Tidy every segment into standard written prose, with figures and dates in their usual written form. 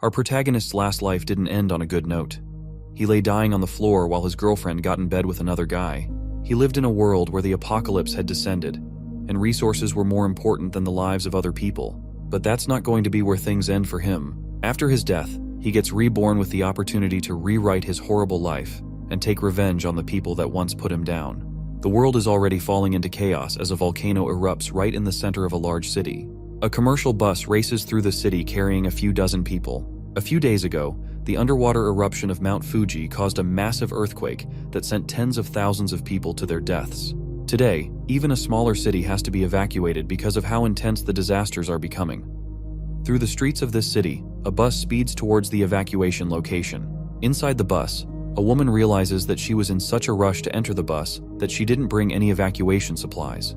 Our protagonist's last life didn't end on a good note. He lay dying on the floor while his girlfriend got in bed with another guy. He lived in a world where the apocalypse had descended, and resources were more important than the lives of other people. But that's not going to be where things end for him. After his death, he gets reborn with the opportunity to rewrite his horrible life and take revenge on the people that once put him down. The world is already falling into chaos as a volcano erupts right in the center of a large city. A commercial bus races through the city carrying a few dozen people. A few days ago, the underwater eruption of Mount Fuji caused a massive earthquake that sent tens of thousands of people to their deaths. Today, even a smaller city has to be evacuated because of how intense the disasters are becoming. Through the streets of this city, a bus speeds towards the evacuation location. Inside the bus, a woman realizes that she was in such a rush to enter the bus that she didn't bring any evacuation supplies.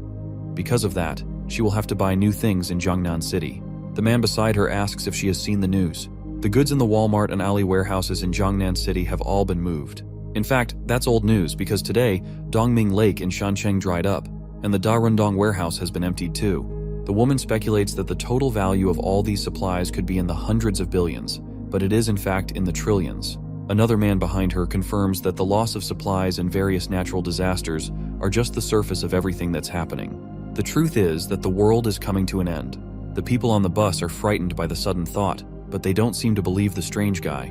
Because of that, she will have to buy new things in Jiangnan City. The man beside her asks if she has seen the news. The goods in the Walmart and Ali warehouses in Jiangnan City have all been moved. In fact, that's old news because today, Dongming Lake in Shancheng dried up, and the Darundong warehouse has been emptied too. The woman speculates that the total value of all these supplies could be in the hundreds of billions, but it is in fact in the trillions. Another man behind her confirms that the loss of supplies and various natural disasters are just the surface of everything that's happening. The truth is that the world is coming to an end. The people on the bus are frightened by the sudden thought, but they don't seem to believe the strange guy.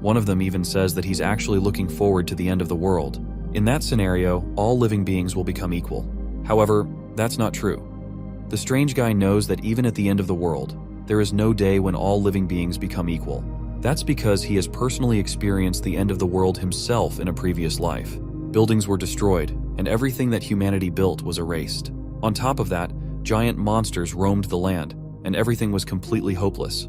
One of them even says that he's actually looking forward to the end of the world. In that scenario, all living beings will become equal. However, that's not true. The strange guy knows that even at the end of the world, there is no day when all living beings become equal. That's because he has personally experienced the end of the world himself in a previous life. Buildings were destroyed, and everything that humanity built was erased. On top of that, giant monsters roamed the land, and everything was completely hopeless.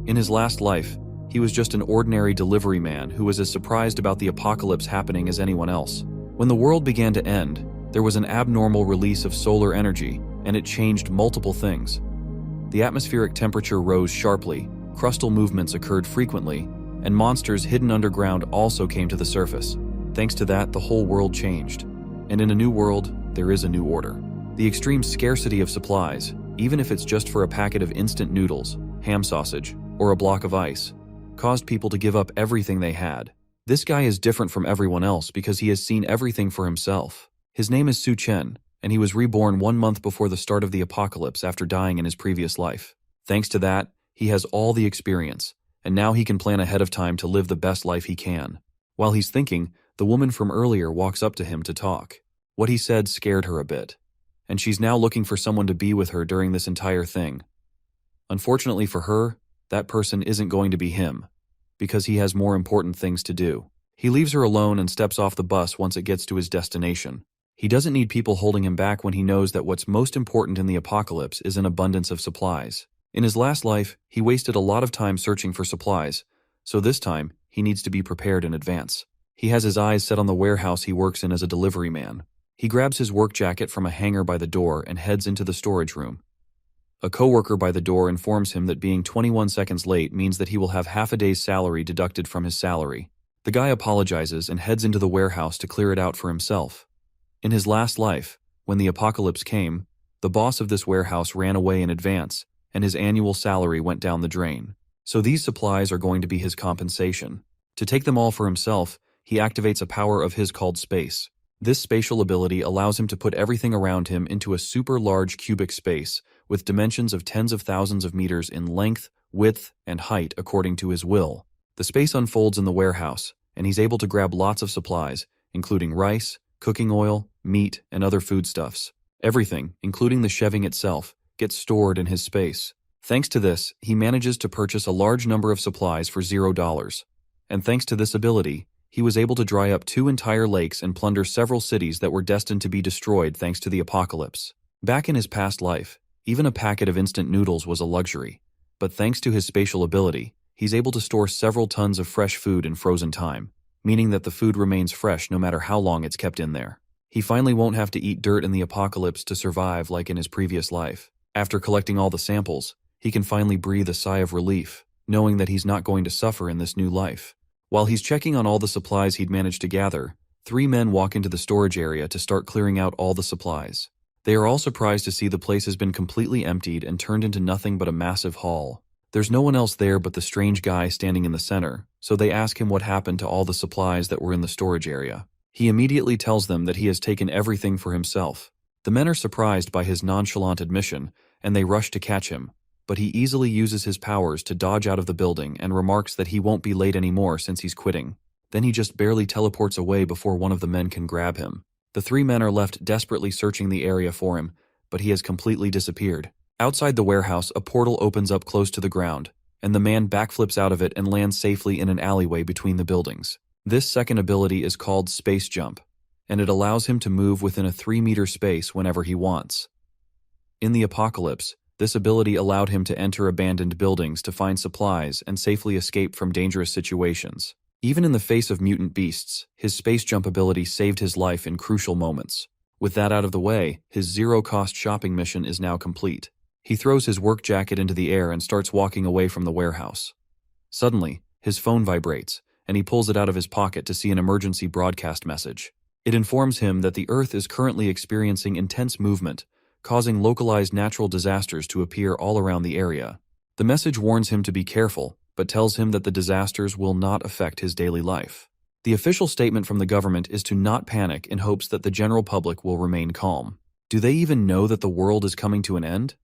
In his last life, he was just an ordinary delivery man who was as surprised about the apocalypse happening as anyone else. When the world began to end, there was an abnormal release of solar energy, and it changed multiple things. The atmospheric temperature rose sharply, crustal movements occurred frequently, and monsters hidden underground also came to the surface. Thanks to that, the whole world changed. And in a new world, there is a new order. The extreme scarcity of supplies, even if it's just for a packet of instant noodles, ham sausage, or a block of ice, caused people to give up everything they had. This guy is different from everyone else because he has seen everything for himself. His name is Su Chen, and he was reborn 1 month before the start of the apocalypse after dying in his previous life. Thanks to that, he has all the experience, and now he can plan ahead of time to live the best life he can. While he's thinking, the woman from earlier walks up to him to talk. What he said scared her a bit, and she's now looking for someone to be with her during this entire thing. Unfortunately for her, that person isn't going to be him, because he has more important things to do. He leaves her alone and steps off the bus once it gets to his destination. He doesn't need people holding him back when he knows that what's most important in the apocalypse is an abundance of supplies. In his last life, he wasted a lot of time searching for supplies, so this time, he needs to be prepared in advance. He has his eyes set on the warehouse he works in as a delivery man. He grabs his work jacket from a hanger by the door and heads into the storage room. A coworker by the door informs him that being 21 seconds late means that he will have half a day's salary deducted from his salary. The guy apologizes and heads into the warehouse to clear it out for himself. In his last life, when the apocalypse came, the boss of this warehouse ran away in advance, and his annual salary went down the drain. So these supplies are going to be his compensation. To take them all for himself, he activates a power of his called space. This spatial ability allows him to put everything around him into a super large cubic space with dimensions of tens of thousands of meters in length, width, and height according to his will. The space unfolds in the warehouse, and he's able to grab lots of supplies, including rice, cooking oil, meat, and other foodstuffs. Everything, including the shelving itself, gets stored in his space. Thanks to this, he manages to purchase a large number of supplies for $0. And thanks to this ability, he was able to dry up 2 entire lakes and plunder several cities that were destined to be destroyed thanks to the apocalypse. Back in his past life, even a packet of instant noodles was a luxury. But thanks to his spatial ability, he's able to store several tons of fresh food in frozen time, meaning that the food remains fresh no matter how long it's kept in there. He finally won't have to eat dirt in the apocalypse to survive like in his previous life. After collecting all the samples, he can finally breathe a sigh of relief, knowing that he's not going to suffer in this new life. While he's checking on all the supplies he'd managed to gather, 3 men walk into the storage area to start clearing out all the supplies. They are all surprised to see the place has been completely emptied and turned into nothing but a massive haul. There's no one else there but the strange guy standing in the center, so they ask him what happened to all the supplies that were in the storage area. He immediately tells them that he has taken everything for himself. The men are surprised by his nonchalant admission, and they rush to catch him, but he easily uses his powers to dodge out of the building and remarks that he won't be late anymore since he's quitting. Then he just barely teleports away before one of the men can grab him. The three men are left desperately searching the area for him, but he has completely disappeared. Outside the warehouse, a portal opens up close to the ground, and the man backflips out of it and lands safely in an alleyway between the buildings. This second ability is called Space Jump, and it allows him to move within a 3-meter space whenever he wants. In the apocalypse, this ability allowed him to enter abandoned buildings to find supplies and safely escape from dangerous situations. Even in the face of mutant beasts, his space jump ability saved his life in crucial moments. With that out of the way, his zero-cost shopping mission is now complete. He throws his work jacket into the air and starts walking away from the warehouse. Suddenly, his phone vibrates, and he pulls it out of his pocket to see an emergency broadcast message. It informs him that the Earth is currently experiencing intense movement, causing localized natural disasters to appear all around the area. The message warns him to be careful, but tells him that the disasters will not affect his daily life. The official statement from the government is to not panic in hopes that the general public will remain calm. Do they even know that the world is coming to an end?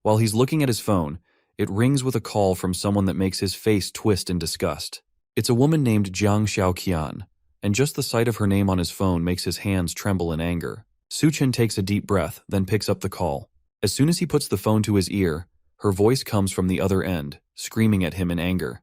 While he's looking at his phone, it rings with a call from someone that makes his face twist in disgust. It's a woman named Jiang Xiaoqian, and just the sight of her name on his phone makes his hands tremble in anger. Suchen takes a deep breath, then picks up the call. As soon as he puts the phone to his ear, her voice comes from the other end, screaming at him in anger.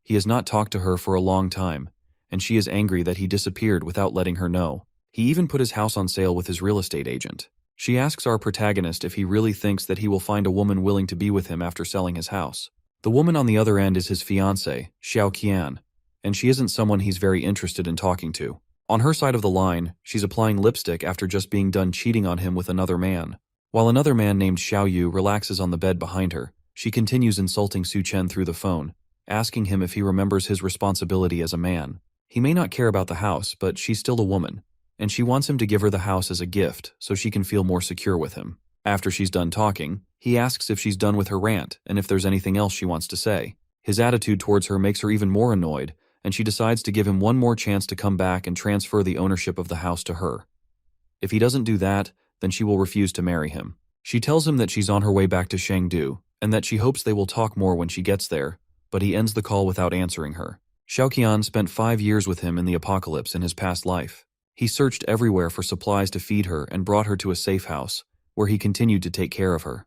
He has not talked to her for a long time, and she is angry that he disappeared without letting her know. He even put his house on sale with his real estate agent. She asks our protagonist if he really thinks that he will find a woman willing to be with him after selling his house. The woman on the other end is his fiancée, Xiao Qian, and she isn't someone he's very interested in talking to. On her side of the line, she's applying lipstick after just being done cheating on him with another man. While another man named Xiao Yu relaxes on the bed behind her, she continues insulting Su Chen through the phone, asking him if he remembers his responsibility as a man. He may not care about the house, but she's still a woman, and she wants him to give her the house as a gift so she can feel more secure with him. After she's done talking, he asks if she's done with her rant and if there's anything else she wants to say. His attitude towards her makes her even more annoyed, and she decides to give him one more chance to come back and transfer the ownership of the house to her. If he doesn't do that, then she will refuse to marry him. She tells him that she's on her way back to Chengdu, and that she hopes they will talk more when she gets there, but he ends the call without answering her. Xiaoqian spent 5 years with him in the apocalypse in his past life. He searched everywhere for supplies to feed her and brought her to a safe house, where he continued to take care of her.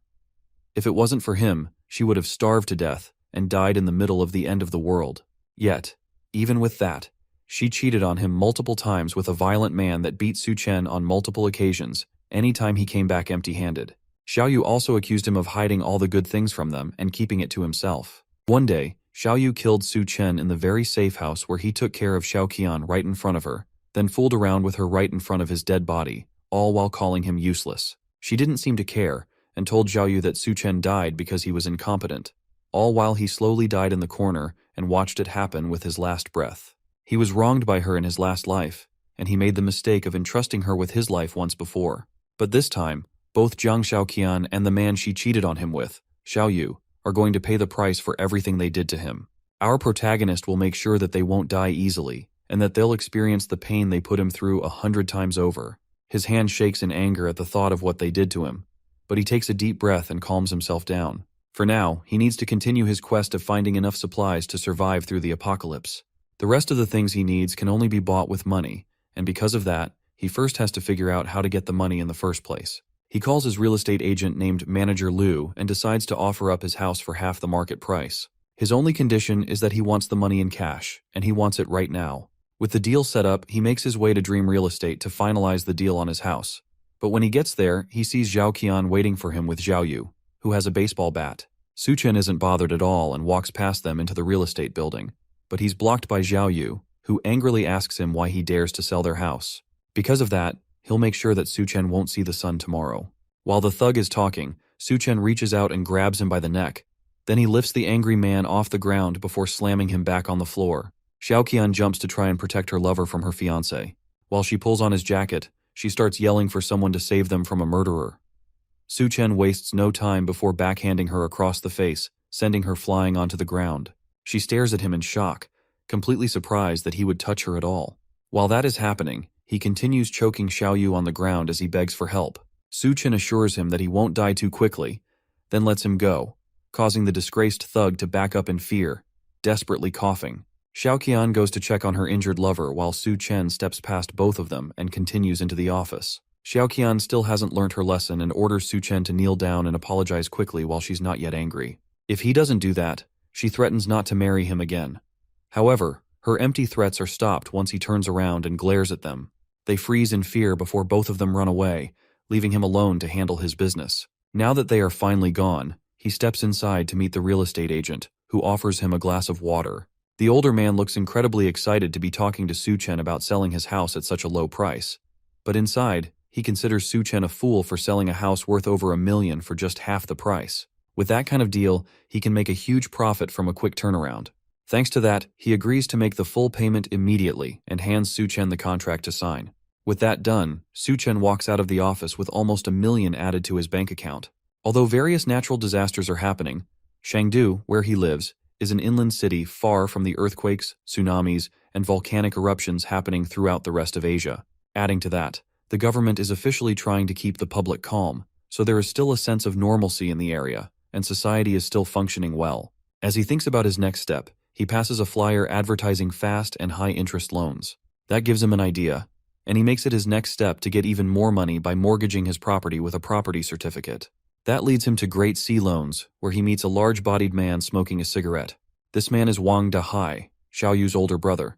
If it wasn't for him, she would have starved to death and died in the middle of the end of the world. Yet, even with that, she cheated on him multiple times with a violent man that beat Su Chen on multiple occasions, anytime he came back empty-handed. Xiao Yu also accused him of hiding all the good things from them and keeping it to himself. One day, Xiao Yu killed Su Chen in the very safe house where he took care of Xiaoqian right in front of her, then fooled around with her right in front of his dead body, all while calling him useless. She didn't seem to care, and told Xiao Yu that Su Chen died because he was incompetent, all while he slowly died in the corner and watched it happen with his last breath. He was wronged by her in his last life, and he made the mistake of entrusting her with his life once before. But this time, both Jiang Xiaoqian and the man she cheated on him with, Xiao Yu, are going to pay the price for everything they did to him. Our protagonist will make sure that they won't die easily, and that they'll experience the pain they put him through 100 times over. His hand shakes in anger at the thought of what they did to him, but he takes a deep breath and calms himself down. For now, he needs to continue his quest of finding enough supplies to survive through the apocalypse. The rest of the things he needs can only be bought with money, and because of that, he first has to figure out how to get the money in the first place. He calls his real estate agent named Manager Liu and decides to offer up his house for half the market price. His only condition is that he wants the money in cash, and he wants it right now. With the deal set up, he makes his way to Dream Real Estate to finalize the deal on his house. But when he gets there, he sees Zhao Qian waiting for him with Xiao Yu, who has a baseball bat. Su Chen isn't bothered at all and walks past them into the real estate building, but he's blocked by Xiao Yu, who angrily asks him why he dares to sell their house. Because of that, he'll make sure that Su Chen won't see the sun tomorrow. While the thug is talking, Su Chen reaches out and grabs him by the neck. Then he lifts the angry man off the ground before slamming him back on the floor. Xiaoqian jumps to try and protect her lover from her fiancé. While she pulls on his jacket, she starts yelling for someone to save them from a murderer. Su Chen wastes no time before backhanding her across the face, sending her flying onto the ground. She stares at him in shock, completely surprised that he would touch her at all. While that is happening, he continues choking Xiaoyu on the ground as he begs for help. Su Chen assures him that he won't die too quickly, then lets him go, causing the disgraced thug to back up in fear, desperately coughing. Xiaoqian goes to check on her injured lover while Su Chen steps past both of them and continues into the office. Xiaoqian still hasn't learned her lesson and orders Su Chen to kneel down and apologize quickly while she's not yet angry. If he doesn't do that, she threatens not to marry him again. However, her empty threats are stopped once he turns around and glares at them. They freeze in fear before both of them run away, leaving him alone to handle his business. Now that they are finally gone, he steps inside to meet the real estate agent, who offers him a glass of water. The older man looks incredibly excited to be talking to Su Chen about selling his house at such a low price. But inside, he considers Su Chen a fool for selling a house worth over $1 million for just half the price. With that kind of deal, he can make a huge profit from a quick turnaround. Thanks to that, he agrees to make the full payment immediately and hands Su Chen the contract to sign. With that done, Su Chen walks out of the office with almost $1 million added to his bank account. Although various natural disasters are happening, Chengdu, where he lives, is an inland city far from the earthquakes, tsunamis, and volcanic eruptions happening throughout the rest of Asia. Adding to that, the government is officially trying to keep the public calm, so there is still a sense of normalcy in the area, and society is still functioning well. As he thinks about his next step, he passes a flyer advertising fast and high-interest loans. That gives him an idea, and he makes it his next step to get even more money by mortgaging his property with a property certificate. That leads him to Great Sea Loans, where he meets a large-bodied man smoking a cigarette. This man is Wang Dahai, Xiaoyu's older brother.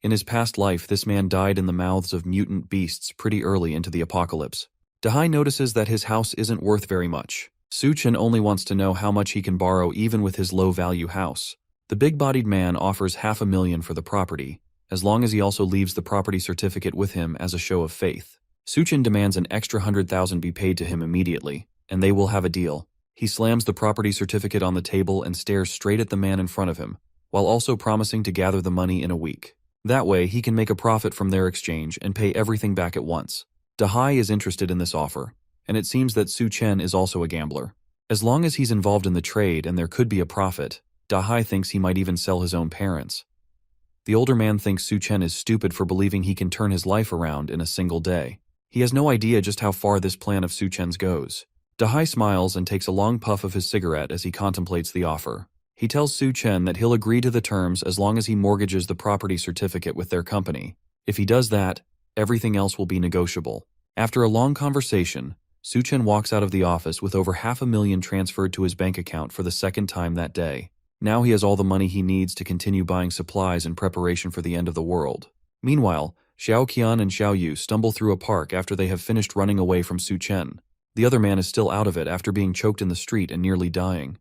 In his past life, this man died in the mouths of mutant beasts pretty early into the apocalypse. Dahai notices that his house isn't worth very much. Su Chen only wants to know how much he can borrow even with his low-value house. The big-bodied man offers $500,000 for the property, as long as he also leaves the property certificate with him as a show of faith. Su Chen demands an extra $100,000 be paid to him immediately, and they will have a deal. He slams the property certificate on the table and stares straight at the man in front of him, while also promising to gather the money in a week. That way, he can make a profit from their exchange and pay everything back at once. Dahai is interested in this offer, and it seems that Su Chen is also a gambler. As long as he's involved in the trade and there could be a profit, Dahai thinks he might even sell his own parents. The older man thinks Su Chen is stupid for believing he can turn his life around in a single day. He has no idea just how far this plan of Su Chen's goes. Dahai smiles and takes a long puff of his cigarette as he contemplates the offer. He tells Su Chen that he'll agree to the terms as long as he mortgages the property certificate with their company. If he does that, everything else will be negotiable. After a long conversation, Su Chen walks out of the office with over $500,000 transferred to his bank account for the second time that day. Now he has all the money he needs to continue buying supplies in preparation for the end of the world. Meanwhile, Xiaoqian and Xiaoyu stumble through a park after they have finished running away from Su Chen. The other man is still out of it after being choked in the street and nearly dying.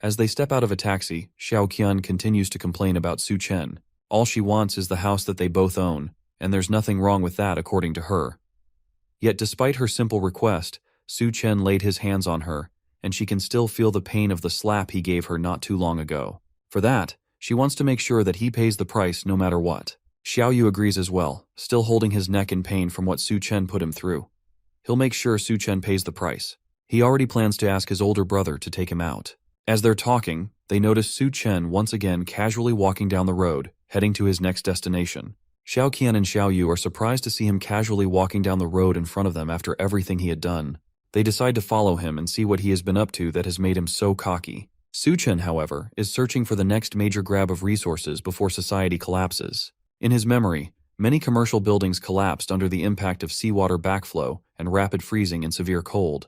As they step out of a taxi, Xiaoqian continues to complain about Su Chen. All she wants is the house that they both own, and there's nothing wrong with that according to her. Yet despite her simple request, Su Chen laid his hands on her, and she can still feel the pain of the slap he gave her not too long ago. For that, she wants to make sure that he pays the price no matter what. Xiaoyu agrees as well, still holding his neck in pain from what Su Chen put him through. He'll make sure Su Chen pays the price. He already plans to ask his older brother to take him out. As they're talking, they notice Su Chen once again casually walking down the road, heading to his next destination. Xiaoqian and Xiaoyu are surprised to see him casually walking down the road in front of them after everything he had done. They decide to follow him and see what he has been up to that has made him so cocky. Su Chen, however, is searching for the next major grab of resources before society collapses. In his memory, many commercial buildings collapsed under the impact of seawater backflow and rapid freezing in severe cold.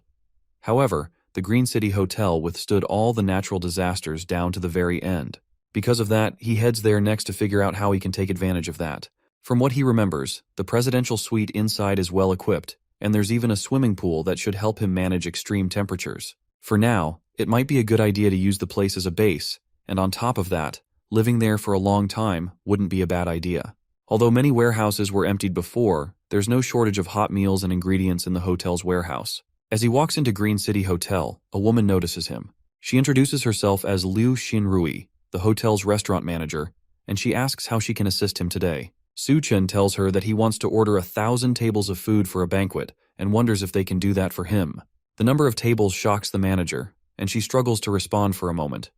However, the Green City Hotel withstood all the natural disasters down to the very end. Because of that, he heads there next to figure out how he can take advantage of that. From what he remembers, the presidential suite inside is well equipped, and there's even a swimming pool that should help him manage extreme temperatures. For now, it might be a good idea to use the place as a base, and on top of that, living there for a long time wouldn't be a bad idea. Although many warehouses were emptied before, there's no shortage of hot meals and ingredients in the hotel's warehouse. As he walks into Green City Hotel, a woman notices him. She introduces herself as Liu Xinrui, the hotel's restaurant manager, and she asks how she can assist him today. Su Chen tells her that he wants to order 1,000 tables of food for a banquet and wonders if they can do that for him. The number of tables shocks the manager, and she struggles to respond for a moment.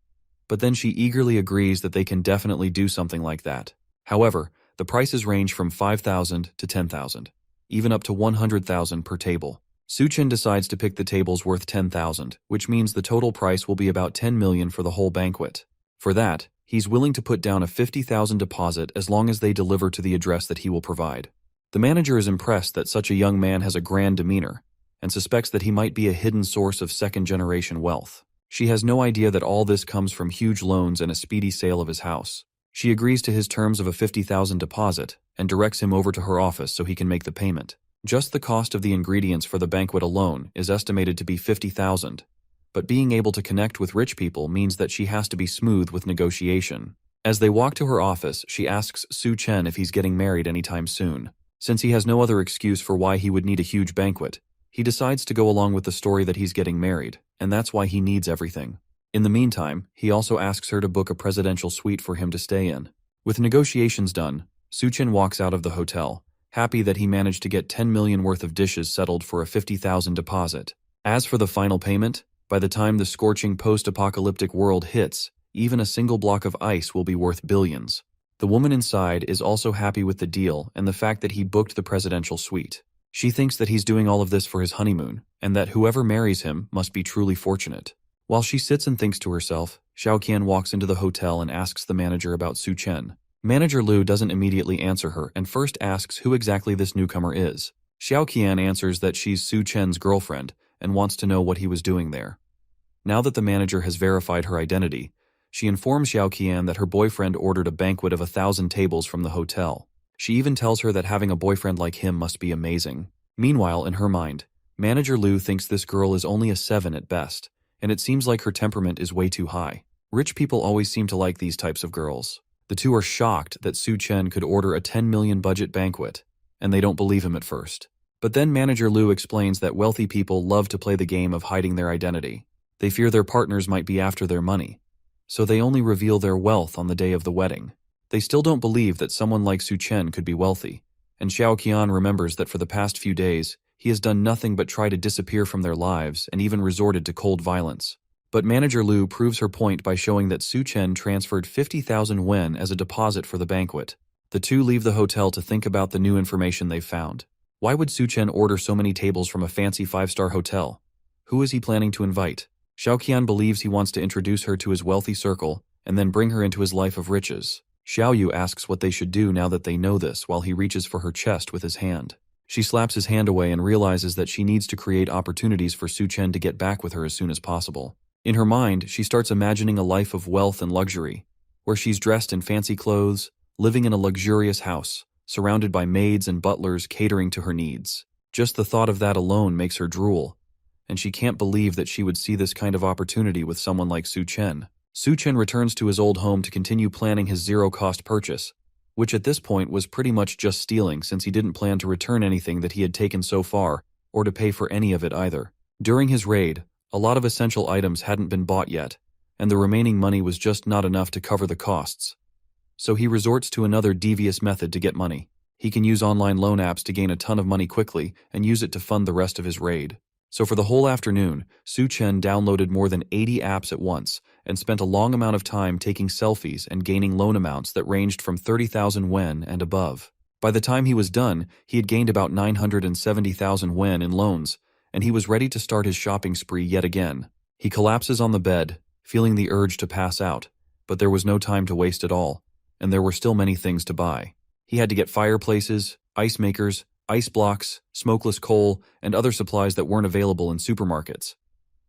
but then she eagerly agrees that they can definitely do something like that. However, the prices range from 5,000 to 10,000, even up to 100,000 per table. Suchen decides to pick the tables worth 10,000, which means the total price will be about 10 million for the whole banquet. For that, he's willing to put down a 50,000 deposit as long as they deliver to the address that he will provide. The manager is impressed that such a young man has a grand demeanor and suspects that he might be a hidden source of second-generation wealth. She has no idea that all this comes from huge loans and a speedy sale of his house. She agrees to his terms of a 50,000 deposit and directs him over to her office so he can make the payment. Just the cost of the ingredients for the banquet alone is estimated to be 50,000, but being able to connect with rich people means that she has to be smooth with negotiation. As they walk to her office, she asks Su Chen if he's getting married anytime soon. Since he has no other excuse for why he would need a huge banquet, he decides to go along with the story that he's getting married, and that's why he needs everything. In the meantime, he also asks her to book a presidential suite for him to stay in. With negotiations done, Su Chen walks out of the hotel, happy that he managed to get 10 million worth of dishes settled for a 50,000 deposit. As for the final payment, by the time the scorching post-apocalyptic world hits, even a single block of ice will be worth billions. The woman inside is also happy with the deal and the fact that he booked the presidential suite. She thinks that he's doing all of this for his honeymoon, and that whoever marries him must be truly fortunate. While she sits and thinks to herself, Xiaoqian walks into the hotel and asks the manager about Su Chen. Manager Liu doesn't immediately answer her and first asks who exactly this newcomer is. Xiaoqian answers that she's Su Chen's girlfriend and wants to know what he was doing there. Now that the manager has verified her identity, she informs Xiaoqian that her boyfriend ordered a banquet of 1,000 tables from the hotel. She even tells her that having a boyfriend like him must be amazing. Meanwhile, in her mind, Manager Liu thinks this girl is only a 7 at best, and it seems like her temperament is way too high. Rich people always seem to like these types of girls. The two are shocked that Su Chen could order a 10 million budget banquet, and they don't believe him at first. But then Manager Liu explains that wealthy people love to play the game of hiding their identity. They fear their partners might be after their money, so they only reveal their wealth on the day of the wedding. They still don't believe that someone like Su Chen could be wealthy, and Xiaoqian remembers that for the past few days, he has done nothing but try to disappear from their lives and even resorted to cold violence. But Manager Liu proves her point by showing that Su Chen transferred 50,000 wen as a deposit for the banquet. The two leave the hotel to think about the new information they've found. Why would Su Chen order so many tables from a fancy 5-star hotel? Who is he planning to invite? Xiaoqian believes he wants to introduce her to his wealthy circle and then bring her into his life of riches. Xiaoyu asks what they should do now that they know this while he reaches for her chest with his hand. She slaps his hand away and realizes that she needs to create opportunities for Su Chen to get back with her as soon as possible. In her mind, she starts imagining a life of wealth and luxury, where she's dressed in fancy clothes, living in a luxurious house, surrounded by maids and butlers catering to her needs. Just the thought of that alone makes her drool, and she can't believe that she would see this kind of opportunity with someone like Su Chen. Su Chen returns to his old home to continue planning his zero-cost purchase, which at this point was pretty much just stealing since he didn't plan to return anything that he had taken so far, or to pay for any of it either. During his raid, a lot of essential items hadn't been bought yet, and the remaining money was just not enough to cover the costs. So he resorts to another devious method to get money. He can use online loan apps to gain a ton of money quickly and use it to fund the rest of his raid. So for the whole afternoon, Su Chen downloaded more than 80 apps at once and spent a long amount of time taking selfies and gaining loan amounts that ranged from 30,000 wen and above. By the time he was done, he had gained about 970,000 wen in loans, and he was ready to start his shopping spree yet again. He collapses on the bed, feeling the urge to pass out, but there was no time to waste at all, and there were still many things to buy. He had to get fireplaces, ice makers, ice blocks, smokeless coal, and other supplies that weren't available in supermarkets.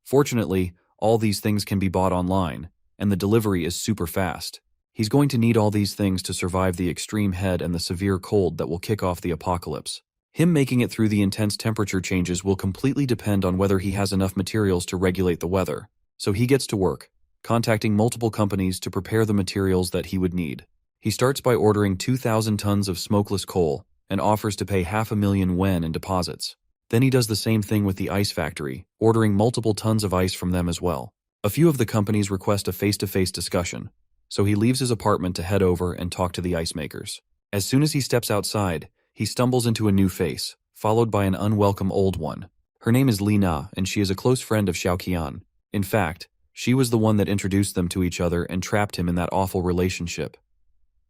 Fortunately, all these things can be bought online, and the delivery is super fast. He's going to need all these things to survive the extreme heat and the severe cold that will kick off the apocalypse. Him making it through the intense temperature changes will completely depend on whether he has enough materials to regulate the weather. So he gets to work, contacting multiple companies to prepare the materials that he would need. He starts by ordering 2,000 tons of smokeless coal, and offers to pay 500,000 wen in deposits. Then he does the same thing with the ice factory, ordering multiple tons of ice from them as well. A few of the companies request a face-to-face discussion, so he leaves his apartment to head over and talk to the ice makers. As soon as he steps outside, he stumbles into a new face, followed by an unwelcome old one. Her name is Li Na, and she is a close friend of Xiaoqian. In fact, She was the one that introduced them to each other and trapped him in that awful relationship.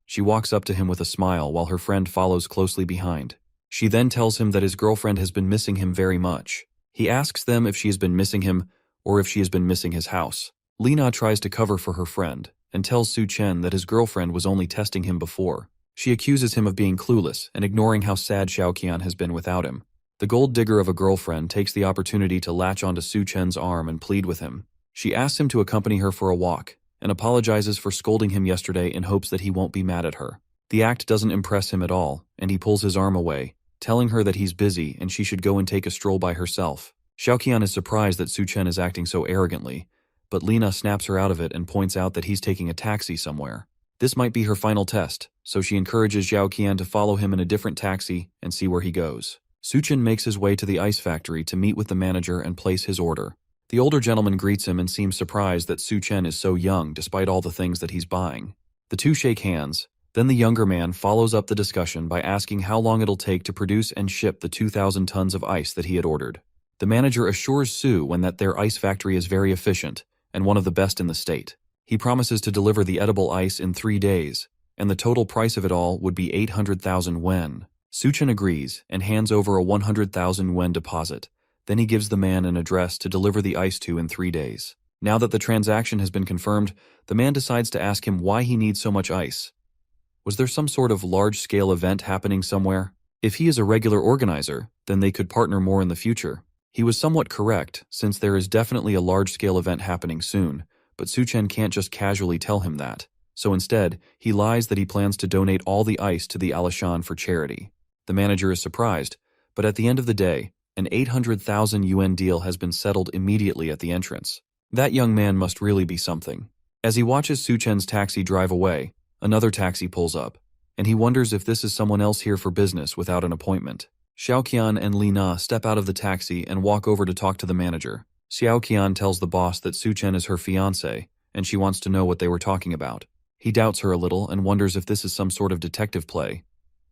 She walks up to him with a smile while her friend follows closely behind. She then tells him that his girlfriend has been missing him very much. He asks them if she has been missing him or if she has been missing his house. Lina tries to cover for her friend and tells Su Chen that his girlfriend was only testing him before. She accuses him of being clueless and ignoring how sad Xiaoqian has been without him. The gold digger of a girlfriend takes the opportunity to latch onto Su Chen's arm and plead with him. She asks him to accompany her for a walk and apologizes for scolding him yesterday in hopes that he won't be mad at her. The act doesn't impress him at all, and he pulls his arm away, telling her that he's busy and she should go and take a stroll by herself. Xiaoqian is surprised that Su Chen is acting so arrogantly, but Lina snaps her out of it and points out that he's taking a taxi somewhere. This might be her final test, so she encourages Xiaoqian to follow him in a different taxi and see where he goes. Su Chen makes his way to the ice factory to meet with the manager and place his order. The older gentleman greets him and seems surprised that Su Chen is so young despite all the things that he's buying. The two shake hands. Then the younger man follows up the discussion by asking how long it'll take to produce and ship the 2,000 tons of ice that he had ordered. The manager assures Su that their ice factory is very efficient and one of the best in the state. He promises to deliver the edible ice in 3 days, and the total price of it all would be 800,000 wen. Su Chen agrees and hands over a 100,000 wen deposit. Then he gives the man an address to deliver the ice to in 3 days. Now that the transaction has been confirmed, the man decides to ask him why he needs so much ice. Was there some sort of large-scale event happening somewhere? If he is a regular organizer, then they could partner more in the future. He was somewhat correct, since there is definitely a large-scale event happening soon, but Su Chen can't just casually tell him that. So instead, he lies that he plans to donate all the ice to the Alishan for charity. The manager is surprised, but at the end of the day, an 800,000 yuan deal has been settled immediately at the entrance. That young man must really be something. As he watches Su Chen's taxi drive away, another taxi pulls up, and he wonders if this is someone else here for business without an appointment. Xiaoqian and Lina step out of the taxi and walk over to talk to the manager. Xiaoqian tells the boss that Su Chen is her fiancé, and she wants to know what they were talking about. He doubts her a little and wonders if this is some sort of detective play,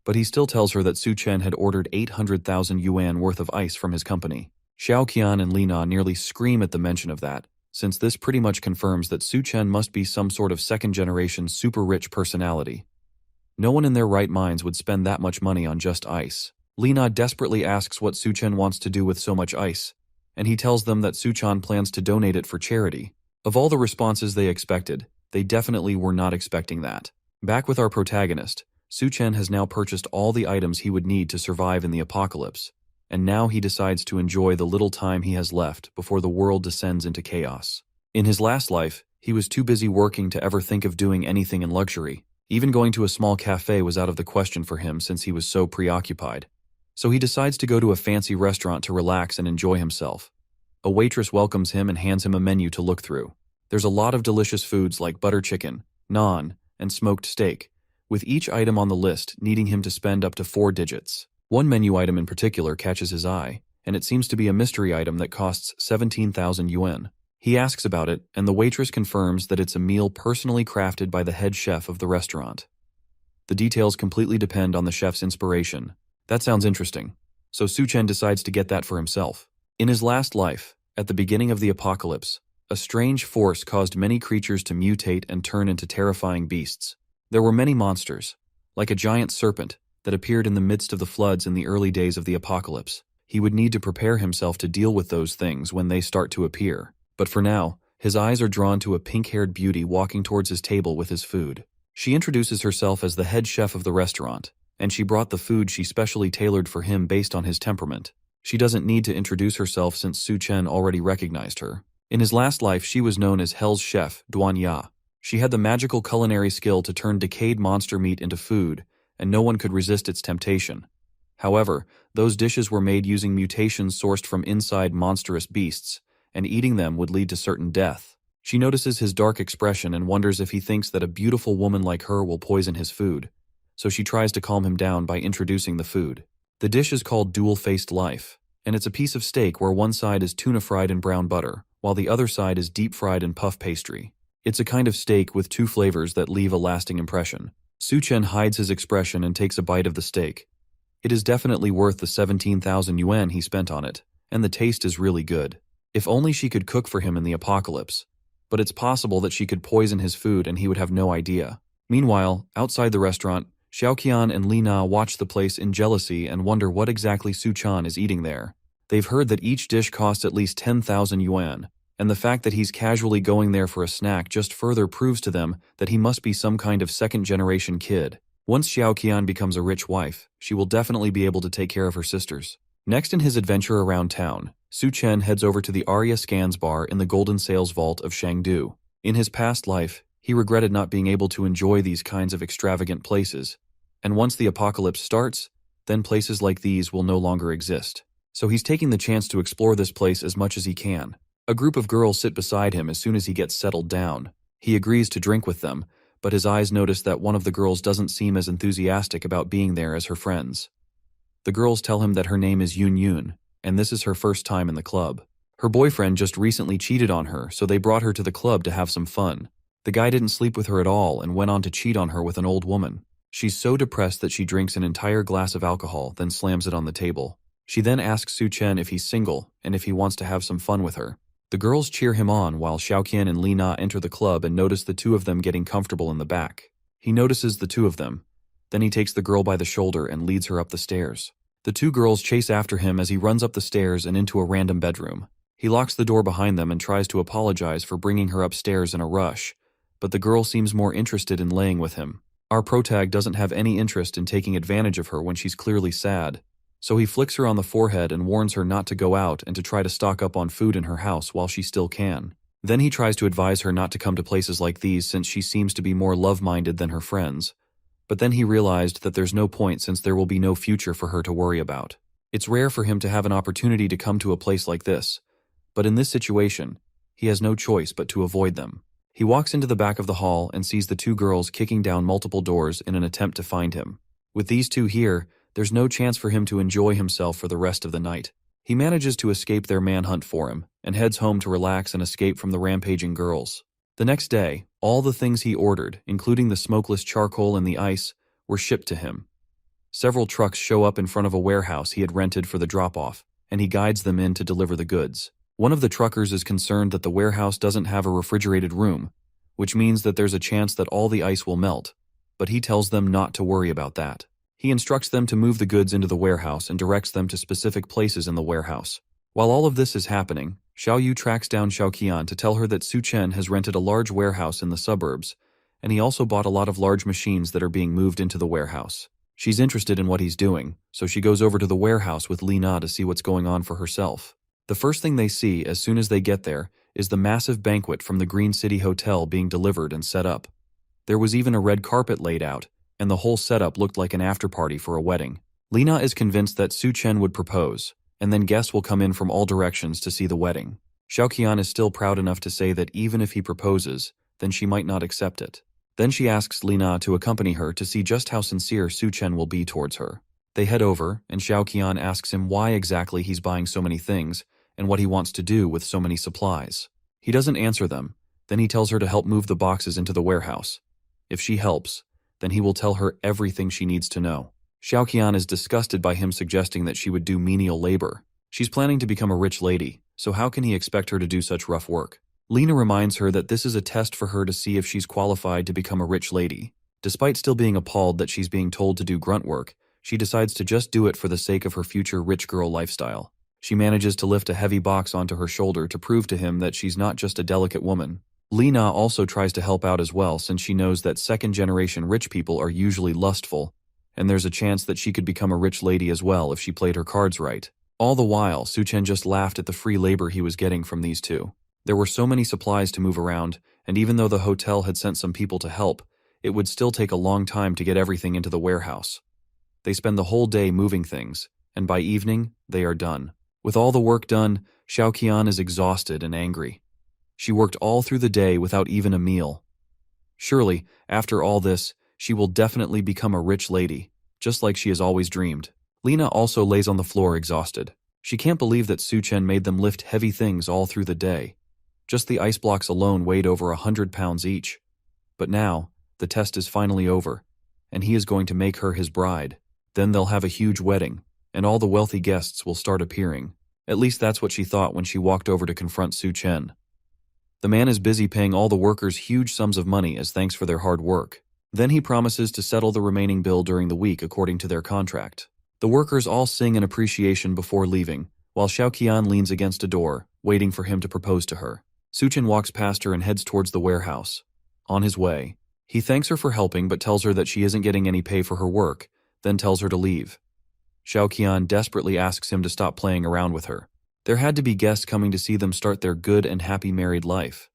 but he still tells her that Su Chen had ordered 800,000 yuan worth of ice from his company. Xiaoqian and Lina nearly scream at the mention of that, since this pretty much confirms that Su Chen must be some sort of second-generation super-rich personality. No one in their right minds would spend that much money on just ice. Lina desperately asks what Su Chen wants to do with so much ice, and he tells them that Su Chen plans to donate it for charity. Of all the responses they expected, they definitely were not expecting that. Back with our protagonist, Su Chen has now purchased all the items he would need to survive in the apocalypse, and now he decides to enjoy the little time he has left before the world descends into chaos. In his last life, he was too busy working to ever think of doing anything in luxury. Even going to a small cafe was out of the question for him since he was so preoccupied. So he decides to go to a fancy restaurant to relax and enjoy himself. A waitress welcomes him and hands him a menu to look through. There's a lot of delicious foods like butter chicken, naan, and smoked steak, with each item on the list needing him to spend up to 4 digits. One menu item in particular catches his eye, and it seems to be a mystery item that costs 17,000 yuan. He asks about it, and the waitress confirms that it's a meal personally crafted by the head chef of the restaurant. The details completely depend on the chef's inspiration. That sounds interesting. So Su Chen decides to get that for himself. In his last life, at the beginning of the apocalypse, a strange force caused many creatures to mutate and turn into terrifying beasts. There were many monsters, like a giant serpent, that appeared in the midst of the floods in the early days of the apocalypse. He would need to prepare himself to deal with those things when they start to appear. But for now, his eyes are drawn to a pink-haired beauty walking towards his table with his food. She introduces herself as the head chef of the restaurant, and she brought the food she specially tailored for him based on his temperament. She doesn't need to introduce herself since Su Chen already recognized her. In his last life, she was known as Hell's Chef, Duan Ya. She had the magical culinary skill to turn decayed monster meat into food, and no one could resist its temptation. However, those dishes were made using mutations sourced from inside monstrous beasts, and eating them would lead to certain death. She notices his dark expression and wonders if he thinks that a beautiful woman like her will poison his food, so she tries to calm him down by introducing the food. The dish is called Dual-Faced Life, and it's a piece of steak where one side is tuna fried in brown butter, while the other side is deep fried in puff pastry. It's a kind of steak with 2 flavors that leave a lasting impression. Su Chen hides his expression and takes a bite of the steak. It is definitely worth the 17,000 yuan he spent on it, and the taste is really good. If only she could cook for him in the apocalypse. but it's possible that she could poison his food and he would have no idea. Meanwhile, outside the restaurant, Xiaoqian and Li Na watch the place in jealousy and wonder what exactly Su-chan is eating there. They've heard that each dish costs at least 10,000 yuan, and the fact that he's casually going there for a snack just further proves to them that he must be some kind of second-generation kid. Once Xiaoqian becomes a rich wife, she will definitely be able to take care of her sisters. Next in his adventure around town, Su Chen heads over to the Arya Scans bar in the Golden Sales Vault of Shangdu. In his past life, he regretted not being able to enjoy these kinds of extravagant places, and once the apocalypse starts, then places like these will no longer exist. So he's taking the chance to explore this place as much as he can. A group of girls sit beside him as soon as he gets settled down. He agrees to drink with them, but his eyes notice that one of the girls doesn't seem as enthusiastic about being there as her friends. The girls tell him that her name is Yun Yun, and this is her first time in the club. Her boyfriend just recently cheated on her, so they brought her to the club to have some fun. The guy didn't sleep with her at all and went on to cheat on her with an old woman. She's so depressed that she drinks an entire glass of alcohol, then slams it on the table. She then asks Su Chen if he's single and if he wants to have some fun with her. The girls cheer him on while Xiaoqian and Li Na enter the club and notice the two of them getting comfortable in the back. He notices the two of them. Then he takes the girl by the shoulder and leads her up the stairs. The two girls chase after him as he runs up the stairs and into a random bedroom. He locks the door behind them and tries to apologize for bringing her upstairs in a rush, but the girl seems more interested in laying with him. Our protag doesn't have any interest in taking advantage of her when she's clearly sad, so he flicks her on the forehead and warns her not to go out and to try to stock up on food in her house while she still can. Then he tries to advise her not to come to places like these since she seems to be more love-minded than her friends. But then he realized that there's no point since there will be no future for her to worry about. It's rare for him to have an opportunity to come to a place like this, but in this situation, he has no choice but to avoid them. He walks into the back of the hall and sees the two girls kicking down multiple doors in an attempt to find him. With these two here, there's no chance for him to enjoy himself for the rest of the night. He manages to escape their manhunt for him and heads home to relax and escape from the rampaging girls. The next day, all the things he ordered, including the smokeless charcoal and the ice, were shipped to him. Several trucks show up in front of a warehouse he had rented for the drop-off, and he guides them in to deliver the goods. One of the truckers is concerned that the warehouse doesn't have a refrigerated room, which means that there's a chance that all the ice will melt, but he tells them not to worry about that. He instructs them to move the goods into the warehouse and directs them to specific places in the warehouse. While all of this is happening, Xiao Yu tracks down Xiaoqian to tell her that Su Chen has rented a large warehouse in the suburbs, and he also bought a lot of large machines that are being moved into the warehouse. She's interested in what he's doing, so she goes over to the warehouse with Li Na to see what's going on for herself. The first thing they see as soon as they get there is the massive banquet from the Green City Hotel being delivered and set up. There was even a red carpet laid out, and the whole setup looked like an after-party for a wedding. Li Na is convinced that Su Chen would propose, and then guests will come in from all directions to see the wedding. Xiaoqian is still proud enough to say that even if he proposes, then she might not accept it. Then she asks Li Na to accompany her to see just how sincere Su Chen will be towards her. They head over, and Xiaoqian asks him why exactly he's buying so many things, and what he wants to do with so many supplies. He doesn't answer them. Then he tells her to help move the boxes into the warehouse. If she helps, then he will tell her everything she needs to know. Xiaoqian is disgusted by him suggesting that she would do menial labor. She's planning to become a rich lady, so how can he expect her to do such rough work? Lena reminds her that this is a test for her to see if she's qualified to become a rich lady. Despite still being appalled that she's being told to do grunt work, she decides to just do it for the sake of her future rich girl lifestyle. She manages to lift a heavy box onto her shoulder to prove to him that she's not just a delicate woman. Lena also tries to help out as well since she knows that second-generation rich people are usually lustful, and there's a chance that she could become a rich lady as well if she played her cards right. All the while, Su Chen just laughed at the free labor he was getting from these two. There were so many supplies to move around, and even though the hotel had sent some people to help, it would still take a long time to get everything into the warehouse. They spend the whole day moving things, and by evening, they are done. With all the work done, Xiaoqian is exhausted and angry. She worked all through the day without even a meal. Surely, after all this, she will definitely become a rich lady, just like she has always dreamed. Lena also lays on the floor exhausted. She can't believe that Su Chen made them lift heavy things all through the day. Just the ice blocks alone weighed over 100 pounds each. But now, the test is finally over, and he is going to make her his bride. Then they'll have a huge wedding, and all the wealthy guests will start appearing. At least that's what she thought when she walked over to confront Su Chen. The man is busy paying all the workers huge sums of money as thanks for their hard work. Then he promises to settle the remaining bill during the week according to their contract. The workers all sing in appreciation before leaving, while Xiaoqian leans against a door, waiting for him to propose to her. Suchen walks past her and heads towards the warehouse. On his way, he thanks her for helping but tells her that she isn't getting any pay for her work, then tells her to leave. Xiaoqian desperately asks him to stop playing around with her. There had to be guests coming to see them start their good and happy married life.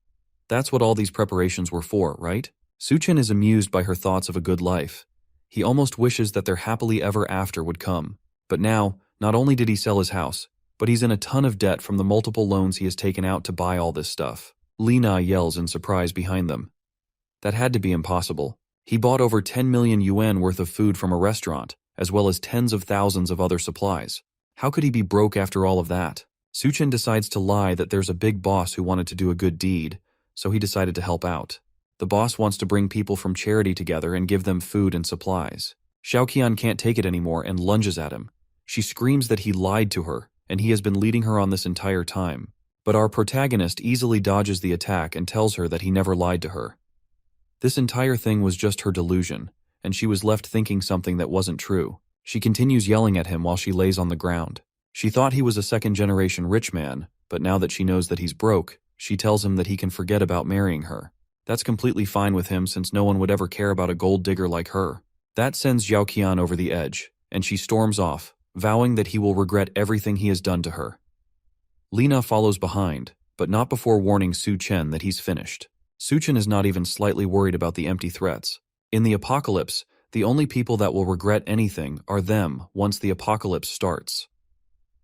That's what all these preparations were for, right? Suchen is amused by her thoughts of a good life. He almost wishes that their happily ever after would come. But now, not only did he sell his house, but he's in a ton of debt from the multiple loans he has taken out to buy all this stuff. Lina yells in surprise behind them. That had to be impossible. He bought over 10 million yuan worth of food from a restaurant, as well as tens of thousands of other supplies. How could he be broke after all of that? Suchen decides to lie that there's a big boss who wanted to do a good deed, so he decided to help out. The boss wants to bring people from charity together and give them food and supplies. Xiaoqian can't take it anymore and lunges at him. She screams that he lied to her, and he has been leading her on this entire time. But our protagonist easily dodges the attack and tells her that he never lied to her. This entire thing was just her delusion, and she was left thinking something that wasn't true. She continues yelling at him while she lays on the ground. She thought he was a second-generation rich man, but now that she knows that he's broke, she tells him that he can forget about marrying her. That's completely fine with him since no one would ever care about a gold digger like her. That sends Xiaoqian over the edge, and she storms off, vowing that he will regret everything he has done to her. Lina follows behind, but not before warning Su Chen that he's finished. Su Chen is not even slightly worried about the empty threats. In the apocalypse, the only people that will regret anything are them once the apocalypse starts.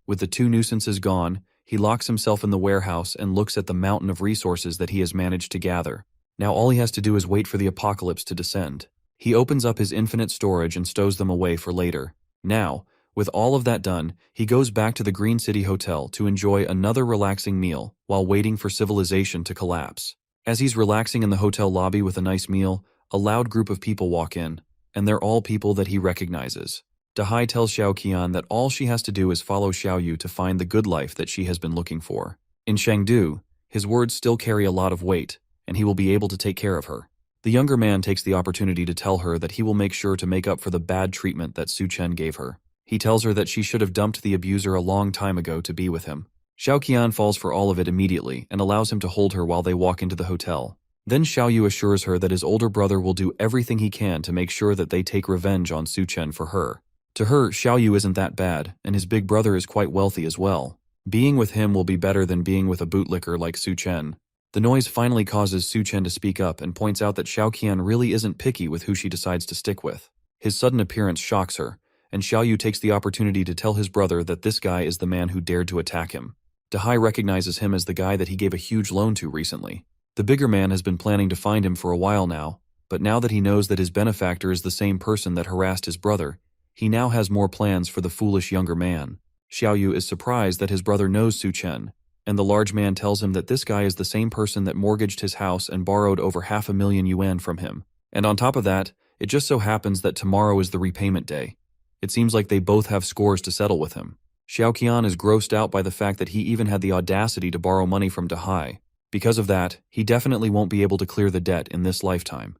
With the two nuisances gone, he locks himself in the warehouse and looks at the mountain of resources that he has managed to gather. Now all he has to do is wait for the apocalypse to descend. He opens up his infinite storage and stows them away for later. Now, with all of that done, he goes back to the Green City Hotel to enjoy another relaxing meal while waiting for civilization to collapse. As he's relaxing in the hotel lobby with a nice meal, a loud group of people walk in, and they're all people that he recognizes. Dahai tells Xiaoqian that all she has to do is follow Xiaoyu to find the good life that she has been looking for. In Chengdu, his words still carry a lot of weight, and he will be able to take care of her. The younger man takes the opportunity to tell her that he will make sure to make up for the bad treatment that Su Chen gave her. He tells her that she should have dumped the abuser a long time ago to be with him. Xiaoqian falls for all of it immediately and allows him to hold her while they walk into the hotel. Then Xiaoyu assures her that his older brother will do everything he can to make sure that they take revenge on Su Chen for her. To her, Xiaoyu isn't that bad, and his big brother is quite wealthy as well. Being with him will be better than being with a bootlicker like Su Chen. The noise finally causes Su Chen to speak up and points out that Xiaoqian really isn't picky with who she decides to stick with. His sudden appearance shocks her, and Xiaoyu takes the opportunity to tell his brother that this guy is the man who dared to attack him. Dahai recognizes him as the guy that he gave a huge loan to recently. The bigger man has been planning to find him for a while now, but now that he knows that his benefactor is the same person that harassed his brother, he now has more plans for the foolish younger man. Xiaoyu is surprised that his brother knows Su Chen, and the large man tells him that this guy is the same person that mortgaged his house and borrowed over 500,000 yuan from him. And on top of that, it just so happens that tomorrow is the repayment day. It seems like they both have scores to settle with him. Xiaoqian is grossed out by the fact that he even had the audacity to borrow money from Dahai. Because of that, he definitely won't be able to clear the debt in this lifetime.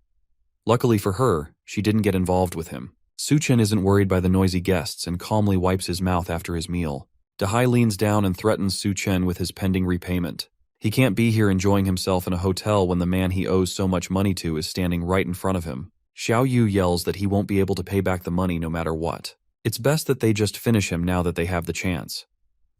Luckily for her, she didn't get involved with him. Su Chen isn't worried by the noisy guests and calmly wipes his mouth after his meal. Dahai leans down and threatens Su Chen with his pending repayment. He can't be here enjoying himself in a hotel when the man he owes so much money to is standing right in front of him. Xiaoyu yells that he won't be able to pay back the money no matter what. It's best that they just finish him now that they have the chance.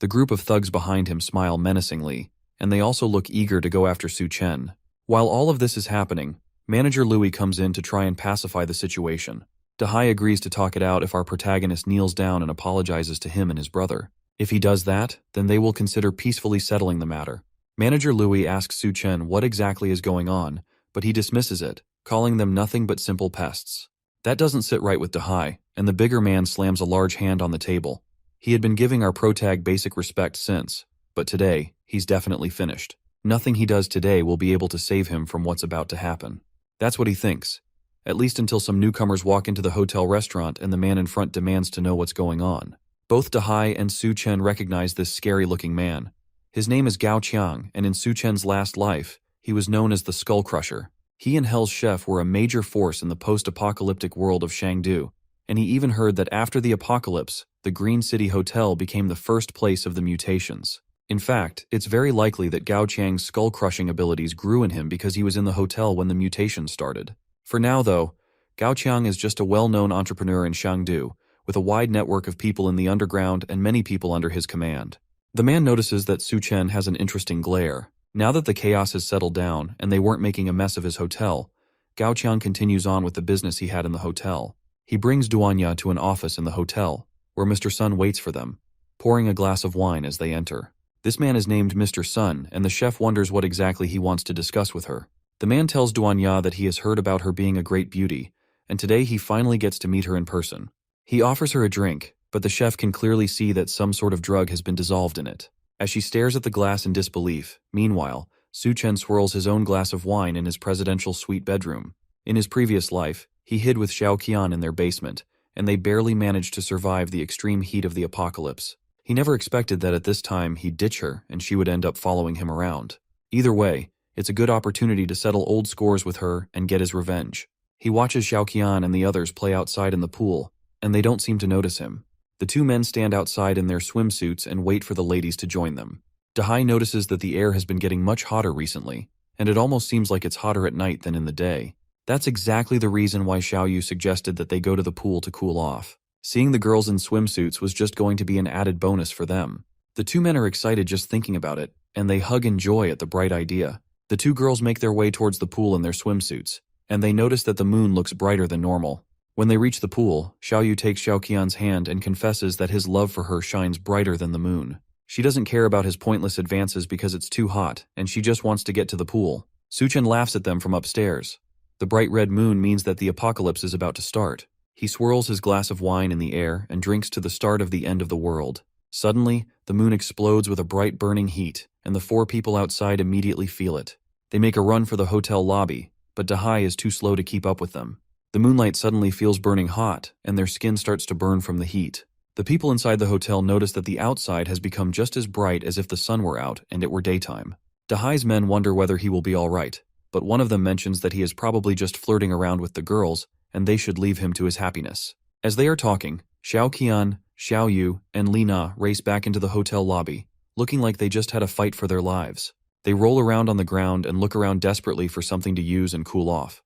The group of thugs behind him smile menacingly, and they also look eager to go after Su Chen. While all of this is happening, Manager Louis comes in to try and pacify the situation. Dahai agrees to talk it out if our protagonist kneels down and apologizes to him and his brother. If he does that, then they will consider peacefully settling the matter. Manager Louis asks Su Chen what exactly is going on, but he dismisses it, calling them nothing but simple pests. That doesn't sit right with Dahai, and the bigger man slams a large hand on the table. He had been giving our protag basic respect since, but today, he's definitely finished. Nothing he does today will be able to save him from what's about to happen. That's what he thinks, at least until some newcomers walk into the hotel restaurant and the man in front demands to know what's going on. Both Dahai and Su Chen recognize this scary-looking man. His name is Gao Qiang, and in Su Chen's last life, He was known as the Skull Crusher. He and Hell's Chef were a major force in the post-apocalyptic world of Shangdu, and he even heard that after the apocalypse, the Green City Hotel became the first place of the mutations. In fact, it's very likely that Gao Chang's skull-crushing abilities grew in him because he was in the hotel when the mutations started. For now, though, Gao Chang is just a well-known entrepreneur in Shangdu, with a wide network of people in the underground and many people under his command. The man notices that Su Chen has an interesting glare. Now that the chaos has settled down and they weren't making a mess of his hotel, Gao Chang continues on with the business he had in the hotel. He brings Duanya to an office in the hotel, where Mr. Sun waits for them, pouring a glass of wine as they enter. This man is named Mr. Sun, and the chef wonders what exactly he wants to discuss with her. The man tells Duanya that he has heard about her being a great beauty, and today he finally gets to meet her in person. He offers her a drink, but the chef can clearly see that some sort of drug has been dissolved in it. As she stares at the glass in disbelief, meanwhile, Su Chen swirls his own glass of wine in his presidential suite bedroom. In his previous life, he hid with Xiao Qian in their basement, and they barely managed to survive the extreme heat of the apocalypse. He never expected that at this time he'd ditch her and she would end up following him around. Either way, it's a good opportunity to settle old scores with her and get his revenge. He watches Xiao Qian and the others play outside in the pool, and they don't seem to notice him. The two men stand outside in their swimsuits and wait for the ladies to join them. Dahai notices that the air has been getting much hotter recently, and it almost seems like it's hotter at night than in the day. That's exactly the reason why Xiaoyu suggested that they go to the pool to cool off. Seeing the girls in swimsuits was just going to be an added bonus for them. The two men are excited just thinking about it, and they hug in joy at the bright idea. The two girls make their way towards the pool in their swimsuits, and they notice that the moon looks brighter than normal. When they reach the pool, Xiaoyu takes Xiao Qian's hand and confesses that his love for her shines brighter than the moon. She doesn't care about his pointless advances because it's too hot, and she just wants to get to the pool. Su Chen laughs at them from upstairs. The bright red moon means that the apocalypse is about to start. He swirls his glass of wine in the air and drinks to the start of the end of the world. Suddenly, the moon explodes with a bright burning heat, and the four people outside immediately feel it. They make a run for the hotel lobby, but Dahai is too slow to keep up with them. The moonlight suddenly feels burning hot, and their skin starts to burn from the heat. The people inside the hotel notice that the outside has become just as bright as if the sun were out and it were daytime. Dahai's men wonder whether he will be all right, but one of them mentions that he is probably just flirting around with the girls, and they should leave him to his happiness. As they are talking, Xiao Qian, Xiao Yu, and Li Na race back into the hotel lobby, looking like they just had a fight for their lives. They roll around on the ground and look around desperately for something to use and cool off.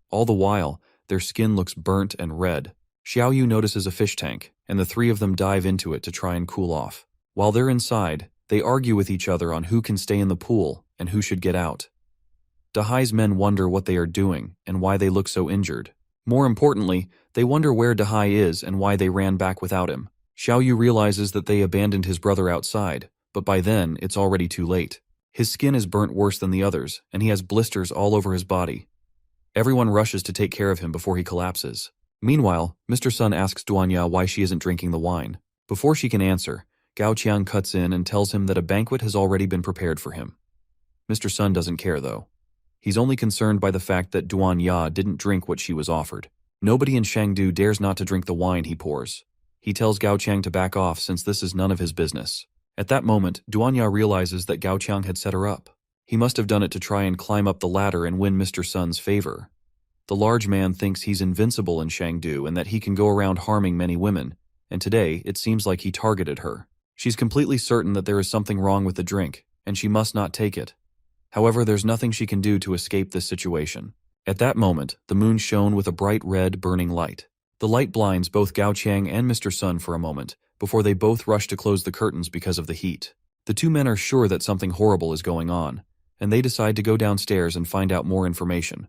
All the while, their skin looks burnt and red. Xiao Yu notices a fish tank, and the three of them dive into it to try and cool off. While they're inside, they argue with each other on who can stay in the pool and who should get out. Dahai's men wonder what they are doing and why they look so injured. More importantly, they wonder where Dahai is and why they ran back without him. Xiao Yu realizes that they abandoned his brother outside, but by then it's already too late. His skin is burnt worse than the others, and he has blisters all over his body. Everyone rushes to take care of him before he collapses. Meanwhile, Mr. Sun asks Duanya why she isn't drinking the wine. Before she can answer, Gao Qiang cuts in and tells him that a banquet has already been prepared for him. Mr. Sun doesn't care, though. He's only concerned by the fact that Duanya didn't drink what she was offered. Nobody in Shangdu dares not to drink the wine he pours. He tells Gao Qiang to back off since this is none of his business. At that moment, Duanya realizes that Gao Qiang had set her up. He must have done it to try and climb up the ladder and win Mr. Sun's favor. The large man thinks he's invincible in Shangdu and that he can go around harming many women, and today it seems like he targeted her. She's completely certain that there is something wrong with the drink, and she must not take it. However, there's nothing she can do to escape this situation. At that moment, the moon shone with a bright red burning light. The light blinds both Gao Qiang and Mr. Sun for a moment, before they both rush to close the curtains because of the heat. The two men are sure that something horrible is going on, and they decide to go downstairs and find out more information,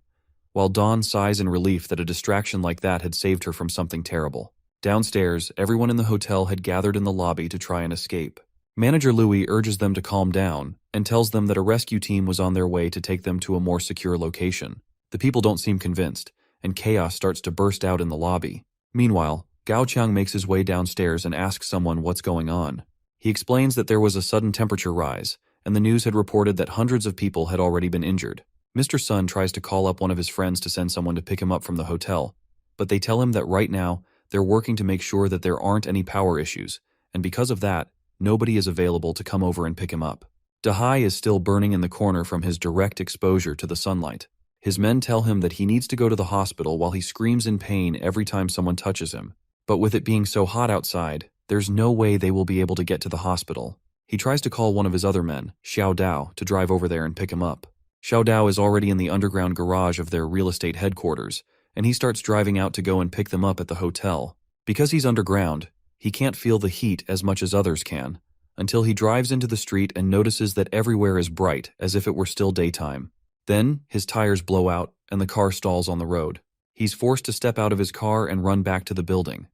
while Dawn sighs in relief that a distraction like that had saved her from something terrible. Downstairs, everyone in the hotel had gathered in the lobby to try and escape. Manager Louis urges them to calm down and tells them that a rescue team was on their way to take them to a more secure location. The people don't seem convinced, and chaos starts to burst out in the lobby. Meanwhile, Gao Qiang makes his way downstairs and asks someone what's going on. He explains that there was a sudden temperature rise, and the news had reported that hundreds of people had already been injured. Mr. Sun tries to call up one of his friends to send someone to pick him up from the hotel, but they tell him that right now, they're working to make sure that there aren't any power issues, and because of that, nobody is available to come over and pick him up. Dahai is still burning in the corner from his direct exposure to the sunlight. His men tell him that he needs to go to the hospital while he screams in pain every time someone touches him. But with it being so hot outside, there's no way they will be able to get to the hospital. He tries to call one of his other men, Xiao Dao, to drive over there and pick him up. Xiao Dao is already in the underground garage of their real estate headquarters, and he starts driving out to go and pick them up at the hotel. Because he's underground, he can't feel the heat as much as others can, until he drives into the street and notices that everywhere is bright, as if it were still daytime. Then, his tires blow out, and the car stalls on the road. He's forced to step out of his car and run back to the building.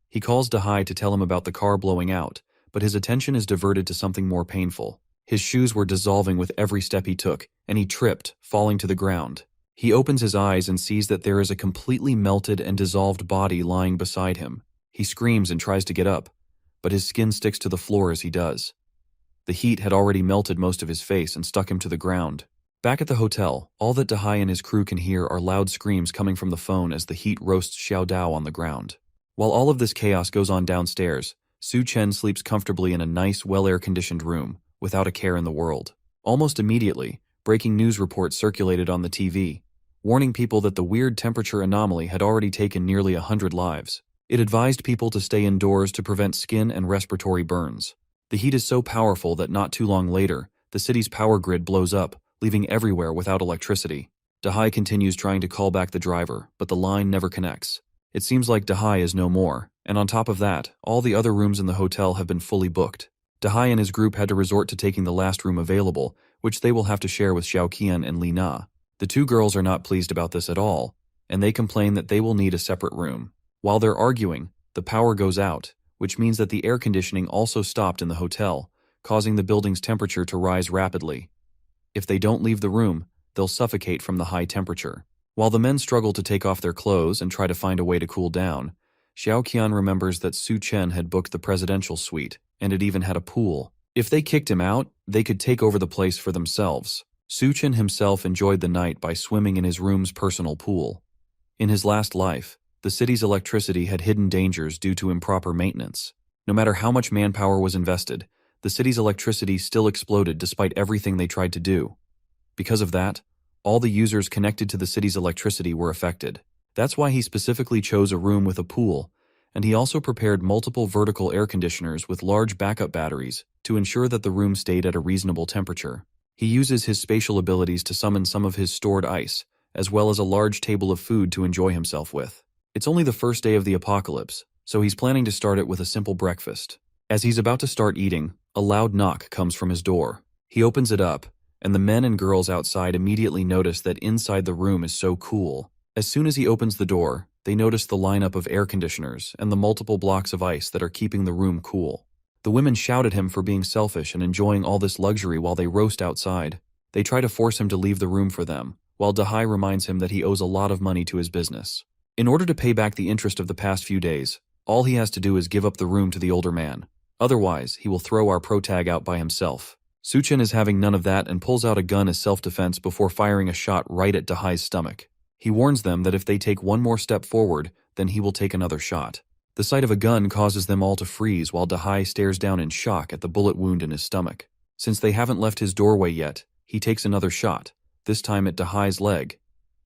He calls Dahai to tell him about the car blowing out, but his attention is diverted to something more painful. His shoes were dissolving with every step he took, and he tripped, falling to the ground. He opens his eyes and sees that there is a completely melted and dissolved body lying beside him. He screams and tries to get up, but his skin sticks to the floor as he does. The heat had already melted most of his face and stuck him to the ground. Back at the hotel, all that Dahai and his crew can hear are loud screams coming from the phone as the heat roasts Xiao Dao on the ground. While all of this chaos goes on downstairs, Su Chen sleeps comfortably in a nice, well-air-conditioned room, without a care in the world. Almost immediately, breaking news reports circulated on the TV, warning people that the weird temperature anomaly had already taken nearly 100 lives. It advised people to stay indoors to prevent skin and respiratory burns. The heat is so powerful that not too long later, the city's power grid blows up, leaving everywhere without electricity. Dahai continues trying to call back the driver, but the line never connects. It seems like Dahai is no more, and on top of that, all the other rooms in the hotel have been fully booked. Dahai and his group had to resort to taking the last room available, which they will have to share with Xiao Qian and Li Na. The two girls are not pleased about this at all, and they complain that they will need a separate room. While they're arguing, the power goes out, which means that the air conditioning also stopped in the hotel, causing the building's temperature to rise rapidly. If they don't leave the room, they'll suffocate from the high temperature. While the men struggle to take off their clothes and try to find a way to cool down, Xiao Qian remembers that Su Chen had booked the presidential suite, and it even had a pool. If they kicked him out, they could take over the place for themselves. Su Chen himself enjoyed the night by swimming in his room's personal pool. In his last life, the city's electricity had hidden dangers due to improper maintenance. No matter how much manpower was invested, the city's electricity still exploded despite everything they tried to do. Because of that, all the users connected to the city's electricity were affected. That's why he specifically chose a room with a pool, and he also prepared multiple vertical air conditioners with large backup batteries to ensure that the room stayed at a reasonable temperature. He uses his spatial abilities to summon some of his stored ice, as well as a large table of food to enjoy himself with. It's only the first day of the apocalypse, so he's planning to start it with a simple breakfast. As he's about to start eating, a loud knock comes from his door. He opens it up, and the men and girls outside immediately notice that inside the room is so cool. As soon as he opens the door, they notice the lineup of air conditioners and the multiple blocks of ice that are keeping the room cool. The women shout at him for being selfish and enjoying all this luxury while they roast outside. They try to force him to leave the room for them, while Dahai reminds him that he owes a lot of money to his business. In order to pay back the interest of the past few days, all he has to do is give up the room to the older man. Otherwise, he will throw our protag out by himself. Su Chen is having none of that and pulls out a gun as self-defense before firing a shot right at Dahai's stomach. He warns them that if they take one more step forward, then he will take another shot. The sight of a gun causes them all to freeze while Dahai stares down in shock at the bullet wound in his stomach. Since they haven't left his doorway yet, he takes another shot, this time at Dahai's leg.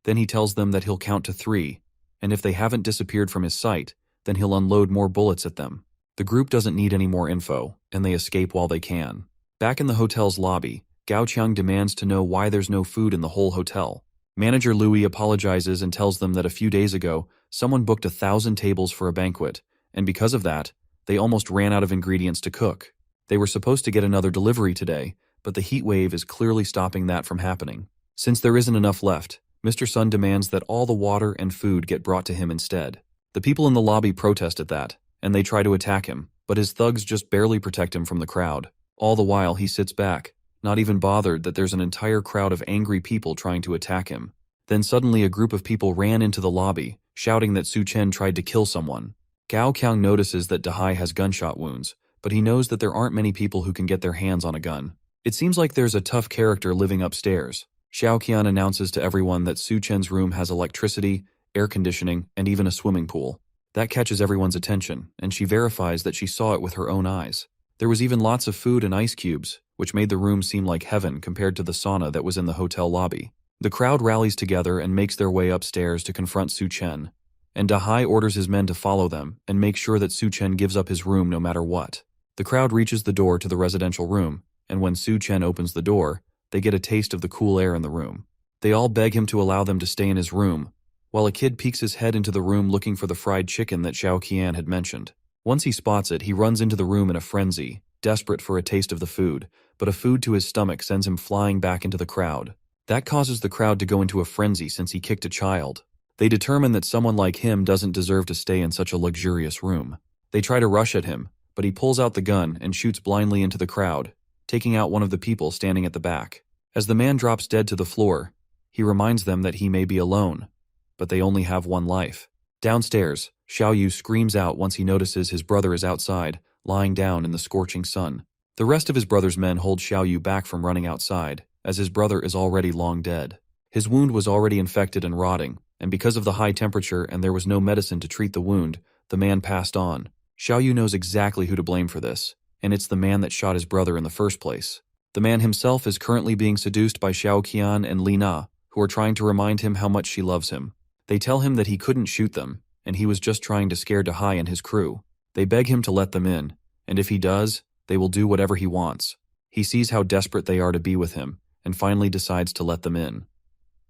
Then he tells them that he'll count to 3, and if they haven't disappeared from his sight, then he'll unload more bullets at them. The group doesn't need any more info, and they escape while they can. Back in the hotel's lobby, Gao Qiang demands to know why there's no food in the whole hotel. Manager Louis apologizes and tells them that a few days ago, someone booked 1,000 tables for a banquet, and because of that, they almost ran out of ingredients to cook. They were supposed to get another delivery today, but the heat wave is clearly stopping that from happening. Since there isn't enough left, Mr. Sun demands that all the water and food get brought to him instead. The people in the lobby protest at that, and they try to attack him, but his thugs just barely protect him from the crowd. All the while he sits back, not even bothered that there's an entire crowd of angry people trying to attack him. Then suddenly a group of people ran into the lobby, shouting that Su Chen tried to kill someone. Gao Qiang notices that Dahai has gunshot wounds, but he knows that there aren't many people who can get their hands on a gun. It seems like there's a tough character living upstairs. Xiao Qian announces to everyone that Su Chen's room has electricity, air conditioning, and even a swimming pool. That catches everyone's attention, and she verifies that she saw it with her own eyes. There was even lots of food and ice cubes, which made the room seem like heaven compared to the sauna that was in the hotel lobby. The crowd rallies together and makes their way upstairs to confront Su Chen, and Dahai orders his men to follow them and make sure that Su Chen gives up his room no matter what. The crowd reaches the door to the residential room, and when Su Chen opens the door, they get a taste of the cool air in the room. They all beg him to allow them to stay in his room, while a kid peeks his head into the room looking for the fried chicken that Xiao Qian had mentioned. Once he spots it, he runs into the room in a frenzy, desperate for a taste of the food, but a food to his stomach sends him flying back into the crowd. That causes the crowd to go into a frenzy since he kicked a child. They determine that someone like him doesn't deserve to stay in such a luxurious room. They try to rush at him, but he pulls out the gun and shoots blindly into the crowd, taking out one of the people standing at the back. As the man drops dead to the floor, he reminds them that he may be alone, but they only have one life. Downstairs, Xiao Yu screams out once he notices his brother is outside, lying down in the scorching sun. The rest of his brother's men hold Xiao Yu back from running outside, as his brother is already long dead. His wound was already infected and rotting, and because of the high temperature and there was no medicine to treat the wound, the man passed on. Xiao Yu knows exactly who to blame for this, and it's the man that shot his brother in the first place. The man himself is currently being seduced by Xiao Qian and Li Na, who are trying to remind him how much she loves him. They tell him that he couldn't shoot them, and he was just trying to scare Dahai and his crew. They beg him to let them in, and if he does, they will do whatever he wants. He sees how desperate they are to be with him, and finally decides to let them in.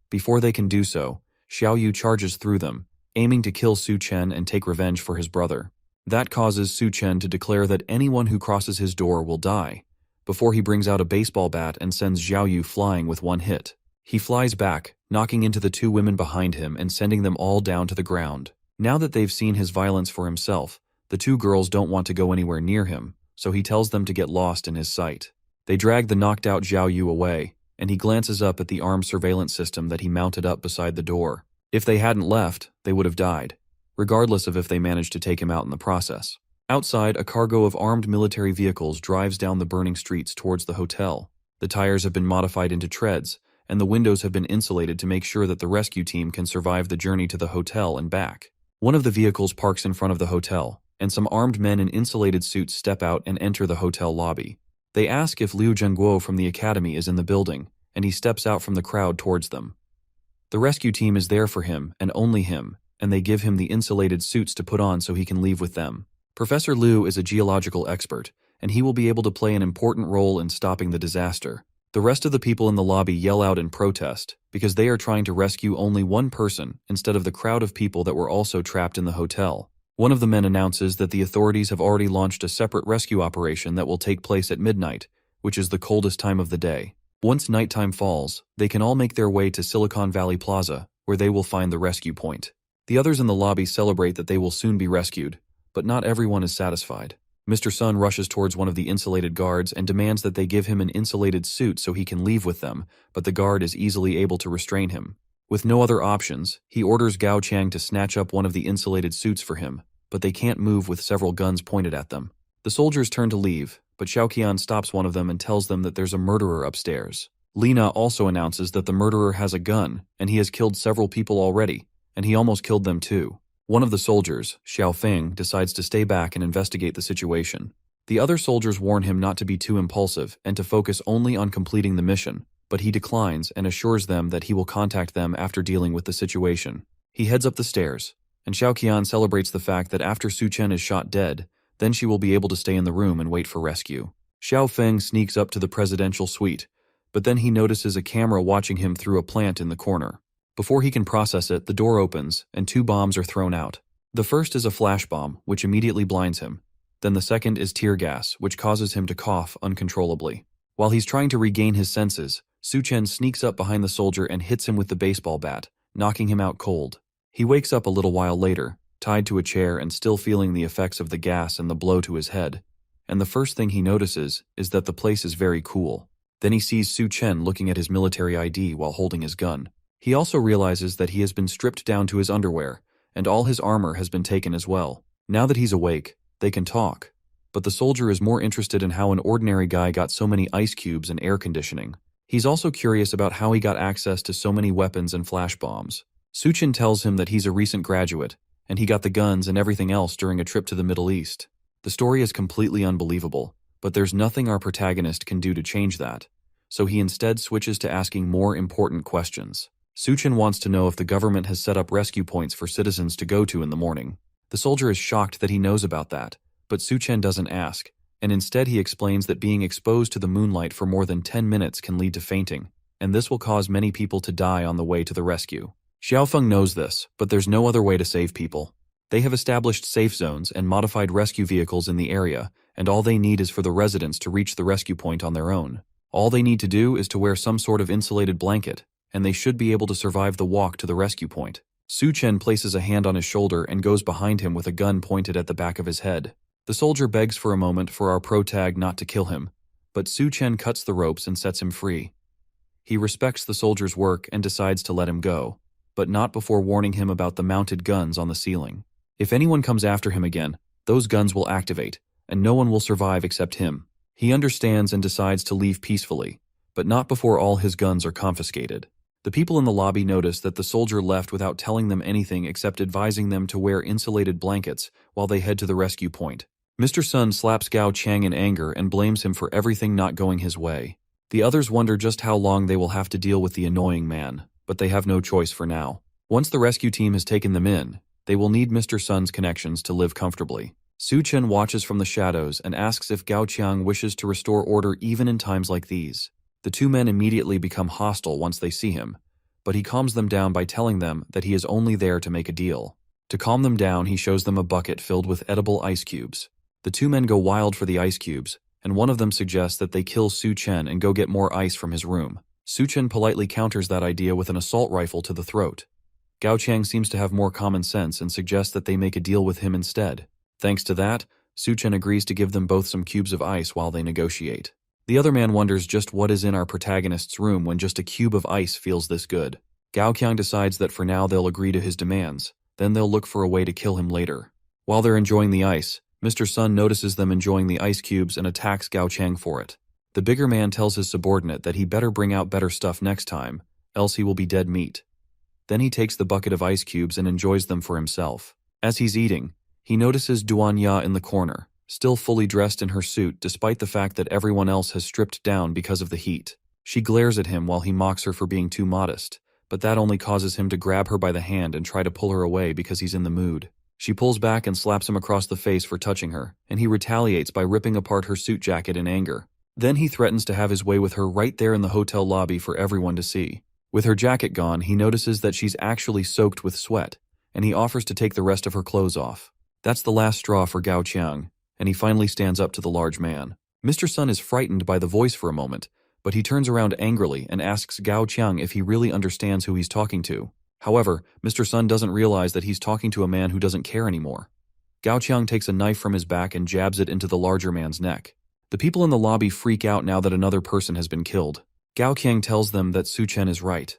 Before they can do so, Xiao Yu charges through them, aiming to kill Su Chen and take revenge for his brother. That causes Su Chen to declare that anyone who crosses his door will die, before he brings out a baseball bat and sends Xiao Yu flying with one hit. He flies back, knocking into the two women behind him and sending them all down to the ground. Now that they've seen his violence for himself, the two girls don't want to go anywhere near him, so he tells them to get lost in his sight. They drag the knocked out Xiao Yu away, and he glances up at the armed surveillance system that he mounted up beside the door. If they hadn't left, they would have died, regardless of if they managed to take him out in the process. Outside, a cargo of armed military vehicles drives down the burning streets towards the hotel. The tires have been modified into treads, and the windows have been insulated to make sure that the rescue team can survive the journey to the hotel and back. One of the vehicles parks in front of the hotel, and some armed men in insulated suits step out and enter the hotel lobby. They ask if Liu Zhengguo from the academy is in the building, and he steps out from the crowd towards them. The rescue team is there for him, and only him, and they give him the insulated suits to put on so he can leave with them. Professor Liu is a geological expert, and he will be able to play an important role in stopping the disaster. The rest of the people in the lobby yell out in protest, because they are trying to rescue only one person instead of the crowd of people that were also trapped in the hotel. One of the men announces that the authorities have already launched a separate rescue operation that will take place at midnight, which is the coldest time of the day. Once nighttime falls, they can all make their way to Silicon Valley Plaza, where they will find the rescue point. The others in the lobby celebrate that they will soon be rescued, but not everyone is satisfied. Mr. Sun rushes towards one of the insulated guards and demands that they give him an insulated suit so he can leave with them, but the guard is easily able to restrain him. With no other options, he orders Gao Chang to snatch up one of the insulated suits for him, but they can't move with several guns pointed at them. The soldiers turn to leave, but Xiao Qian stops one of them and tells them that there's a murderer upstairs. Lina also announces that the murderer has a gun, and he has killed several people already, and he almost killed them too. One of the soldiers, Xiao Feng, decides to stay back and investigate the situation. The other soldiers warn him not to be too impulsive and to focus only on completing the mission, but he declines and assures them that he will contact them after dealing with the situation. He heads up the stairs, and Xiao Qian celebrates the fact that after Su Chen is shot dead, then she will be able to stay in the room and wait for rescue. Xiao Feng sneaks up to the presidential suite, but then he notices a camera watching him through a plant in the corner. Before he can process it, the door opens, and two bombs are thrown out. The first is a flash bomb, which immediately blinds him. Then the second is tear gas, which causes him to cough uncontrollably. While he's trying to regain his senses, Su Chen sneaks up behind the soldier and hits him with the baseball bat, knocking him out cold. He wakes up a little while later, tied to a chair and still feeling the effects of the gas and the blow to his head. And the first thing he notices is that the place is very cool. Then he sees Su Chen looking at his military ID while holding his gun. He also realizes that he has been stripped down to his underwear, and all his armor has been taken as well. Now that he's awake, they can talk. But the soldier is more interested in how an ordinary guy got so many ice cubes and air conditioning. He's also curious about how he got access to so many weapons and flash bombs. Su Chen tells him that he's a recent graduate, and he got the guns and everything else during a trip to the Middle East. The story is completely unbelievable, but But there's nothing our protagonist can do to change that, so he instead switches to asking more important questions. Suchen wants to know if the government has set up rescue points for citizens to go to in the morning. The soldier is shocked that he knows about that, but Suchen doesn't ask, and instead he explains that being exposed to the moonlight for more than 10 minutes can lead to fainting, and this will cause many people to die on the way to the rescue. Xiaofeng knows this, but there's no other way to save people. They have established safe zones and modified rescue vehicles in the area, and all they need is for the residents to reach the rescue point on their own. All they need to do is to wear some sort of insulated blanket, and they should be able to survive the walk to the rescue point. Suchen places a hand on his shoulder and goes behind him with a gun pointed at the back of his head. The soldier begs for a moment for our protag not to kill him, but Suchen cuts the ropes and sets him free. He respects the soldier's work and decides to let him go, but not before warning him about the mounted guns on the ceiling. If anyone comes after him again, those guns will activate, and no one will survive except him. He understands and decides to leave peacefully, but not before all his guns are confiscated. The people in the lobby notice that the soldier left without telling them anything except advising them to wear insulated blankets while they head to the rescue point. Mr. Sun slaps Gao Chang in anger and blames him for everything not going his way. The others wonder just how long they will have to deal with the annoying man, but they have no choice for now. Once the rescue team has taken them in, they will need Mr. Sun's connections to live comfortably. Suchen watches from the shadows and asks if Gao Qiang wishes to restore order even in times like these. The two men immediately become hostile once they see him, but he calms them down by telling them that he is only there to make a deal. To calm them down, he shows them a bucket filled with edible ice cubes. The two men go wild for the ice cubes, and one of them suggests that they kill Su Chen and go get more ice from his room. Su Chen politely counters that idea with an assault rifle to the throat. Gao Qiang seems to have more common sense and suggests that they make a deal with him instead. Thanks to that, Su Chen agrees to give them both some cubes of ice while they negotiate. The other man wonders just what is in our protagonist's room when just a cube of ice feels this good. Gao Qiang decides that for now they'll agree to his demands, then they'll look for a way to kill him later. While they're enjoying the ice, Mr. Sun notices them enjoying the ice cubes and attacks Gao Qiang for it. The bigger man tells his subordinate that he better bring out better stuff next time, else he will be dead meat. Then he takes the bucket of ice cubes and enjoys them for himself. As he's eating, he notices Duan Ya in the corner, still fully dressed in her suit despite the fact that everyone else has stripped down because of the heat. She glares at him while he mocks her for being too modest, but that only causes him to grab her by the hand and try to pull her away because he's in the mood. She pulls back and slaps him across the face for touching her, and he retaliates by ripping apart her suit jacket in anger. Then he threatens to have his way with her right there in the hotel lobby for everyone to see. With her jacket gone, he notices that she's actually soaked with sweat, and he offers to take the rest of her clothes off. That's the last straw for Gao Qiang, and he finally stands up to the large man. Mr. Sun is frightened by the voice for a moment, but he turns around angrily and asks Gao Qiang if he really understands who he's talking to. However, Mr. Sun doesn't realize that he's talking to a man who doesn't care anymore. Gao Qiang takes a knife from his back and jabs it into the larger man's neck. The people in the lobby freak out now that another person has been killed. Gao Qiang tells them that Su Chen is right.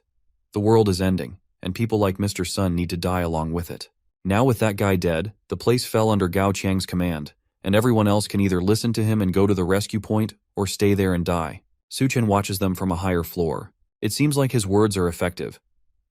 The world is ending, and people like Mr. Sun need to die along with it. Now with that guy dead, the place fell under Gao Qiang's command, and everyone else can either listen to him and go to the rescue point, or stay there and die. Su Chen watches them from a higher floor. It seems like his words are effective,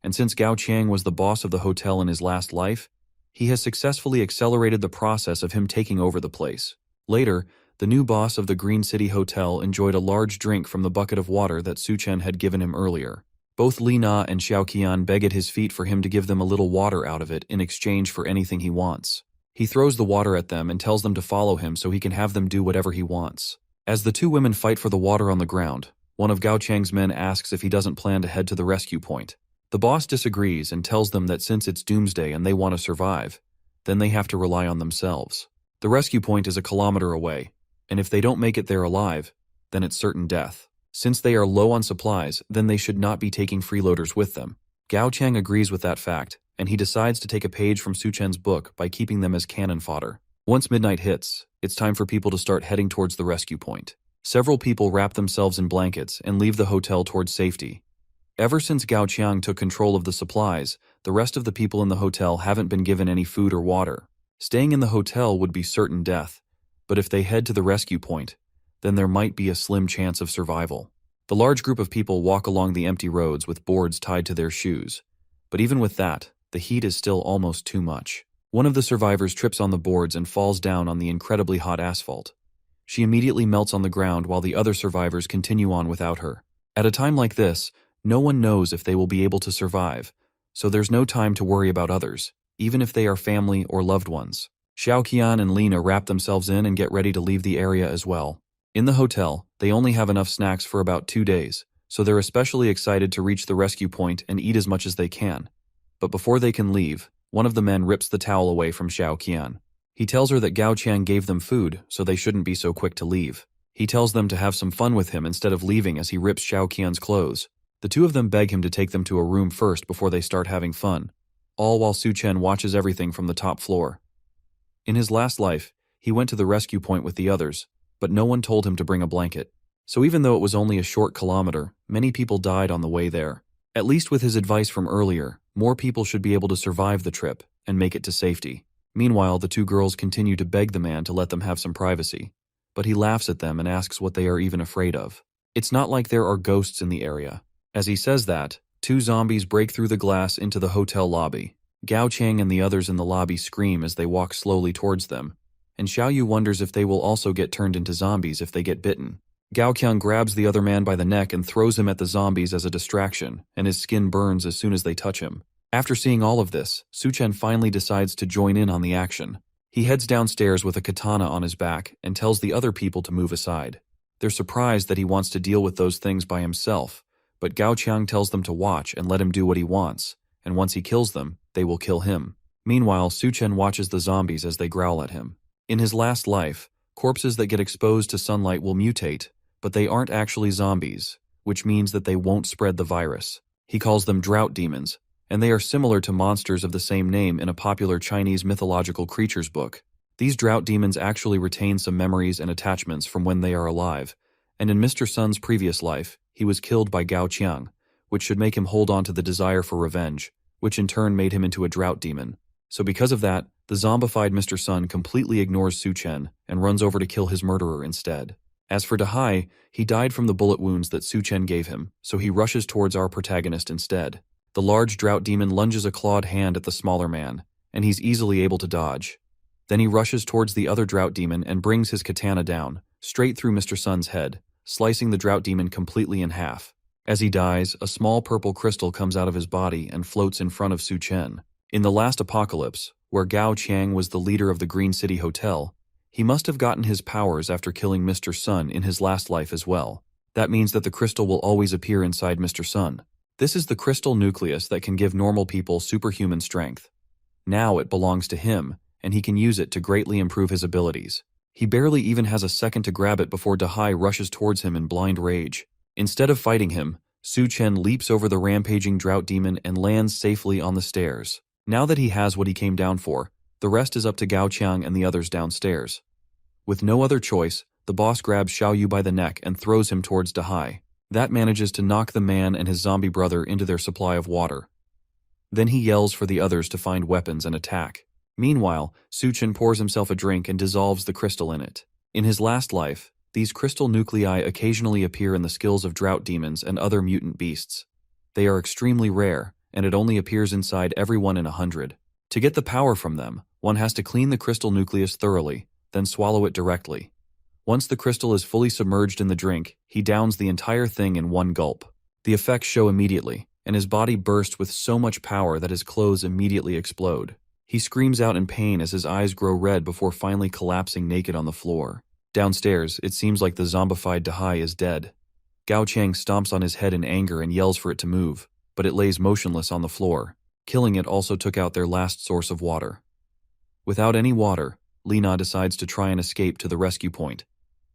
and since Gao Qiang was the boss of the hotel in his last life, he has successfully accelerated the process of him taking over the place. Later, the new boss of the Green City Hotel enjoyed a large drink from the bucket of water that Su Chen had given him earlier. Both Li Na and Xiao Qian beg at his feet for him to give them a little water out of it in exchange for anything he wants. He throws the water at them and tells them to follow him so he can have them do whatever he wants. As the two women fight for the water on the ground, one of Gao Qiang's men asks if he doesn't plan to head to the rescue point. The boss disagrees and tells them that since it's doomsday and they want to survive, then they have to rely on themselves. The rescue point is a kilometer away, and if they don't make it there alive, then it's certain death. Since they are low on supplies, then they should not be taking freeloaders with them. Gao Qiang agrees with that fact, and he decides to take a page from Su Chen's book by keeping them as cannon fodder. Once midnight hits, it's time for people to start heading towards the rescue point. Several people wrap themselves in blankets and leave the hotel towards safety. Ever since Gao Qiang took control of the supplies, the rest of the people in the hotel haven't been given any food or water. Staying in the hotel would be certain death, but if they head to the rescue point, then there might be a slim chance of survival. The large group of people walk along the empty roads with boards tied to their shoes, but even with that, the heat is still almost too much. One of the survivors trips on the boards and falls down on the incredibly hot asphalt. She immediately melts on the ground while the other survivors continue on without her. At a time like this, no one knows if they will be able to survive, so there's no time to worry about others, even if they are family or loved ones. Xiaoqian and Lina wrap themselves in and get ready to leave the area as well. In the hotel, they only have enough snacks for about 2 days, so they're especially excited to reach the rescue point and eat as much as they can. But before they can leave, one of the men rips the towel away from Xiaoqian. He tells her that Gao Qiang gave them food, so they shouldn't be so quick to leave. He tells them to have some fun with him instead of leaving as he rips Xiaoqian's clothes. The two of them beg him to take them to a room first before they start having fun, all while Su Chen watches everything from the top floor. In his last life, he went to the rescue point with the others, but no one told him to bring a blanket. So even though it was only a short kilometer, many people died on the way there. At least with his advice from earlier, more people should be able to survive the trip and make it to safety. Meanwhile, the two girls continue to beg the man to let them have some privacy, but he laughs at them and asks what they are even afraid of. It's not like there are ghosts in the area. As he says that, 2 zombies break through the glass into the hotel lobby. Gao Qiang and the others in the lobby scream as they walk slowly towards them, and Xiaoyu wonders if they will also get turned into zombies if they get bitten. Gao Qiang grabs the other man by the neck and throws him at the zombies as a distraction, and his skin burns as soon as they touch him. After seeing all of this, Su Chen finally decides to join in on the action. He heads downstairs with a katana on his back and tells the other people to move aside. They're surprised that he wants to deal with those things by himself, but Gao Qiang tells them to watch and let him do what he wants, and once he kills them, they will kill him. Meanwhile, Su Chen watches the zombies as they growl at him. In his last life, corpses that get exposed to sunlight will mutate, but they aren't actually zombies, which means that they won't spread the virus. He calls them drought demons, and they are similar to monsters of the same name in a popular Chinese mythological creatures book. These drought demons actually retain some memories and attachments from when they are alive, and in Mr. Sun's previous life, he was killed by Gao Qiang, which should make him hold on to the desire for revenge, which in turn made him into a drought demon. So because of that, the zombified Mr. Sun completely ignores Su Chen and runs over to kill his murderer instead. As for Dahai, he died from the bullet wounds that Su Chen gave him, so he rushes towards our protagonist instead. The large drought demon lunges a clawed hand at the smaller man, and he's easily able to dodge. Then he rushes towards the other drought demon and brings his katana down, straight through Mr. Sun's head, slicing the drought demon completely in half. As he dies, a small purple crystal comes out of his body and floats in front of Su Chen. In the last apocalypse, where Gao Qiang was the leader of the Green City Hotel, he must have gotten his powers after killing Mr. Sun in his last life as well. That means that the crystal will always appear inside Mr. Sun. This is the crystal nucleus that can give normal people superhuman strength. Now it belongs to him, and he can use it to greatly improve his abilities. He barely even has a second to grab it before Dahai rushes towards him in blind rage. Instead of fighting him, Su Chen leaps over the rampaging drought demon and lands safely on the stairs. Now that he has what he came down for, the rest is up to Gao Qiang and the others downstairs. With no other choice, the boss grabs Xiaoyu by the neck and throws him towards Dahai. That manages to knock the man and his zombie brother into their supply of water. Then he yells for the others to find weapons and attack. Meanwhile, Su Chen pours himself a drink and dissolves the crystal in it. In his last life, these crystal nuclei occasionally appear in the skills of drought demons and other mutant beasts. They are extremely rare, and it only appears inside everyone in 100. To get the power from them, one has to clean the crystal nucleus thoroughly, then swallow it directly. Once the crystal is fully submerged in the drink, he downs the entire thing in one gulp. The effects show immediately, and his body bursts with so much power that his clothes immediately explode. He screams out in pain as his eyes grow red before finally collapsing naked on the floor. Downstairs, it seems like the zombified Dahai is dead. Gao Qiang stomps on his head in anger and yells for it to move, but it lays motionless on the floor. Killing it also took out their last source of water. Without any water, Lina decides to try and escape to the rescue point,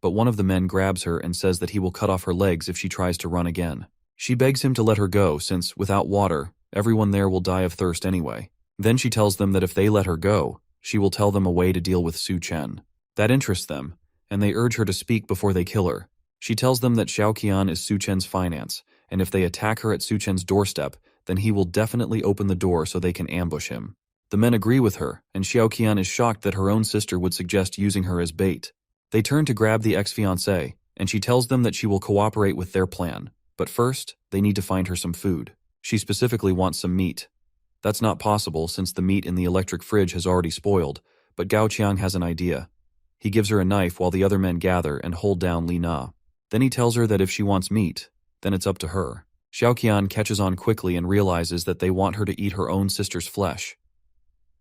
but one of the men grabs her and says that he will cut off her legs if she tries to run again. She begs him to let her go since, without water, everyone there will die of thirst anyway. Then she tells them that if they let her go, she will tell them a way to deal with Su Chen. That interests them, and they urge her to speak before they kill her. She tells them that Xiaoqian is Su Chen's finance, and if they attack her at Su Chen's doorstep, then he will definitely open the door so they can ambush him. The men agree with her, and Xiaoqian is shocked that her own sister would suggest using her as bait. They turn to grab the ex-fiancé, and she tells them that she will cooperate with their plan. But first, they need to find her some food. She specifically wants some meat. That's not possible since the meat in the electric fridge has already spoiled, but Gao Qiang has an idea. He gives her a knife while the other men gather and hold down Li Na. Then he tells her that if she wants meat, then it's up to her. Xiaoqian catches on quickly and realizes that they want her to eat her own sister's flesh.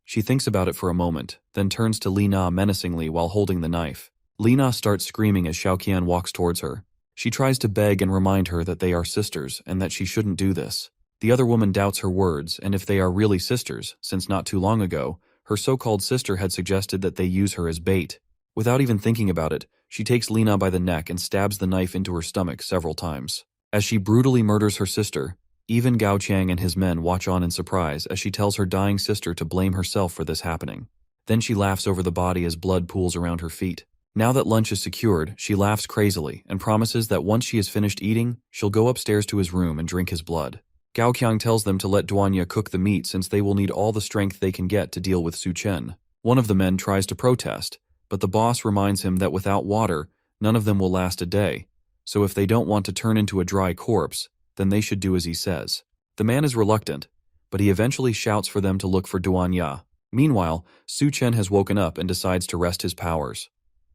She thinks about it for a moment, then turns to Li Na menacingly while holding the knife. Li Na starts screaming as Xiaoqian walks towards her. She tries to beg and remind her that they are sisters and that she shouldn't do this. The other woman doubts her words and if they are really sisters, since not too long ago, her so-called sister had suggested that they use her as bait. Without even thinking about it, she takes Li Na by the neck and stabs the knife into her stomach several times. As she brutally murders her sister, even Gao Qiang and his men watch on in surprise as she tells her dying sister to blame herself for this happening. Then she laughs over the body as blood pools around her feet. Now that lunch is secured, she laughs crazily and promises that once she is finished eating, she'll go upstairs to his room and drink his blood. Gao Qiang tells them to let Duanya cook the meat since they will need all the strength they can get to deal with Su Chen. One of the men tries to protest, but the boss reminds him that without water, none of them will last a day, so if they don't want to turn into a dry corpse, then they should do as he says. The man is reluctant, but he eventually shouts for them to look for Duanya. Meanwhile, Su Chen has woken up and decides to rest his powers.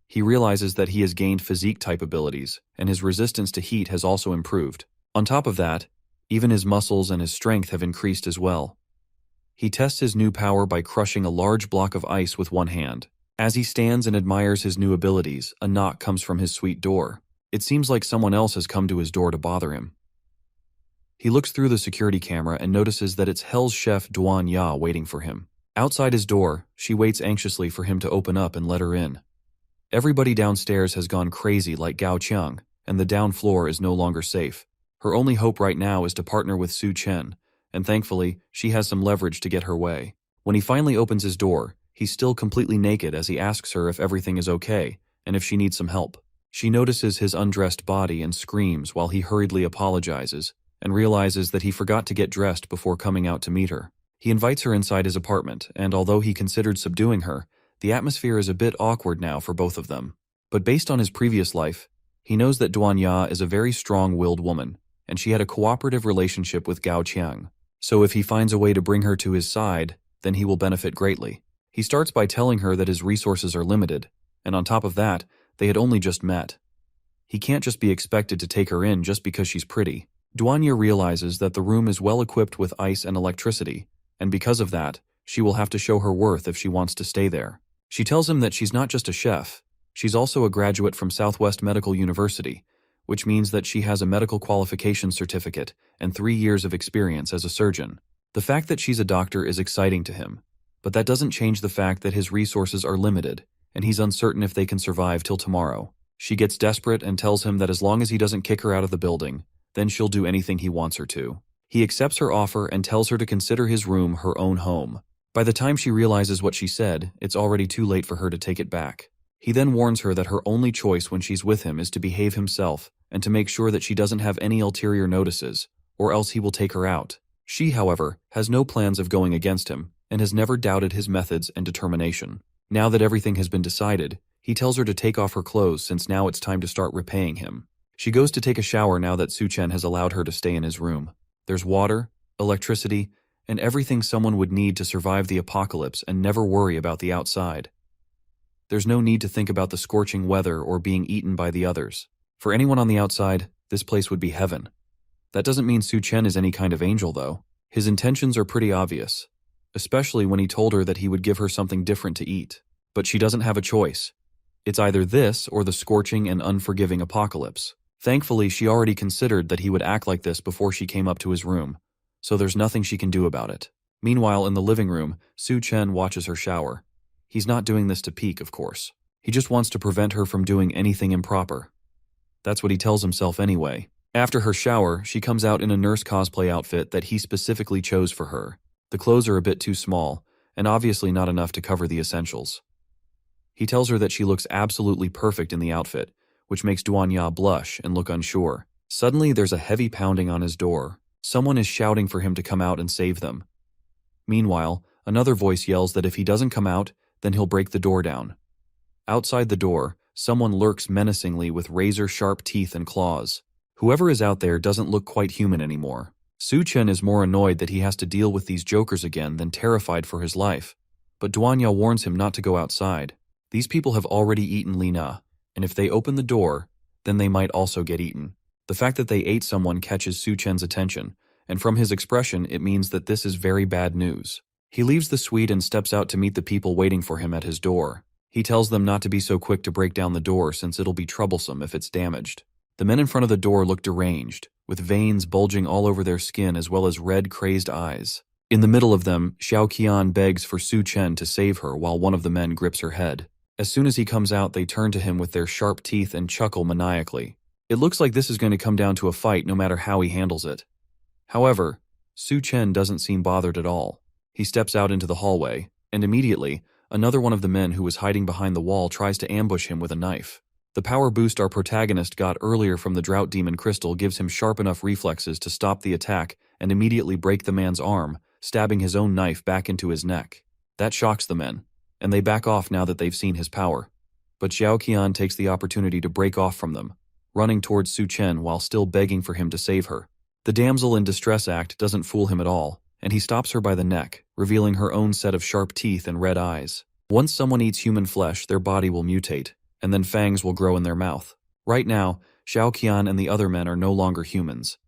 He realizes that he has gained physique-type abilities, and his resistance to heat has also improved. On top of that, even his muscles and his strength have increased as well. He tests his new power by crushing a large block of ice with one hand. As he stands and admires his new abilities, a knock comes from his suite door. It seems like someone else has come to his door to bother him. He looks through the security camera and notices that it's Hell's chef Duanya waiting for him. Outside his door, she waits anxiously for him to open up and let her in. Everybody downstairs has gone crazy like Gao Qiang, and the down floor is no longer safe. Her only hope right now is to partner with Su Chen, and thankfully, she has some leverage to get her way. When he finally opens his door, he's still completely naked as he asks her if everything is okay, and if she needs some help. She notices his undressed body and screams while he hurriedly apologizes, and realizes that he forgot to get dressed before coming out to meet her. He invites her inside his apartment, and although he considered subduing her, the atmosphere is a bit awkward now for both of them. But based on his previous life, he knows that Duanya is a very strong-willed woman, and she had a cooperative relationship with Gao Qiang. So if he finds a way to bring her to his side, then he will benefit greatly. He starts by telling her that his resources are limited, and on top of that, they had only just met. He can't just be expected to take her in just because she's pretty. Duanya realizes that the room is well equipped with ice and electricity, and because of that, she will have to show her worth if she wants to stay there. She tells him that she's not just a chef, she's also a graduate from Southwest Medical University, which means that she has a medical qualification certificate and 3 years of experience as a surgeon. The fact that she's a doctor is exciting to him, but that doesn't change the fact that his resources are limited, and he's uncertain if they can survive till tomorrow. She gets desperate and tells him that as long as he doesn't kick her out of the building, then she'll do anything he wants her to. He accepts her offer and tells her to consider his room her own home. By the time she realizes what she said, it's already too late for her to take it back. He then warns her that her only choice when she's with him is to behave himself and to make sure that she doesn't have any ulterior notices, or else he will take her out. She, however, has no plans of going against him and has never doubted his methods and determination. Now that everything has been decided, he tells her to take off her clothes since now it's time to start repaying him. She goes to take a shower now that Su Chen has allowed her to stay in his room. There's water, electricity, and everything someone would need to survive the apocalypse and never worry about the outside. There's no need to think about the scorching weather or being eaten by the others. For anyone on the outside, this place would be heaven. That doesn't mean Su Chen is any kind of angel, though. His intentions are pretty obvious, especially when he told her that he would give her something different to eat. But she doesn't have a choice. It's either this or the scorching and unforgiving apocalypse. Thankfully, she already considered that he would act like this before she came up to his room, so there's nothing she can do about it. Meanwhile, in the living room, Su Chen watches her shower. He's not doing this to peek, of course. He just wants to prevent her from doing anything improper. That's what he tells himself anyway. After her shower, she comes out in a nurse cosplay outfit that he specifically chose for her. The clothes are a bit too small, and obviously not enough to cover the essentials. He tells her that she looks absolutely perfect in the outfit, which makes Duanya blush and look unsure. Suddenly, there's a heavy pounding on his door. Someone is shouting for him to come out and save them. Meanwhile, another voice yells that if he doesn't come out, then he'll break the door down. Outside the door, someone lurks menacingly with razor-sharp teeth and claws. Whoever is out there doesn't look quite human anymore. Su Chen is more annoyed that he has to deal with these jokers again than terrified for his life, but Duanya warns him not to go outside. These people have already eaten Lina, and if they open the door, then they might also get eaten. The fact that they ate someone catches Su Chen's attention, and from his expression it means that this is very bad news. He leaves the suite and steps out to meet the people waiting for him at his door. He tells them not to be so quick to break down the door since it'll be troublesome if it's damaged. The men in front of the door look deranged, with veins bulging all over their skin as well as red, crazed eyes. In the middle of them, Xiao Qian begs for Su Chen to save her while one of the men grips her head. As soon as he comes out, they turn to him with their sharp teeth and chuckle maniacally. It looks like this is going to come down to a fight no matter how he handles it. However, Su Chen doesn't seem bothered at all. He steps out into the hallway, and immediately, another one of the men who was hiding behind the wall tries to ambush him with a knife. The power boost our protagonist got earlier from the Drought Demon Crystal gives him sharp enough reflexes to stop the attack and immediately break the man's arm, stabbing his own knife back into his neck. That shocks the men, and they back off now that they've seen his power. But Xiao Qian takes the opportunity to break off from them, running towards Su Chen while still begging for him to save her. The damsel in distress act doesn't fool him at all, and he stops her by the neck, revealing her own set of sharp teeth and red eyes. Once someone eats human flesh, their body will mutate, and then fangs will grow in their mouth. Right now, Xiao Qian and the other men are no longer humans.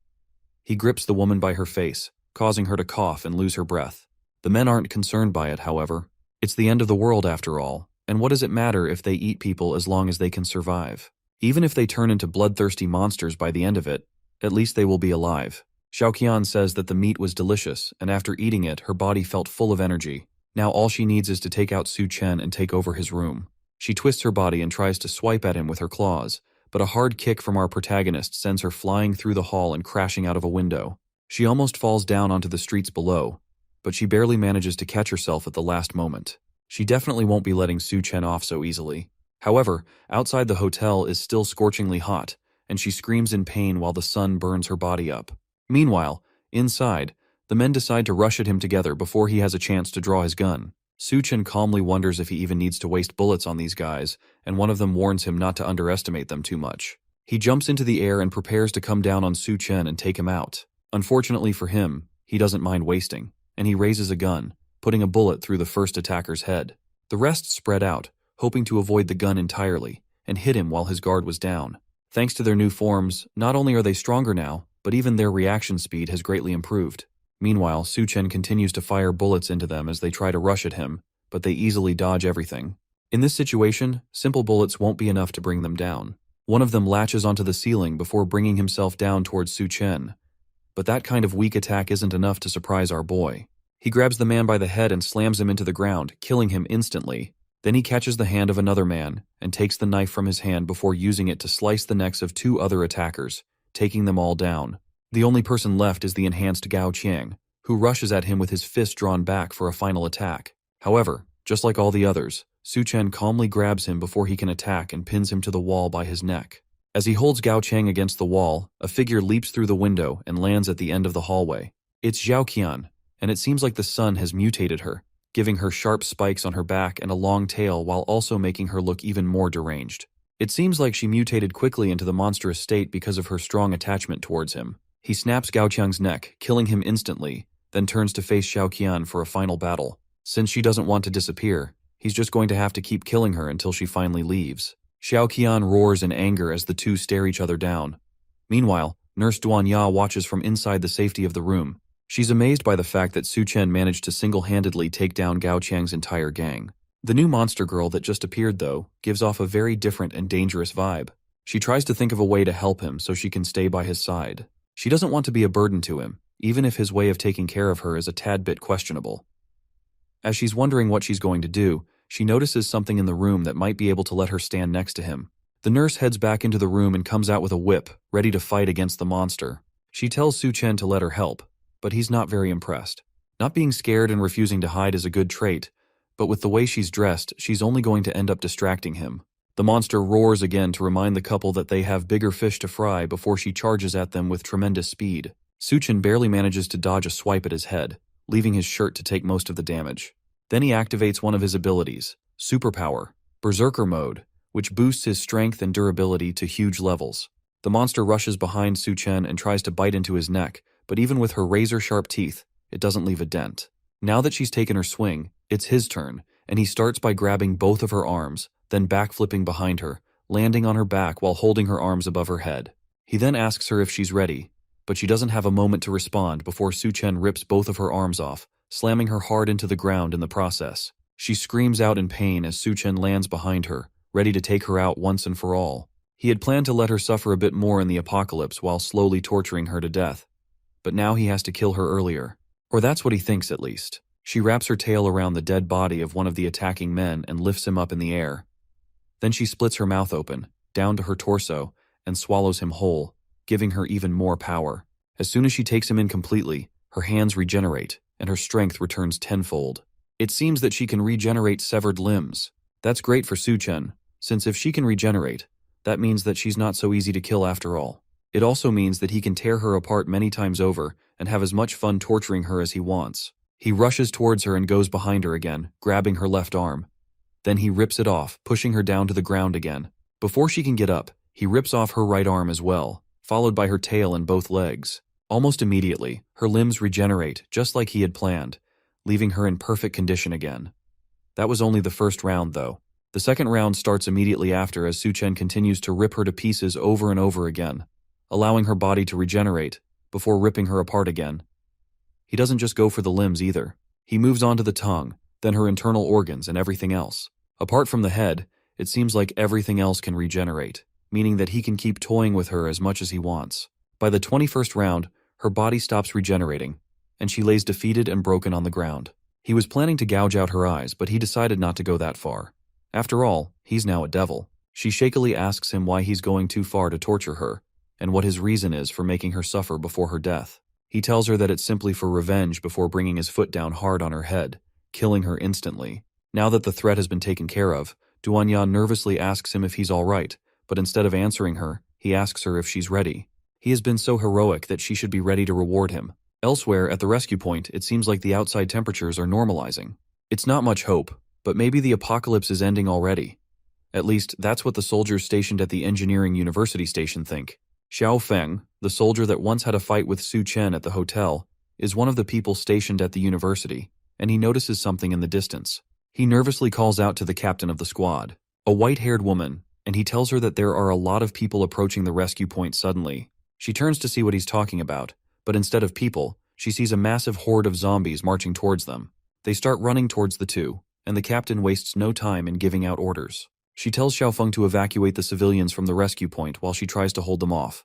He grips the woman by her face, causing her to cough and lose her breath. The men aren't concerned by it, however. It's the end of the world after all, and what does it matter if they eat people as long as they can survive? Even if they turn into bloodthirsty monsters by the end of it, at least they will be alive. Xiao Qian says that the meat was delicious, and after eating it, her body felt full of energy. Now all she needs is to take out Su Chen and take over his room. She twists her body and tries to swipe at him with her claws, but a hard kick from our protagonist sends her flying through the hall and crashing out of a window. She almost falls down onto the streets below, but she barely manages to catch herself at the last moment. She definitely won't be letting Su Chen off so easily. However, outside the hotel is still scorchingly hot, and she screams in pain while the sun burns her body up. Meanwhile, inside, the men decide to rush at him together before he has a chance to draw his gun. Su Chen calmly wonders if he even needs to waste bullets on these guys, and one of them warns him not to underestimate them too much. He jumps into the air and prepares to come down on Su Chen and take him out. Unfortunately for him, he doesn't mind wasting, and he raises a gun, putting a bullet through the first attacker's head. The rest spread out, hoping to avoid the gun entirely, and hit him while his guard was down. Thanks to their new forms, not only are they stronger now, but even their reaction speed has greatly improved. Meanwhile, Su Chen continues to fire bullets into them as they try to rush at him, but they easily dodge everything. In this situation, simple bullets won't be enough to bring them down. One of them latches onto the ceiling before bringing himself down towards Su Chen. But that kind of weak attack isn't enough to surprise our boy. He grabs the man by the head and slams him into the ground, killing him instantly. Then he catches the hand of another man and takes the knife from his hand before using it to slice the necks of 2 other attackers, taking them all down. The only person left is the enhanced Gao Qiang, who rushes at him with his fist drawn back for a final attack. However, just like all the others, Su Chen calmly grabs him before he can attack and pins him to the wall by his neck. As he holds Gao Qiang against the wall, a figure leaps through the window and lands at the end of the hallway. It's Xiao Qian, and it seems like the sun has mutated her, giving her sharp spikes on her back and a long tail while also making her look even more deranged. It seems like she mutated quickly into the monstrous state because of her strong attachment towards him. He snaps Gao Qiang's neck, killing him instantly, then turns to face Xiao Qian for a final battle. Since she doesn't want to disappear, he's just going to have to keep killing her until she finally leaves. Xiao Qian roars in anger as the two stare each other down. Meanwhile, Nurse Duanya watches from inside the safety of the room. She's amazed by the fact that Su Chen managed to single-handedly take down Gao Qiang's entire gang. The new monster girl that just appeared, though, gives off a very different and dangerous vibe. She tries to think of a way to help him so she can stay by his side. She doesn't want to be a burden to him, even if his way of taking care of her is a tad bit questionable. As she's wondering what she's going to do, she notices something in the room that might be able to let her stand next to him. The nurse heads back into the room and comes out with a whip, ready to fight against the monster. She tells Su Chen to let her help, but he's not very impressed. Not being scared and refusing to hide is a good trait, but with the way she's dressed, she's only going to end up distracting him. The monster roars again to remind the couple that they have bigger fish to fry before she charges at them with tremendous speed. Su Chen barely manages to dodge a swipe at his head, leaving his shirt to take most of the damage. Then he activates one of his abilities, Superpower, Berserker Mode, which boosts his strength and durability to huge levels. The monster rushes behind Su Chen and tries to bite into his neck, but even with her razor-sharp teeth, it doesn't leave a dent. Now that she's taken her swing, it's his turn, and he starts by grabbing both of her arms, then backflipping behind her, landing on her back while holding her arms above her head. He then asks her if she's ready, but she doesn't have a moment to respond before Su-chen rips both of her arms off, slamming her hard into the ground in the process. She screams out in pain as Su-chen lands behind her, ready to take her out once and for all. He had planned to let her suffer a bit more in the apocalypse while slowly torturing her to death, but now he has to kill her earlier. Or that's what he thinks at least. She wraps her tail around the dead body of one of the attacking men and lifts him up in the air. Then she splits her mouth open, down to her torso, and swallows him whole, giving her even more power. As soon as she takes him in completely, her hands regenerate, and her strength returns tenfold. It seems that she can regenerate severed limbs. That's great for Su-chen, since if she can regenerate, that means that she's not so easy to kill after all. It also means that he can tear her apart many times over and have as much fun torturing her as he wants. He rushes towards her and goes behind her again, grabbing her left arm. Then he rips it off, pushing her down to the ground again. Before she can get up, he rips off her right arm as well, followed by her tail and both legs. Almost immediately, her limbs regenerate, just like he had planned, leaving her in perfect condition again. That was only the first round, though. The second round starts immediately after as Su-chen continues to rip her to pieces over and over again, allowing her body to regenerate, before ripping her apart again. He doesn't just go for the limbs either. He moves on to the tongue, then her internal organs and everything else. Apart from the head, it seems like everything else can regenerate, meaning that he can keep toying with her as much as he wants. By the 21st round, her body stops regenerating, and she lays defeated and broken on the ground. He was planning to gouge out her eyes, but he decided not to go that far. After all, he's now a devil. She shakily asks him why he's going too far to torture her, and what his reason is for making her suffer before her death. He tells her that it's simply for revenge before bringing his foot down hard on her head, killing her instantly. Now that the threat has been taken care of, Duanya nervously asks him if he's all right, but instead of answering her, he asks her if she's ready. He has been so heroic that she should be ready to reward him. Elsewhere, at the rescue point, it seems like the outside temperatures are normalizing. It's not much hope, but maybe the apocalypse is ending already. At least, that's what the soldiers stationed at the engineering university station think. Xiao Feng, the soldier that once had a fight with Su-chen at the hotel, is one of the people stationed at the university, and he notices something in the distance. He nervously calls out to the captain of the squad, a white-haired woman, and he tells her that there are a lot of people approaching the rescue point suddenly. She turns to see what he's talking about, but instead of people, she sees a massive horde of zombies marching towards them. They start running towards the two, and the captain wastes no time in giving out orders. She tells Xiaofeng to evacuate the civilians from the rescue point while she tries to hold them off.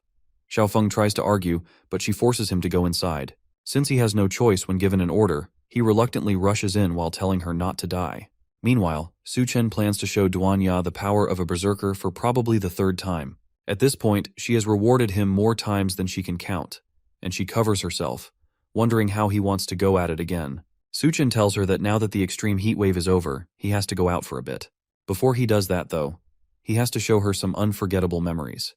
Xiaofeng tries to argue, but she forces him to go inside. Since he has no choice when given an order, he reluctantly rushes in while telling her not to die. Meanwhile, Su-chen plans to show Duanya the power of a berserker for probably the third time. At this point, she has rewarded him more times than she can count, and she covers herself, wondering how he wants to go at it again. Su-chen tells her that now that the extreme heat wave is over, he has to go out for a bit. Before he does that, though, he has to show her some unforgettable memories.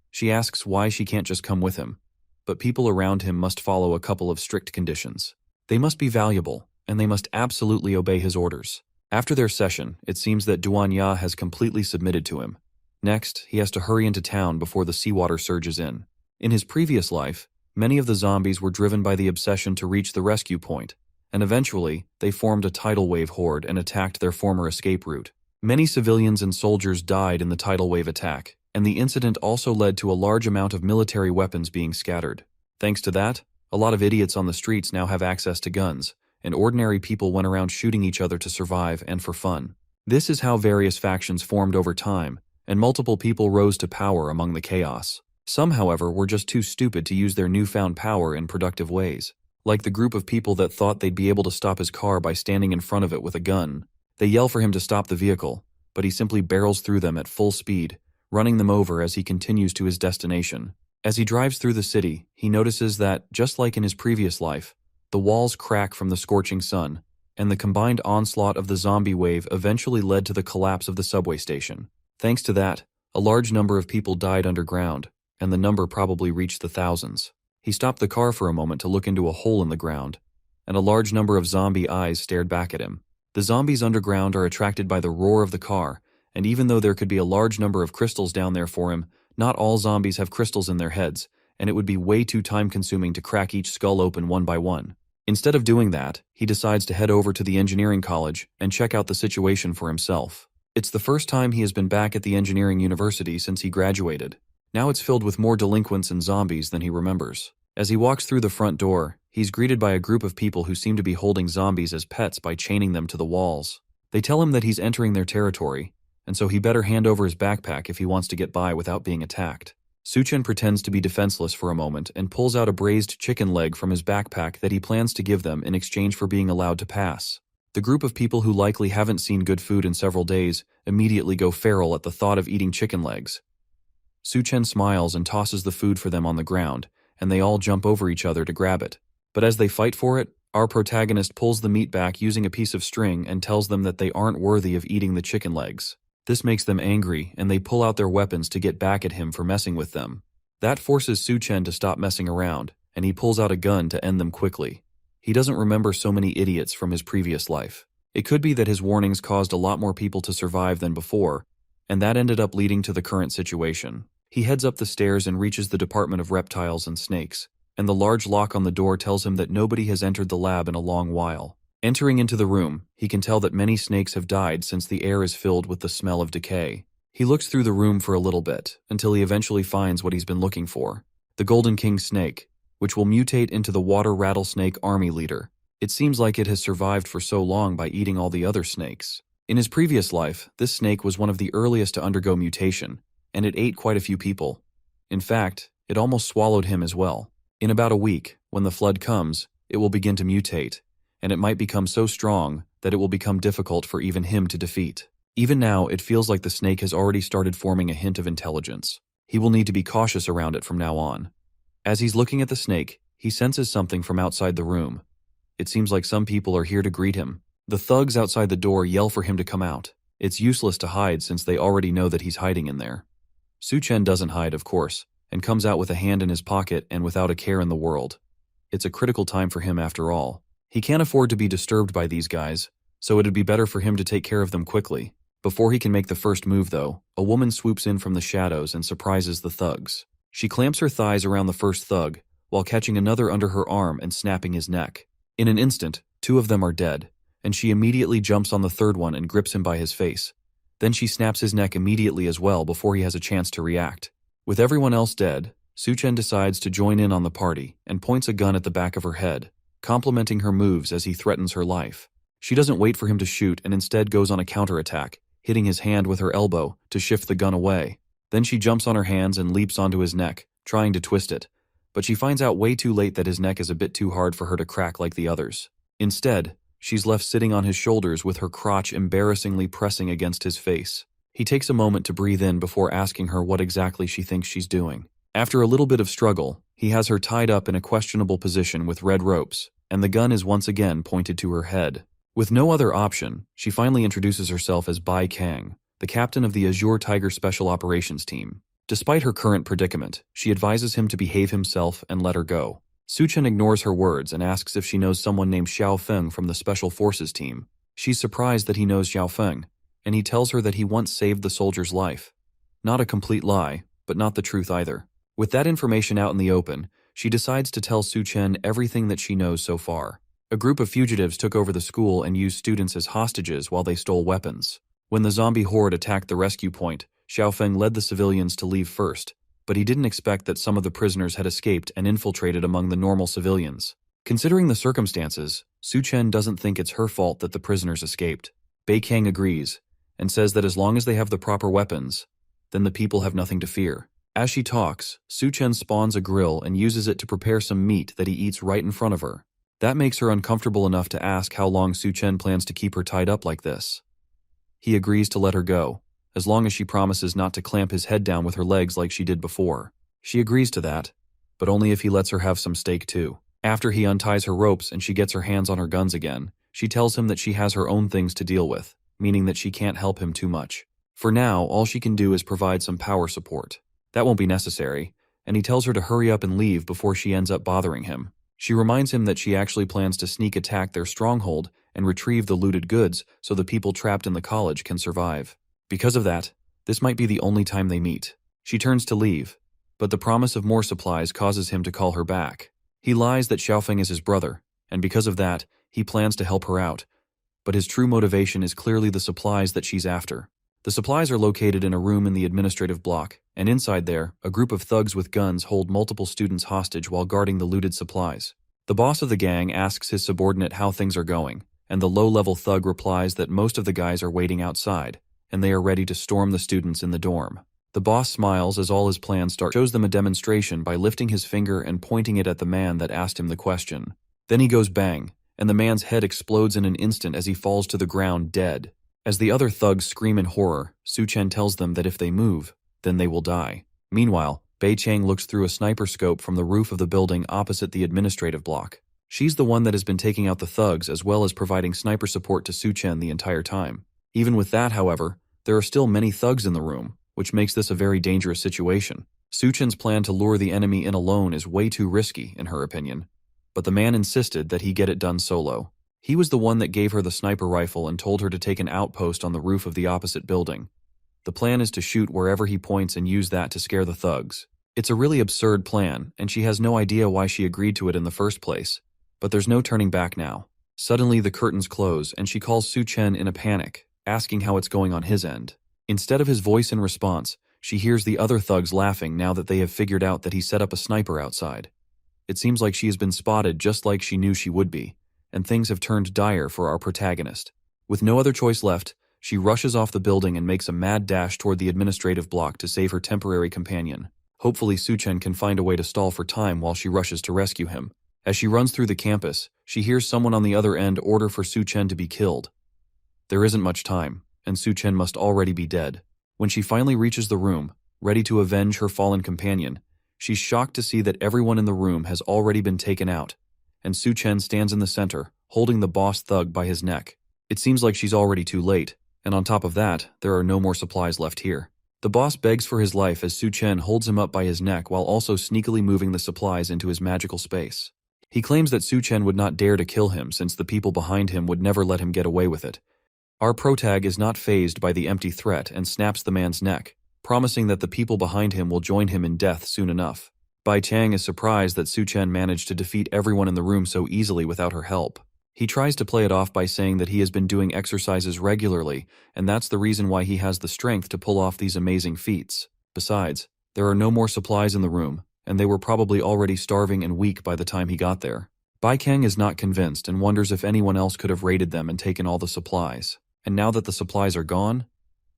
She asks why she can't just come with him, but people around him must follow a couple of strict conditions. They must be valuable, and they must absolutely obey his orders. After their session, it seems that Duanya has completely submitted to him. Next, he has to hurry into town before the seawater surges in. In his previous life, many of the zombies were driven by the obsession to reach the rescue point, and eventually, they formed a tidal wave horde and attacked their former escape route. Many civilians and soldiers died in the tidal wave attack, and the incident also led to a large amount of military weapons being scattered. Thanks to that, a lot of idiots on the streets now have access to guns, and ordinary people went around shooting each other to survive and for fun. This is how various factions formed over time, and multiple people rose to power among the chaos. Some, however, were just too stupid to use their newfound power in productive ways. Like the group of people that thought they'd be able to stop his car by standing in front of it with a gun. They yell for him to stop the vehicle, but he simply barrels through them at full speed, running them over as he continues to his destination. As he drives through the city, he notices that, just like in his previous life, the walls crack from the scorching sun, and the combined onslaught of the zombie wave eventually led to the collapse of the subway station. Thanks to that, a large number of people died underground, and the number probably reached the thousands. He stopped the car for a moment to look into a hole in the ground, and a large number of zombie eyes stared back at him. The zombies underground are attracted by the roar of the car, and even though there could be a large number of crystals down there for him, not all zombies have crystals in their heads, and it would be way too time-consuming to crack each skull open one by one. Instead of doing that, he decides to head over to the engineering college and check out the situation for himself. It's the first time he has been back at the engineering university since he graduated. Now it's filled with more delinquents and zombies than he remembers. As he walks through the front door, he's greeted by a group of people who seem to be holding zombies as pets by chaining them to the walls. They tell him that he's entering their territory, and so he better hand over his backpack if he wants to get by without being attacked. Suchen pretends to be defenseless for a moment and pulls out a braised chicken leg from his backpack that he plans to give them in exchange for being allowed to pass. The group of people who likely haven't seen good food in several days immediately go feral at the thought of eating chicken legs. Suchen smiles and tosses the food for them on the ground, and they all jump over each other to grab it. But as they fight for it, our protagonist pulls the meat back using a piece of string and tells them that they aren't worthy of eating the chicken legs. This makes them angry, and they pull out their weapons to get back at him for messing with them. That forces Suchen to stop messing around, and he pulls out a gun to end them quickly. He doesn't remember so many idiots from his previous life. It could be that his warnings caused a lot more people to survive than before, and that ended up leading to the current situation. He heads up the stairs and reaches the Department of Reptiles and Snakes, and the large lock on the door tells him that nobody has entered the lab in a long while. Entering into the room, he can tell that many snakes have died since the air is filled with the smell of decay. He looks through the room for a little bit, until he eventually finds what he's been looking for: the Golden King snake, which will mutate into the water rattlesnake army leader. It seems like it has survived for so long by eating all the other snakes. In his previous life, this snake was one of the earliest to undergo mutation, and it ate quite a few people. In fact, it almost swallowed him as well. In about a week, when the flood comes, it will begin to mutate, and it might become so strong that it will become difficult for even him to defeat. Even now, it feels like the snake has already started forming a hint of intelligence. He will need to be cautious around it from now on. As he's looking at the snake, he senses something from outside the room. It seems like some people are here to greet him. The thugs outside the door yell for him to come out. It's useless to hide since they already know that he's hiding in there. Suchen doesn't hide, of course, and comes out with a hand in his pocket and without a care in the world. It's a critical time for him after all. He can't afford to be disturbed by these guys, so it'd be better for him to take care of them quickly. Before he can make the first move, though, a woman swoops in from the shadows and surprises the thugs. She clamps her thighs around the first thug, while catching another under her arm and snapping his neck. In an instant, 2 of them are dead, and she immediately jumps on the third one and grips him by his face. Then she snaps his neck immediately as well before he has a chance to react. With everyone else dead, Suchen decides to join in on the party and points a gun at the back of her head, complimenting her moves as he threatens her life. She doesn't wait for him to shoot and instead goes on a counterattack, hitting his hand with her elbow to shift the gun away. Then she jumps on her hands and leaps onto his neck, trying to twist it, but she finds out way too late that his neck is a bit too hard for her to crack like the others. Instead, she's left sitting on his shoulders with her crotch embarrassingly pressing against his face. He takes a moment to breathe in before asking her what exactly she thinks she's doing. After a little bit of struggle, he has her tied up in a questionable position with red ropes, and the gun is once again pointed to her head. With no other option, she finally introduces herself as Bai Kang, the captain of the Azure Tiger Special Operations Team. Despite her current predicament, she advises him to behave himself and let her go. Suchen ignores her words and asks if she knows someone named Xiao Feng from the Special Forces team. She's surprised that he knows Xiao Feng, and he tells her that he once saved the soldier's life. Not a complete lie, but not the truth either. With that information out in the open, she decides to tell Suchen everything that she knows so far. A group of fugitives took over the school and used students as hostages while they stole weapons. When the zombie horde attacked the rescue point, Xiao Feng led the civilians to leave first, but he didn't expect that some of the prisoners had escaped and infiltrated among the normal civilians. Considering the circumstances, Suchen doesn't think it's her fault that the prisoners escaped. Bai Kang agrees, and says that as long as they have the proper weapons, then the people have nothing to fear. As she talks, Suchen spawns a grill and uses it to prepare some meat that he eats right in front of her. That makes her uncomfortable enough to ask how long Suchen plans to keep her tied up like this. He agrees to let her go, as long as she promises not to clamp his head down with her legs like she did before. She agrees to that, but only if he lets her have some steak too. After he unties her ropes and she gets her hands on her guns again, she tells him that she has her own things to deal with, meaning that she can't help him too much. For now, all she can do is provide some power support. That won't be necessary, and he tells her to hurry up and leave before she ends up bothering him. She reminds him that she actually plans to sneak attack their stronghold and retrieve the looted goods so the people trapped in the college can survive. Because of that, this might be the only time they meet. She turns to leave, but the promise of more supplies causes him to call her back. He lies that Xiaofeng is his brother, and because of that, he plans to help her out. But his true motivation is clearly the supplies that she's after. The supplies are located in a room in the administrative block, and inside there, a group of thugs with guns hold multiple students hostage while guarding the looted supplies. The boss of the gang asks his subordinate how things are going, and the low-level thug replies that most of the guys are waiting outside, and they are ready to storm the students in the dorm. The boss smiles as all his plans start, shows them a demonstration by lifting his finger and pointing it at the man that asked him the question. Then he goes bang, and the man's head explodes in an instant as he falls to the ground dead. As the other thugs scream in horror, Su-chen tells them that if they move, then they will die. Meanwhile, Bei-chang looks through a sniper scope from the roof of the building opposite the administrative block. She's the one that has been taking out the thugs as well as providing sniper support to Su-chen the entire time. Even with that, however, there are still many thugs in the room, which makes this a very dangerous situation. Su-chen's plan to lure the enemy in alone is way too risky, in her opinion. But the man insisted that he get it done solo. He was the one that gave her the sniper rifle and told her to take an outpost on the roof of the opposite building. The plan is to shoot wherever he points and use that to scare the thugs. It's a really absurd plan, and she has no idea why she agreed to it in the first place. But there's no turning back now. Suddenly the curtains close and she calls Su-chen in a panic, asking how it's going on his end. Instead of his voice in response, she hears the other thugs laughing now that they have figured out that he set up a sniper outside. It seems like she has been spotted just like she knew she would be, and things have turned dire for our protagonist. With no other choice left, she rushes off the building and makes a mad dash toward the administrative block to save her temporary companion. Hopefully Su-chen can find a way to stall for time while she rushes to rescue him. As she runs through the campus, she hears someone on the other end order for Su-chen to be killed. There isn't much time, and Su-chen must already be dead. When she finally reaches the room, ready to avenge her fallen companion, she's shocked to see that everyone in the room has already been taken out, and Su-chen stands in the center, holding the boss thug by his neck. It seems like she's already too late, and on top of that, there are no more supplies left here. The boss begs for his life as Su-chen holds him up by his neck while also sneakily moving the supplies into his magical space. He claims that Su-chen would not dare to kill him since the people behind him would never let him get away with it. Our protag is not fazed by the empty threat and snaps the man's neck, promising that the people behind him will join him in death soon enough. Bei-chang is surprised that Su-chen managed to defeat everyone in the room so easily without her help. He tries to play it off by saying that he has been doing exercises regularly, and that's the reason why he has the strength to pull off these amazing feats. Besides, there are no more supplies in the room, and they were probably already starving and weak by the time he got there. Bei-chang is not convinced and wonders if anyone else could have raided them and taken all the supplies. And now that the supplies are gone,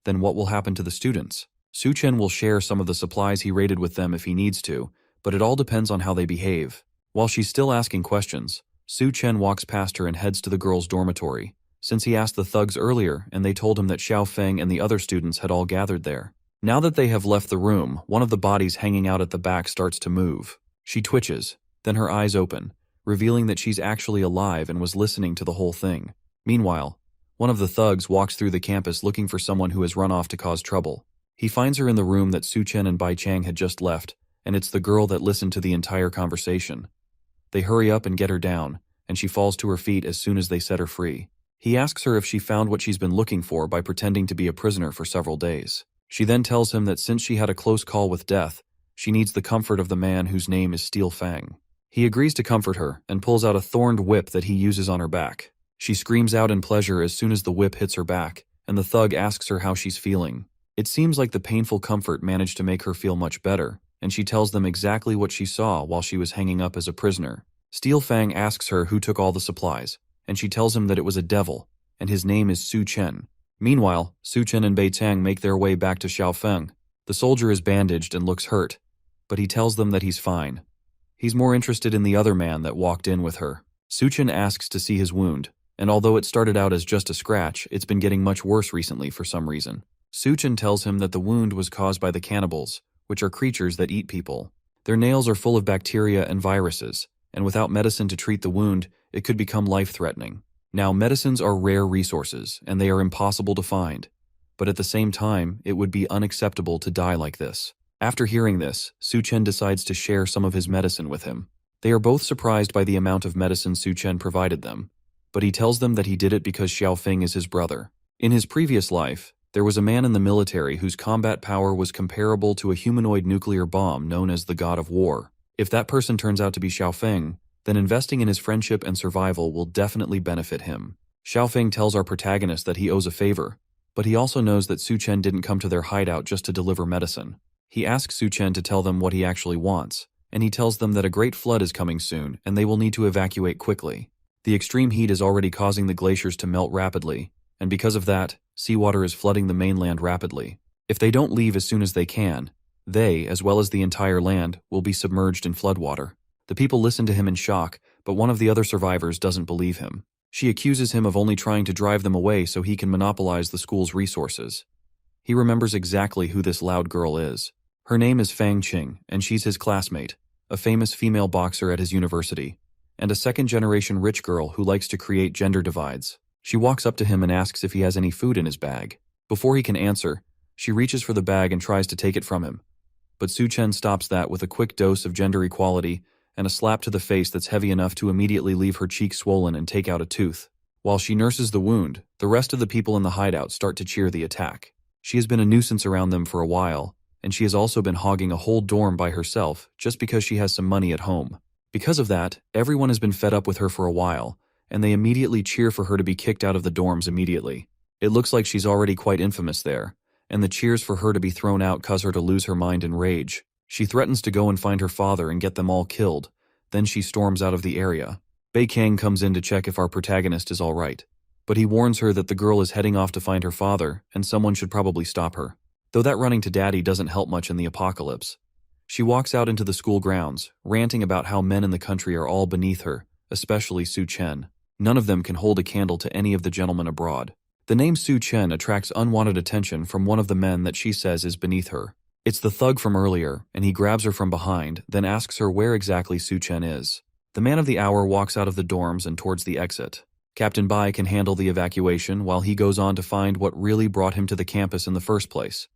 then what will happen to the students? Su-chen will share some of the supplies he raided with them if he needs to, but it all depends on how they behave. While she's still asking questions, Su-chen walks past her and heads to the girls' dormitory, since he asked the thugs earlier and they told him that Xiao Feng and the other students had all gathered there. Now that they have left the room, one of the bodies hanging out at the back starts to move. She twitches, then her eyes open, revealing that she's actually alive and was listening to the whole thing. Meanwhile, one of the thugs walks through the campus looking for someone who has run off to cause trouble. He finds her in the room that Su-chen and Bei-chang had just left, and it's the girl that listened to the entire conversation. They hurry up and get her down, and she falls to her feet as soon as they set her free. He asks her if she found what she's been looking for by pretending to be a prisoner for several days. She then tells him that since she had a close call with death, she needs the comfort of the man whose name is Steel Fang. He agrees to comfort her and pulls out a thorned whip that he uses on her back. She screams out in pleasure as soon as the whip hits her back, and the thug asks her how she's feeling. It seems like the painful comfort managed to make her feel much better, and she tells them exactly what she saw while she was hanging up as a prisoner. Steel Fang asks her who took all the supplies, and she tells him that it was a devil, and his name is Su-chen. Meanwhile, Su-chen and Bei-chang make their way back to Xiao Feng. The soldier is bandaged and looks hurt, but he tells them that he's fine. He's more interested in the other man that walked in with her. Su-chen asks to see his wound, and although it started out as just a scratch, it's been getting much worse recently for some reason. Su-chen tells him that the wound was caused by the cannibals, which are creatures that eat people. Their nails are full of bacteria and viruses, and without medicine to treat the wound, it could become life-threatening. Now, medicines are rare resources, and they are impossible to find. But at the same time, it would be unacceptable to die like this. After hearing this, Su-chen decides to share some of his medicine with him. They are both surprised by the amount of medicine Su-chen provided them, but he tells them that he did it because Xiao Feng is his brother. In his previous life, there was a man in the military whose combat power was comparable to a humanoid nuclear bomb known as the God of War. If that person turns out to be Xiao Feng, then investing in his friendship and survival will definitely benefit him. Xiaofeng tells our protagonist that he owes a favor, but he also knows that Su Chen didn't come to their hideout just to deliver medicine. He asks Su Chen to tell them what he actually wants, and he tells them that a great flood is coming soon and they will need to evacuate quickly. The extreme heat is already causing the glaciers to melt rapidly, and because of that, seawater is flooding the mainland rapidly. If they don't leave as soon as they can, they, as well as the entire land, will be submerged in floodwater. The people listen to him in shock, but one of the other survivors doesn't believe him. She accuses him of only trying to drive them away so he can monopolize the school's resources. He remembers exactly who this loud girl is. Her name is Fang Qing, and she's his classmate, a famous female boxer at his university, and a second-generation rich girl who likes to create gender divides. She walks up to him and asks if he has any food in his bag. Before he can answer, she reaches for the bag and tries to take it from him. But Su Chen stops that with a quick dose of gender equality and a slap to the face that's heavy enough to immediately leave her cheek swollen and take out a tooth. While she nurses the wound, the rest of the people in the hideout start to cheer the attack. She has been a nuisance around them for a while, and she has also been hogging a whole dorm by herself just because she has some money at home. Because of that, everyone has been fed up with her for a while, and they immediately cheer for her to be kicked out of the dorms immediately. It looks like she's already quite infamous there, and the cheers for her to be thrown out cause her to lose her mind in rage. She threatens to go and find her father and get them all killed. Then she storms out of the area. Bei Kang comes in to check if our protagonist is all right, but he warns her that the girl is heading off to find her father and someone should probably stop her. Though that running to daddy doesn't help much in the apocalypse. She walks out into the school grounds, ranting about how men in the country are all beneath her, especially Su Chen. None of them can hold a candle to any of the gentlemen abroad. The name Su Chen attracts unwanted attention from one of the men that she says is beneath her. It's the thug from earlier, and he grabs her from behind, then asks her where exactly Su Chen is. The man of the hour walks out of the dorms and towards the exit. Captain Bai can handle the evacuation while he goes on to find what really brought him to the campus in the first place.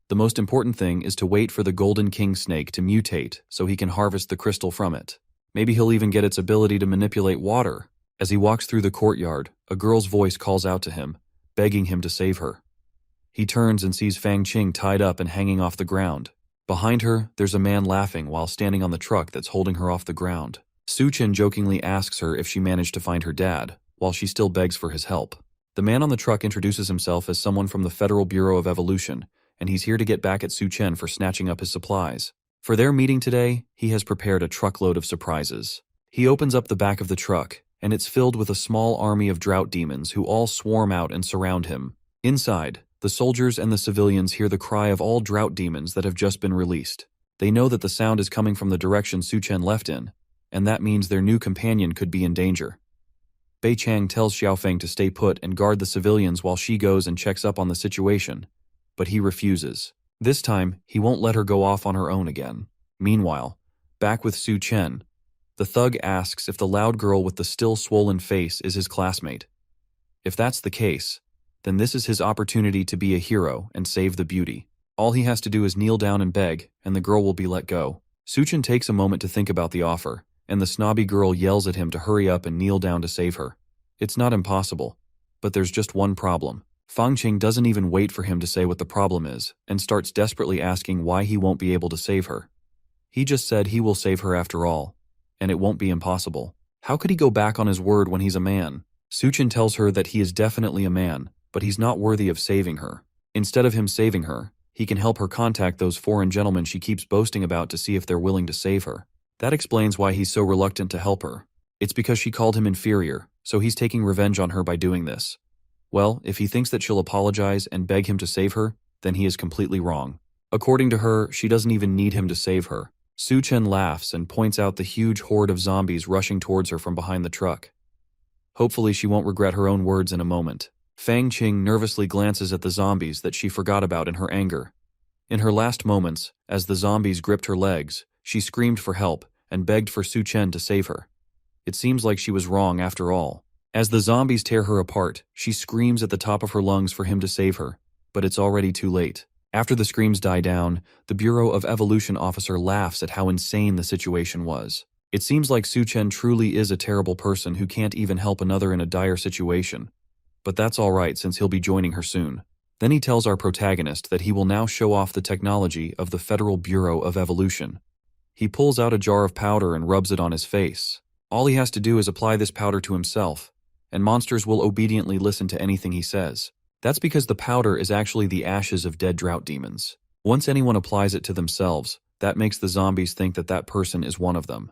The most important thing is to wait for the Golden King snake to mutate so he can harvest the crystal from it. Maybe he'll even get its ability to manipulate water. As he walks through the courtyard, a girl's voice calls out to him, begging him to save her. He turns and sees Fang Qing tied up and hanging off the ground. Behind her, there's a man laughing while standing on the truck that's holding her off the ground. Su Chen jokingly asks her if she managed to find her dad, while she still begs for his help. The man on the truck introduces himself as someone from the Federal Bureau of Evolution, and he's here to get back at Su Chen for snatching up his supplies. For their meeting today, he has prepared a truckload of surprises. He opens up the back of the truck, and it's filled with a small army of drought demons who all swarm out and surround him. Inside, the soldiers and the civilians hear the cry of all drought demons that have just been released. They know that the sound is coming from the direction Su Chen left in, and that means their new companion could be in danger. Bei Chang tells Xiaofeng to stay put and guard the civilians while she goes and checks up on the situation, but he refuses. This time, he won't let her go off on her own again. Meanwhile, back with Su Chen, the thug asks if the loud girl with the still swollen face is his classmate. If that's the case, then this is his opportunity to be a hero and save the beauty. All he has to do is kneel down and beg, and the girl will be let go. Su Chen takes a moment to think about the offer, and the snobby girl yells at him to hurry up and kneel down to save her. It's not impossible, but there's just one problem. Fang Qing doesn't even wait for him to say what the problem is, and starts desperately asking why he won't be able to save her. He just said he will save her after all, and it won't be impossible. How could he go back on his word when he's a man? Su Chen tells her that he is definitely a man, but he's not worthy of saving her. Instead of him saving her, he can help her contact those foreign gentlemen she keeps boasting about to see if they're willing to save her. That explains why he's so reluctant to help her. It's because she called him inferior, so he's taking revenge on her by doing this. Well, if he thinks that she'll apologize and beg him to save her, then he is completely wrong. According to her, she doesn't even need him to save her. Su Chen laughs and points out the huge horde of zombies rushing towards her from behind the truck. Hopefully she won't regret her own words in a moment. Fang Qing nervously glances at the zombies that she forgot about in her anger. In her last moments, as the zombies gripped her legs, she screamed for help and begged for Su Chen to save her. It seems like she was wrong after all. As the zombies tear her apart, she screams at the top of her lungs for him to save her, but it's already too late. After the screams die down, the Bureau of Evolution officer laughs at how insane the situation was. It seems like Su Chen truly is a terrible person who can't even help another in a dire situation. But that's alright since he'll be joining her soon. Then he tells our protagonist that he will now show off the technology of the Federal Bureau of Evolution. He pulls out a jar of powder and rubs it on his face. All he has to do is apply this powder to himself, and monsters will obediently listen to anything he says. That's because the powder is actually the ashes of dead drought demons. Once anyone applies it to themselves, that makes the zombies think that that person is one of them.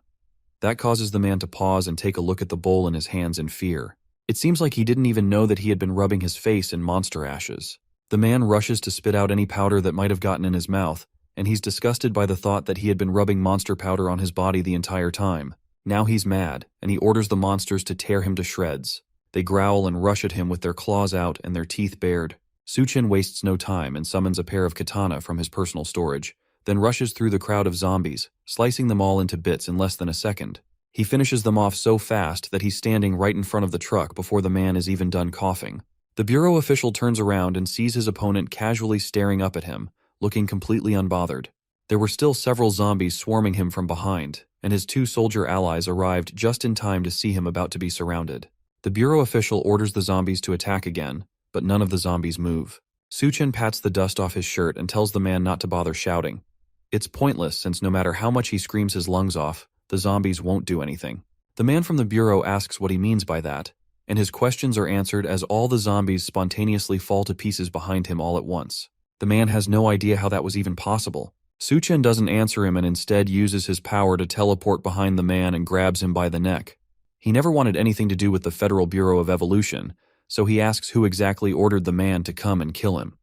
That causes the man to pause and take a look at the bowl in his hands in fear. It seems like he didn't even know that he had been rubbing his face in monster ashes. The man rushes to spit out any powder that might have gotten in his mouth, and he's disgusted by the thought that he had been rubbing monster powder on his body the entire time. Now he's mad, and he orders the monsters to tear him to shreds. They growl and rush at him with their claws out and their teeth bared. Suchin wastes no time and summons a pair of katana from his personal storage, then rushes through the crowd of zombies, slicing them all into bits in less than a second. He finishes them off so fast that he's standing right in front of the truck before the man is even done coughing. The bureau official turns around and sees his opponent casually staring up at him, looking completely unbothered. There were still several zombies swarming him from behind, and his two soldier allies arrived just in time to see him about to be surrounded. The bureau official orders the zombies to attack again, but none of the zombies move. Suchin pats the dust off his shirt and tells the man not to bother shouting. It's pointless since no matter how much he screams his lungs off, the zombies won't do anything. The man from the bureau asks what he means by that, and his questions are answered as all the zombies spontaneously fall to pieces behind him all at once. The man has no idea how that was even possible. Suchin doesn't answer him and instead uses his power to teleport behind the man and grabs him by the neck. He never wanted anything to do with the Federal Bureau of Evolution, so he asks who exactly ordered the man to come and kill him.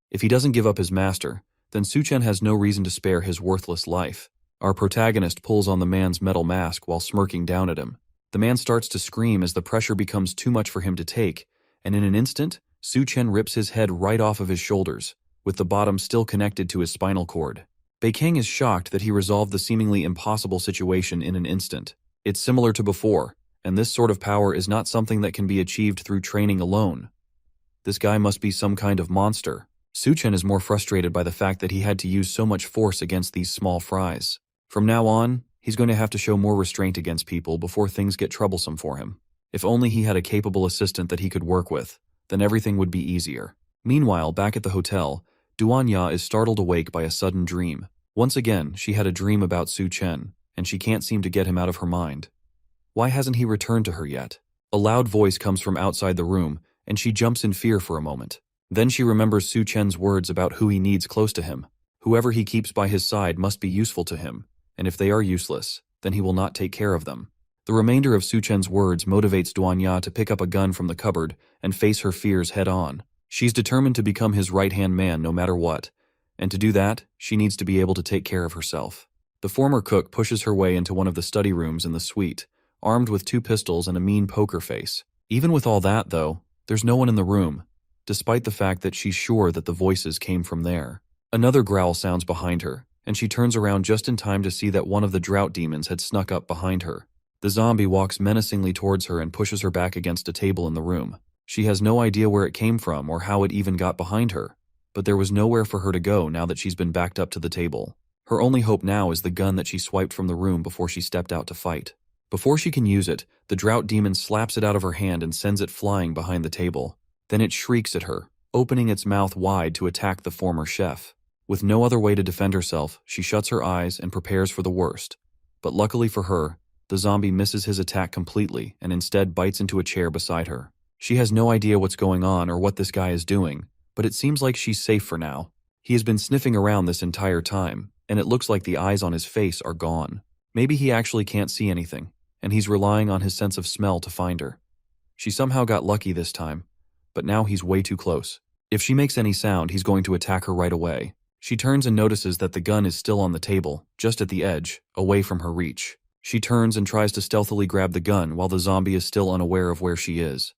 If he doesn't give up his master, then Suchin has no reason to spare his worthless life. Our protagonist pulls on the man's metal mask while smirking down at him. The man starts to scream as the pressure becomes too much for him to take, and in an instant, Suchin rips his head right off of his shoulders, with the bottom still connected to his spinal cord. Beikang is shocked that he resolved the seemingly impossible situation in an instant. It's similar to before, and this sort of power is not something that can be achieved through training alone. This guy must be some kind of monster. Suchin is more frustrated by the fact that he had to use so much force against these small fries. From now on, he's going to have to show more restraint against people before things get troublesome for him. If only he had a capable assistant that he could work with, then everything would be easier. Meanwhile, back at the hotel, Duanya is startled awake by a sudden dream. Once again, she had a dream about Suchin, and she can't seem to get him out of her mind. Why hasn't he returned to her yet? A loud voice comes from outside the room, and she jumps in fear for a moment. Then she remembers Suchin's words about who he needs close to him. Whoever he keeps by his side must be useful to him, and if they are useless, then he will not take care of them. The remainder of Suchin's words motivates Duanya to pick up a gun from the cupboard and face her fears head-on. She's determined to become his right-hand man no matter what, and to do that, she needs to be able to take care of herself. The former cook pushes her way into one of the study rooms in the suite, armed with 2 pistols and a mean poker face. Even with all that, though, there's no one in the room, despite the fact that she's sure that the voices came from there. Another growl sounds behind her, and she turns around just in time to see that one of the drought demons had snuck up behind her. The zombie walks menacingly towards her and pushes her back against a table in the room. She has no idea where it came from or how it even got behind her, but there was nowhere for her to go now that she's been backed up to the table. Her only hope now is the gun that she swiped from the room before she stepped out to fight. Before she can use it, the drought demon slaps it out of her hand and sends it flying behind the table. Then it shrieks at her, opening its mouth wide to attack the former chef. With no other way to defend herself, she shuts her eyes and prepares for the worst. But luckily for her, the zombie misses his attack completely and instead bites into a chair beside her. She has no idea what's going on or what this guy is doing, but it seems like she's safe for now. He has been sniffing around this entire time, and it looks like the eyes on his face are gone. Maybe he actually can't see anything, and he's relying on his sense of smell to find her. She somehow got lucky this time, but now he's way too close. If she makes any sound, he's going to attack her right away. She turns and notices that the gun is still on the table, just at the edge, away from her reach. She turns and tries to stealthily grab the gun while the zombie is still unaware of where she is.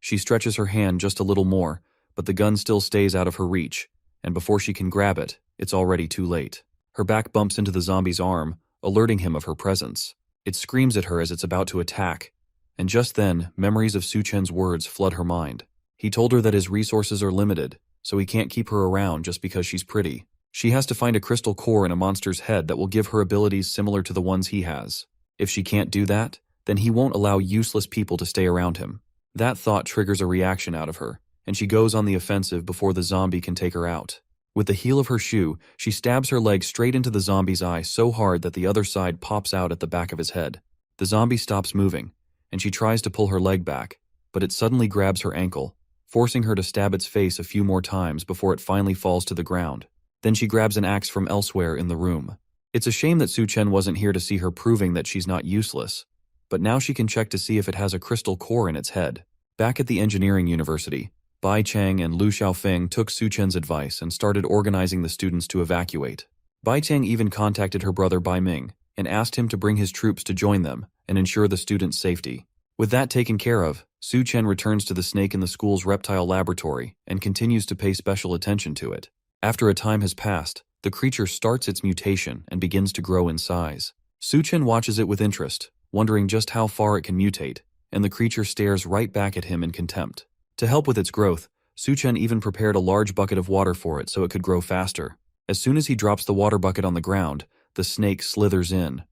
She stretches her hand just a little more, but the gun still stays out of her reach, and before she can grab it, it's already too late. Her back bumps into the zombie's arm, alerting him of her presence. It screams at her as it's about to attack, and just then, memories of Suchin's words flood her mind. He told her that his resources are limited, so he can't keep her around just because she's pretty. She has to find a crystal core in a monster's head that will give her abilities similar to the ones he has. If she can't do that, then he won't allow useless people to stay around him. That thought triggers a reaction out of her, and she goes on the offensive before the zombie can take her out. With the heel of her shoe, she stabs her leg straight into the zombie's eye so hard that the other side pops out at the back of his head. The zombie stops moving, and she tries to pull her leg back, but it suddenly grabs her ankle, forcing her to stab its face a few more times before it finally falls to the ground. Then she grabs an axe from elsewhere in the room. It's a shame that Su-Chen wasn't here to see her proving that she's not useless, but now she can check to see if it has a crystal core in its head. Back at the engineering university, Bai Chang and Lu Xiaofeng took Su-Chen's advice and started organizing the students to evacuate. Bai Chang even contacted her brother Bai Ming and asked him to bring his troops to join them and ensure the students' safety. With that taken care of, Su-Chen returns to the snake in the school's reptile laboratory and continues to pay special attention to it. After a time has passed, the creature starts its mutation and begins to grow in size. Su-Chen watches it with interest, wondering just how far it can mutate, and the creature stares right back at him in contempt. To help with its growth, Su-Chen even prepared a large bucket of water for it so it could grow faster. As soon as he drops the water bucket on the ground, the snake slithers in.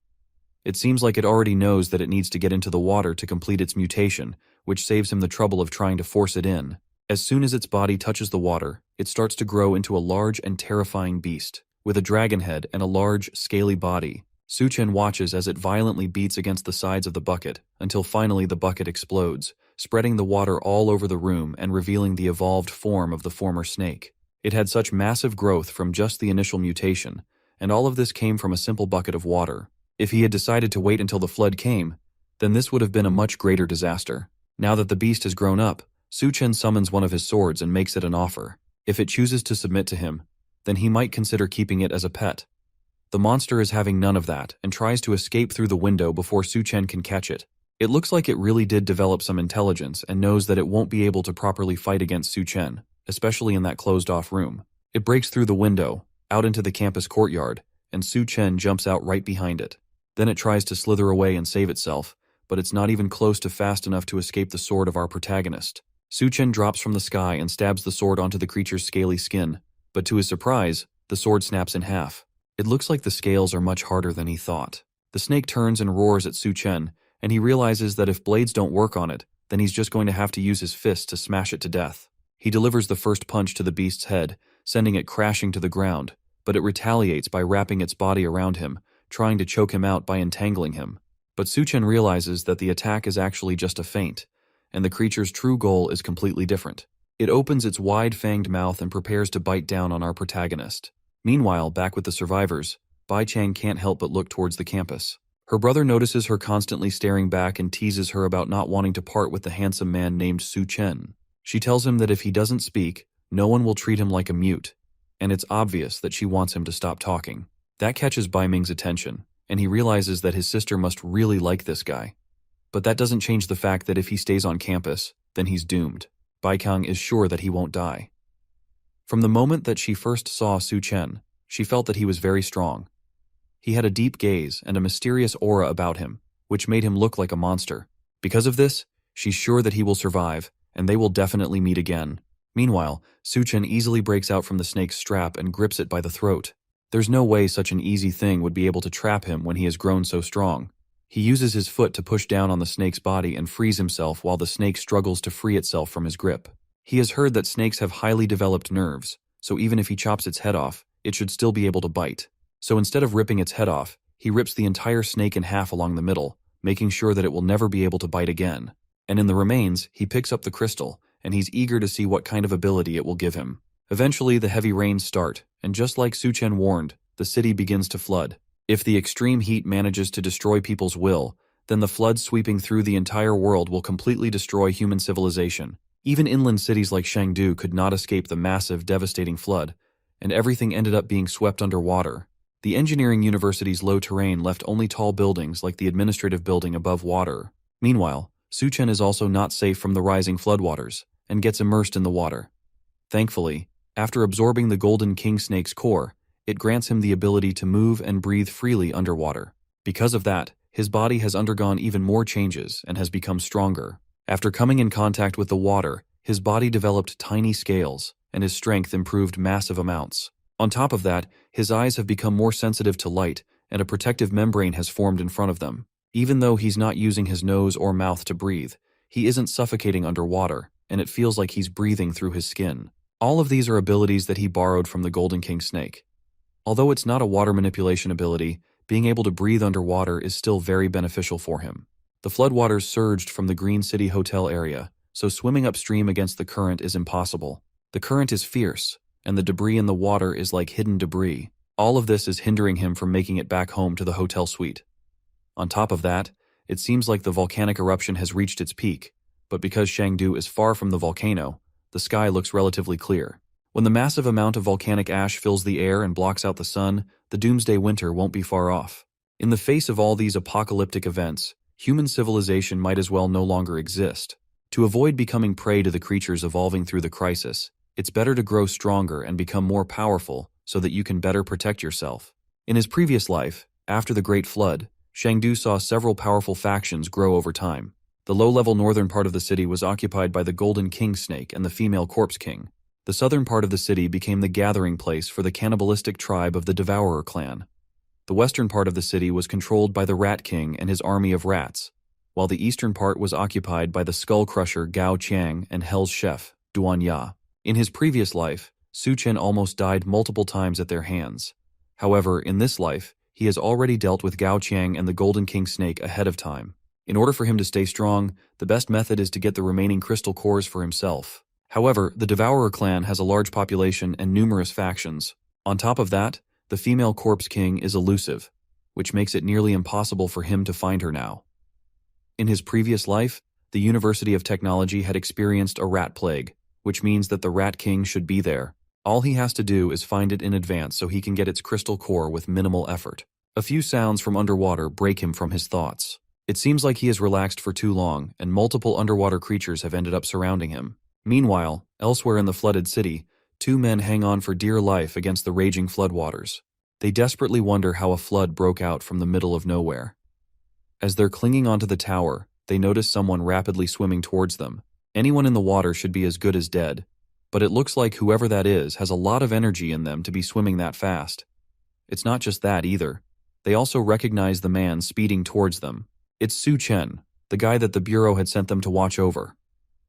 It seems like it already knows that it needs to get into the water to complete its mutation, which saves him the trouble of trying to force it in. As soon as its body touches the water, it starts to grow into a large and terrifying beast, with a dragon head and a large, scaly body. Su-Chen watches as it violently beats against the sides of the bucket, until finally the bucket explodes, spreading the water all over the room and revealing the evolved form of the former snake. It had such massive growth from just the initial mutation, and all of this came from a simple bucket of water. If he had decided to wait until the flood came, then this would have been a much greater disaster. Now that the beast has grown up, Su-Chen summons one of his swords and makes it an offer. If it chooses to submit to him, then he might consider keeping it as a pet. The monster is having none of that and tries to escape through the window before Su-Chen can catch it. It looks like it really did develop some intelligence and knows that it won't be able to properly fight against Su-Chen, especially in that closed-off room. It breaks through the window, out into the campus courtyard, and Su-Chen jumps out right behind it. Then it tries to slither away and save itself, but it's not even close to fast enough to escape the sword of our protagonist. Su-Chen drops from the sky and stabs the sword onto the creature's scaly skin, but to his surprise, the sword snaps in half. It looks like the scales are much harder than he thought. The snake turns and roars at Su-Chen, and he realizes that if blades don't work on it, then he's just going to have to use his fists to smash it to death. He delivers the first punch to the beast's head, sending it crashing to the ground, but it retaliates by wrapping its body around him, trying to choke him out by entangling him. But Su-Chen realizes that the attack is actually just a feint, and the creature's true goal is completely different. It opens its wide-fanged mouth and prepares to bite down on our protagonist. Meanwhile, back with the survivors, Bai Chang can't help but look towards the campus. Her brother notices her constantly staring back and teases her about not wanting to part with the handsome man named Su-Chen. She tells him that if he doesn't speak, no one will treat him like a mute, and it's obvious that she wants him to stop talking. That catches Bai Ming's attention, and he realizes that his sister must really like this guy. But that doesn't change the fact that if he stays on campus, then he's doomed. Bai Kang is sure that he won't die. From the moment that she first saw Su-Chen, she felt that he was very strong. He had a deep gaze and a mysterious aura about him, which made him look like a monster. Because of this, she's sure that he will survive, and they will definitely meet again. Meanwhile, Su-Chen easily breaks out from the snake's strap and grips it by the throat. There's no way such an easy thing would be able to trap him when he has grown so strong. He uses his foot to push down on the snake's body and frees himself while the snake struggles to free itself from his grip. He has heard that snakes have highly developed nerves, so even if he chops its head off, it should still be able to bite. So instead of ripping its head off, he rips the entire snake in half along the middle, making sure that it will never be able to bite again. And in the remains, he picks up the crystal, and he's eager to see what kind of ability it will give him. Eventually, the heavy rains start, and just like Su-Chen warned, the city begins to flood. If the extreme heat manages to destroy people's will, then the flood sweeping through the entire world will completely destroy human civilization. Even inland cities like Chengdu could not escape the massive, devastating flood, and everything ended up being swept underwater. The engineering university's low terrain left only tall buildings like the administrative building above water. Meanwhile, Su-Chen is also not safe from the rising floodwaters, and gets immersed in the water. Thankfully, after absorbing the Golden King Snake's core, it grants him the ability to move and breathe freely underwater. Because of that, his body has undergone even more changes and has become stronger. After coming in contact with the water, his body developed tiny scales, and his strength improved massive amounts. On top of that, his eyes have become more sensitive to light, and a protective membrane has formed in front of them. Even though he's not using his nose or mouth to breathe, he isn't suffocating underwater, and it feels like he's breathing through his skin. All of these are abilities that he borrowed from the Golden King Snake. Although it's not a water manipulation ability, being able to breathe underwater is still very beneficial for him. The floodwaters surged from the Green City Hotel area, so swimming upstream against the current is impossible. The current is fierce, and the debris in the water is like hidden debris. All of this is hindering him from making it back home to the hotel suite. On top of that, it seems like the volcanic eruption has reached its peak, but because Shangdu is far from the volcano, the sky looks relatively clear. When the massive amount of volcanic ash fills the air and blocks out the sun, the doomsday winter won't be far off. In the face of all these apocalyptic events, human civilization might as well no longer exist. To avoid becoming prey to the creatures evolving through the crisis, it's better to grow stronger and become more powerful so that you can better protect yourself. In his previous life, after the Great Flood, Shangdu saw several powerful factions grow over time. The low-level northern part of the city was occupied by the Golden King Snake and the female Corpse King. The southern part of the city became the gathering place for the cannibalistic tribe of the Devourer clan. The western part of the city was controlled by the Rat King and his army of rats, while the eastern part was occupied by the Skull Crusher Gao Qiang and Hell's Chef, Duan Ya. In his previous life, Su Chen almost died multiple times at their hands. However, in this life, he has already dealt with Gao Qiang and the Golden King Snake ahead of time. In order for him to stay strong, the best method is to get the remaining crystal cores for himself. However, the Devourer clan has a large population and numerous factions. On top of that, the female Corpse King is elusive, which makes it nearly impossible for him to find her now. In his previous life, the University of Technology had experienced a rat plague, which means that the Rat King should be there. All he has to do is find it in advance so he can get its crystal core with minimal effort. A few sounds from underwater break him from his thoughts. It seems like he has relaxed for too long, and multiple underwater creatures have ended up surrounding him. Meanwhile, elsewhere in the flooded city, two men hang on for dear life against the raging floodwaters. They desperately wonder how a flood broke out from the middle of nowhere. As they're clinging onto the tower, they notice someone rapidly swimming towards them. Anyone in the water should be as good as dead, but it looks like whoever that is has a lot of energy in them to be swimming that fast. It's not just that either. They also recognize the man speeding towards them. It's Su Chen, the guy that the Bureau had sent them to watch over.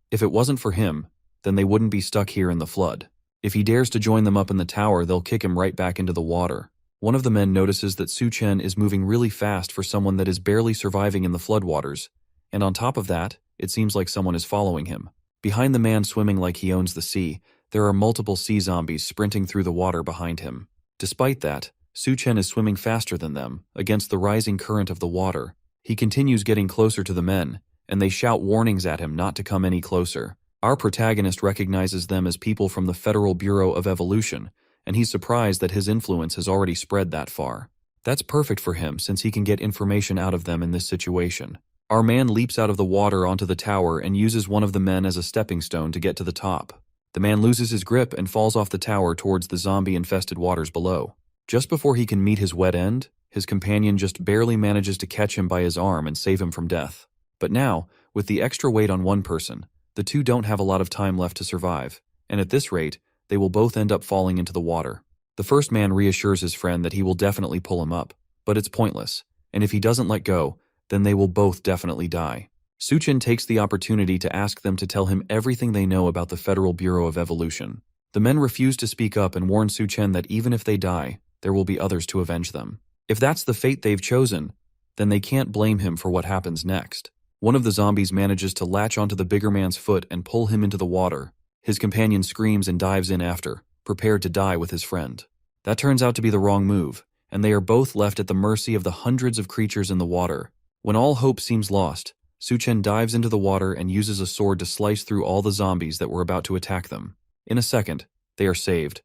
If it wasn't for him, then they wouldn't be stuck here in the flood. If he dares to join them up in the tower, they'll kick him right back into the water. One of the men notices that Su Chen is moving really fast for someone that is barely surviving in the floodwaters, and on top of that, it seems like someone is following him. Behind the man swimming like he owns the sea, there are multiple sea zombies sprinting through the water behind him. Despite that, Su Chen is swimming faster than them, against the rising current of the water. He continues getting closer to the men, and they shout warnings at him not to come any closer. Our protagonist recognizes them as people from the Federal Bureau of Evolution, and he's surprised that his influence has already spread that far. That's perfect for him since he can get information out of them in this situation. Our man leaps out of the water onto the tower and uses one of the men as a stepping stone to get to the top. The man loses his grip and falls off the tower towards the zombie-infested waters below. Just before he can meet his wet end, his companion just barely manages to catch him by his arm and save him from death. But now, with the extra weight on one person, the two don't have a lot of time left to survive, and at this rate, they will both end up falling into the water. The first man reassures his friend that he will definitely pull him up, but it's pointless, and if he doesn't let go, then they will both definitely die. Su Chen takes the opportunity to ask them to tell him everything they know about the Federal Bureau of Evolution. The men refuse to speak up and warn Su Chen that even if they die, there will be others to avenge them. If that's the fate they've chosen, then they can't blame him for what happens next. One of the zombies manages to latch onto the bigger man's foot and pull him into the water. His companion screams and dives in after, prepared to die with his friend. That turns out to be the wrong move, and they are both left at the mercy of the hundreds of creatures in the water. When all hope seems lost, Su Chen dives into the water and uses a sword to slice through all the zombies that were about to attack them. In a second, they are saved,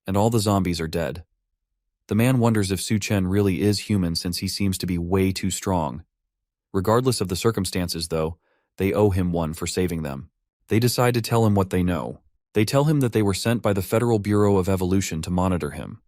and all the zombies are dead. The man wonders if Su Chen really is human since he seems to be way too strong. Regardless of the circumstances, though, they owe him one for saving them. They decide to tell him what they know. They tell him that they were sent by the Federal Bureau of Evolution to monitor him.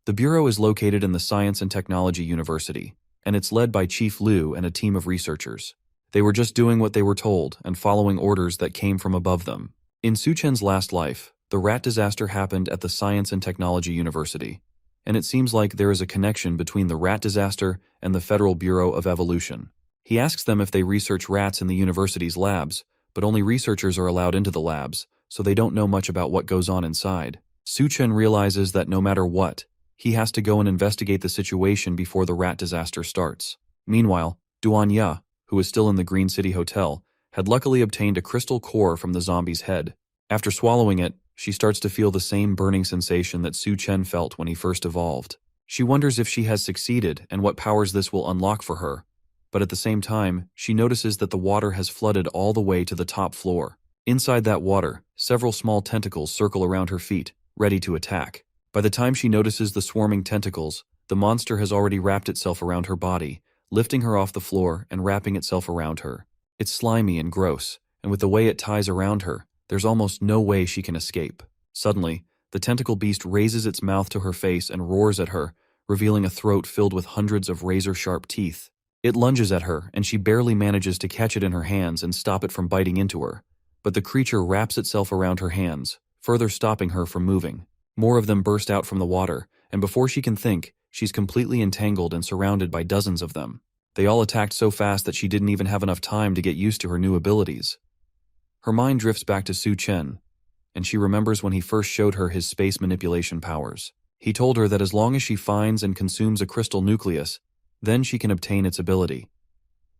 The Bureau is located in the Science and Technology University, and it's led by Chief Liu and a team of researchers. They were just doing what they were told and following orders that came from above them. In Su Chen's last life, the rat disaster happened at the Science and Technology University, and it seems like there is a connection between the rat disaster and the Federal Bureau of Evolution. He asks them if they research rats in the university's labs, but only researchers are allowed into the labs, so they don't know much about what goes on inside. Su Chen realizes that no matter what, He has to go and investigate the situation before the rat disaster starts. Meanwhile, Duanya, who is still in the Green City Hotel, had luckily obtained a crystal core from the zombie's head. After swallowing it, she starts to feel the same burning sensation that Su Chen felt when he first evolved. She wonders if she has succeeded and what powers this will unlock for her. But at the same time, she notices that the water has flooded all the way to the top floor. Inside that water, several small tentacles circle around her feet, ready to attack. By the time she notices the swarming tentacles, the monster has already wrapped itself around her body, lifting her off the floor and wrapping itself around her. It's slimy and gross, and with the way it ties around her, there's almost no way she can escape. Suddenly, the tentacle beast raises its mouth to her face and roars at her, revealing a throat filled with hundreds of razor-sharp teeth. It lunges at her, and she barely manages to catch it in her hands and stop it from biting into her. But the creature wraps itself around her hands, further stopping her from moving. More of them burst out from the water, and before she can think, she's completely entangled and surrounded by dozens of them. They all attacked so fast that she didn't even have enough time to get used to her new abilities. Her mind drifts back to Su Chen, and she remembers when he first showed her his space manipulation powers. He told her that as long as she finds and consumes a crystal nucleus, then she can obtain its ability.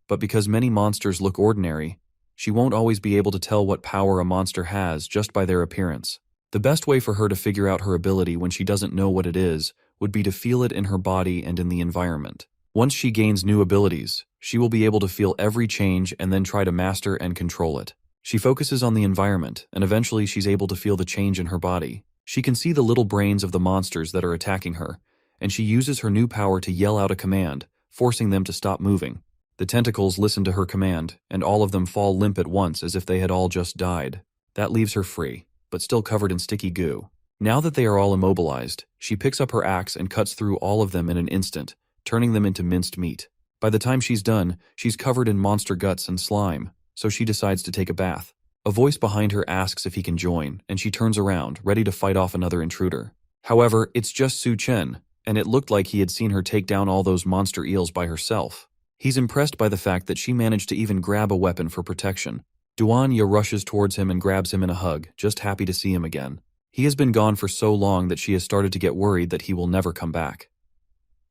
But because many monsters look ordinary, she won't always be able to tell what power a monster has just by their appearance. The best way for her to figure out her ability when she doesn't know what it is would be to feel it in her body and in the environment. Once she gains new abilities, she will be able to feel every change and then try to master and control it. She focuses on the environment, and eventually she's able to feel the change in her body. She can see the little brains of the monsters that are attacking her, and she uses her new power to yell out a command, forcing them to stop moving. The tentacles listen to her command, and all of them fall limp at once as if they had all just died. That leaves her free, but still covered in sticky goo. Now that they are all immobilized, she picks up her axe and cuts through all of them in an instant, turning them into minced meat. By the time she's done, she's covered in monster guts and slime, so she decides to take a bath. A voice behind her asks if he can join, and she turns around, ready to fight off another intruder. However, it's just Su Chen, and it looked like he had seen her take down all those monster eels by herself. He's impressed by the fact that she managed to even grab a weapon for protection. Duanya rushes towards him and grabs him in a hug, just happy to see him again. He has been gone for so long that she has started to get worried that he will never come back.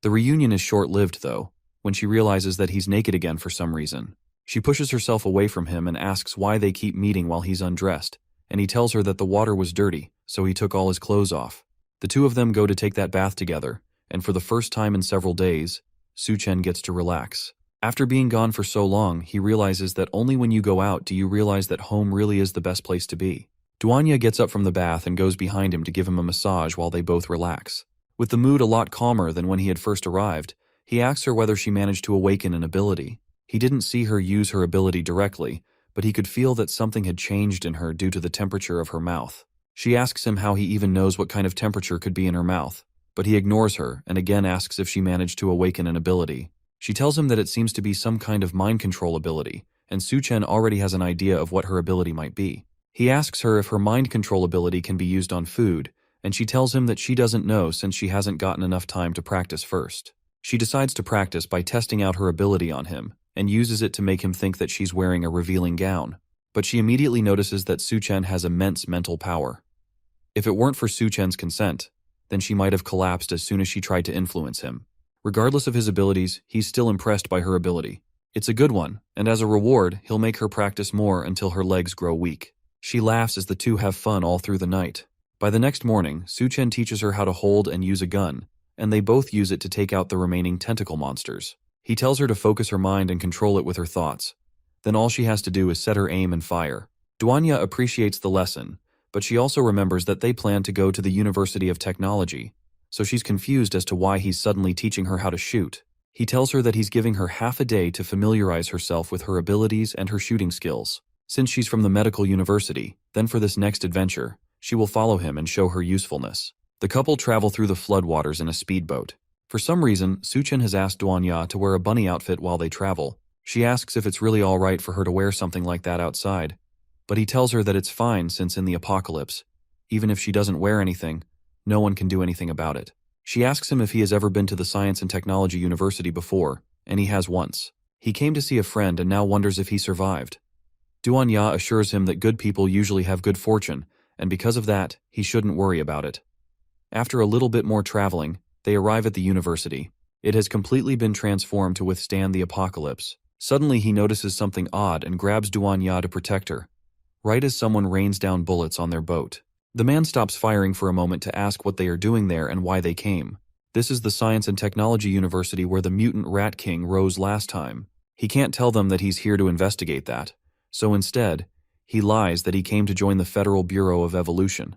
The reunion is short-lived, though, when she realizes that he's naked again for some reason. She pushes herself away from him and asks why they keep meeting while he's undressed, and he tells her that the water was dirty, so he took all his clothes off. The two of them go to take that bath together, and for the first time in several days, Su Chen gets to relax. After being gone for so long, he realizes that only when you go out do you realize that home really is the best place to be. Duanya gets up from the bath and goes behind him to give him a massage while they both relax. With the mood a lot calmer than when he had first arrived, he asks her whether she managed to awaken an ability. He didn't see her use her ability directly, but he could feel that something had changed in her due to the temperature of her mouth. She asks him how he even knows what kind of temperature could be in her mouth, but he ignores her and again asks if she managed to awaken an ability. She tells him that it seems to be some kind of mind control ability, and Su Chen already has an idea of what her ability might be. He asks her if her mind control ability can be used on food, and she tells him that she doesn't know since she hasn't gotten enough time to practice first. She decides to practice by testing out her ability on him, and uses it to make him think that she's wearing a revealing gown. But she immediately notices that Su Chen has immense mental power. If it weren't for Su Chen's consent, then she might have collapsed as soon as she tried to influence him. Regardless of his abilities, he's still impressed by her ability. It's a good one, and as a reward, he'll make her practice more until her legs grow weak. She laughs as the two have fun all through the night. By the next morning, Su Chen teaches her how to hold and use a gun, and they both use it to take out the remaining tentacle monsters. He tells her to focus her mind and control it with her thoughts. Then all she has to do is set her aim and fire. Duanya appreciates the lesson, but she also remembers that they plan to go to the University of Technology, so she's confused as to why he's suddenly teaching her how to shoot. He tells her that he's giving her half a day to familiarize herself with her abilities and her shooting skills. Since she's from the medical university, then for this next adventure, she will follow him and show her usefulness. The couple travel through the floodwaters in a speedboat. For some reason, Su Chen has asked Duanya to wear a bunny outfit while they travel. She asks if it's really alright for her to wear something like that outside, but he tells her that it's fine since in the apocalypse, even if she doesn't wear anything, no one can do anything about it. She asks him if he has ever been to the Science and Technology University before, and he has once. He came to see a friend and now wonders if he survived. Duanya assures him that good people usually have good fortune, and because of that, he shouldn't worry about it. After a little bit more traveling, They arrive at the university. It has completely been transformed to withstand the apocalypse. Suddenly he notices something odd and grabs Duanya to protect her, right as someone rains down bullets on their boat. The man stops firing for a moment to ask what they are doing there and why they came. This is the Science and Technology University where the mutant Rat King rose last time. He can't tell them that he's here to investigate that. So instead, he lies that he came to join the Federal Bureau of Evolution.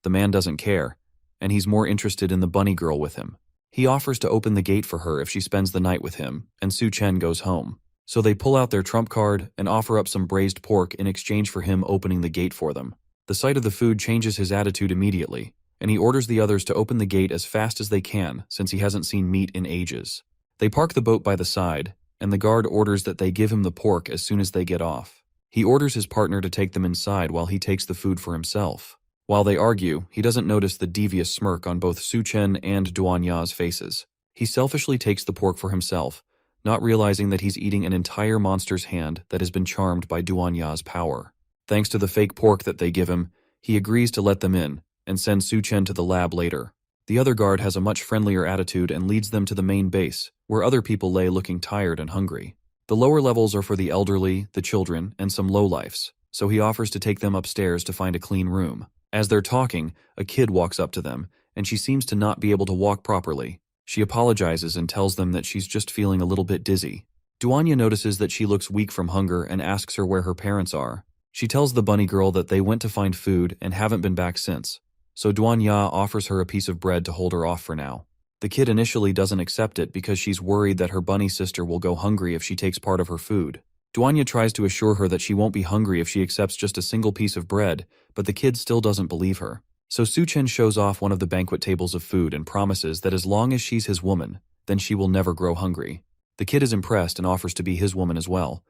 The man doesn't care, and he's more interested in the bunny girl with him. He offers to open the gate for her if she spends the night with him, and Su Chen goes home. So they pull out their trump card and offer up some braised pork in exchange for him opening the gate for them. The sight of the food changes his attitude immediately, and he orders the others to open the gate as fast as they can since he hasn't seen meat in ages. They park the boat by the side, and the guard orders that they give him the pork as soon as they get off. He orders his partner to take them inside while he takes the food for himself. While they argue, he doesn't notice the devious smirk on both Su Chen and Duanya's faces. He selfishly takes the pork for himself, not realizing that he's eating an entire monster's hand that has been charmed by Duanya's power. Thanks to the fake pork that they give him, he agrees to let them in and send Su Chen to the lab later. The other guard has a much friendlier attitude and leads them to the main base, where other people lay looking tired and hungry. The lower levels are for the elderly, the children, and some lowlifes, so he offers to take them upstairs to find a clean room. As they're talking, a kid walks up to them, and she seems to not be able to walk properly. She apologizes and tells them that she's just feeling a little bit dizzy. Duanya notices that she looks weak from hunger and asks her where her parents are. She tells the bunny girl that they went to find food and haven't been back since, so Duanya offers her a piece of bread to hold her off for now. The kid initially doesn't accept it because she's worried that her bunny sister will go hungry if she takes part of her food. Duanya tries to assure her that she won't be hungry if she accepts just a single piece of bread, but the kid still doesn't believe her. So Su Chen shows off one of the banquet tables of food and promises that as long as she's his woman, then she will never grow hungry. The kid is impressed and offers to be his woman as well,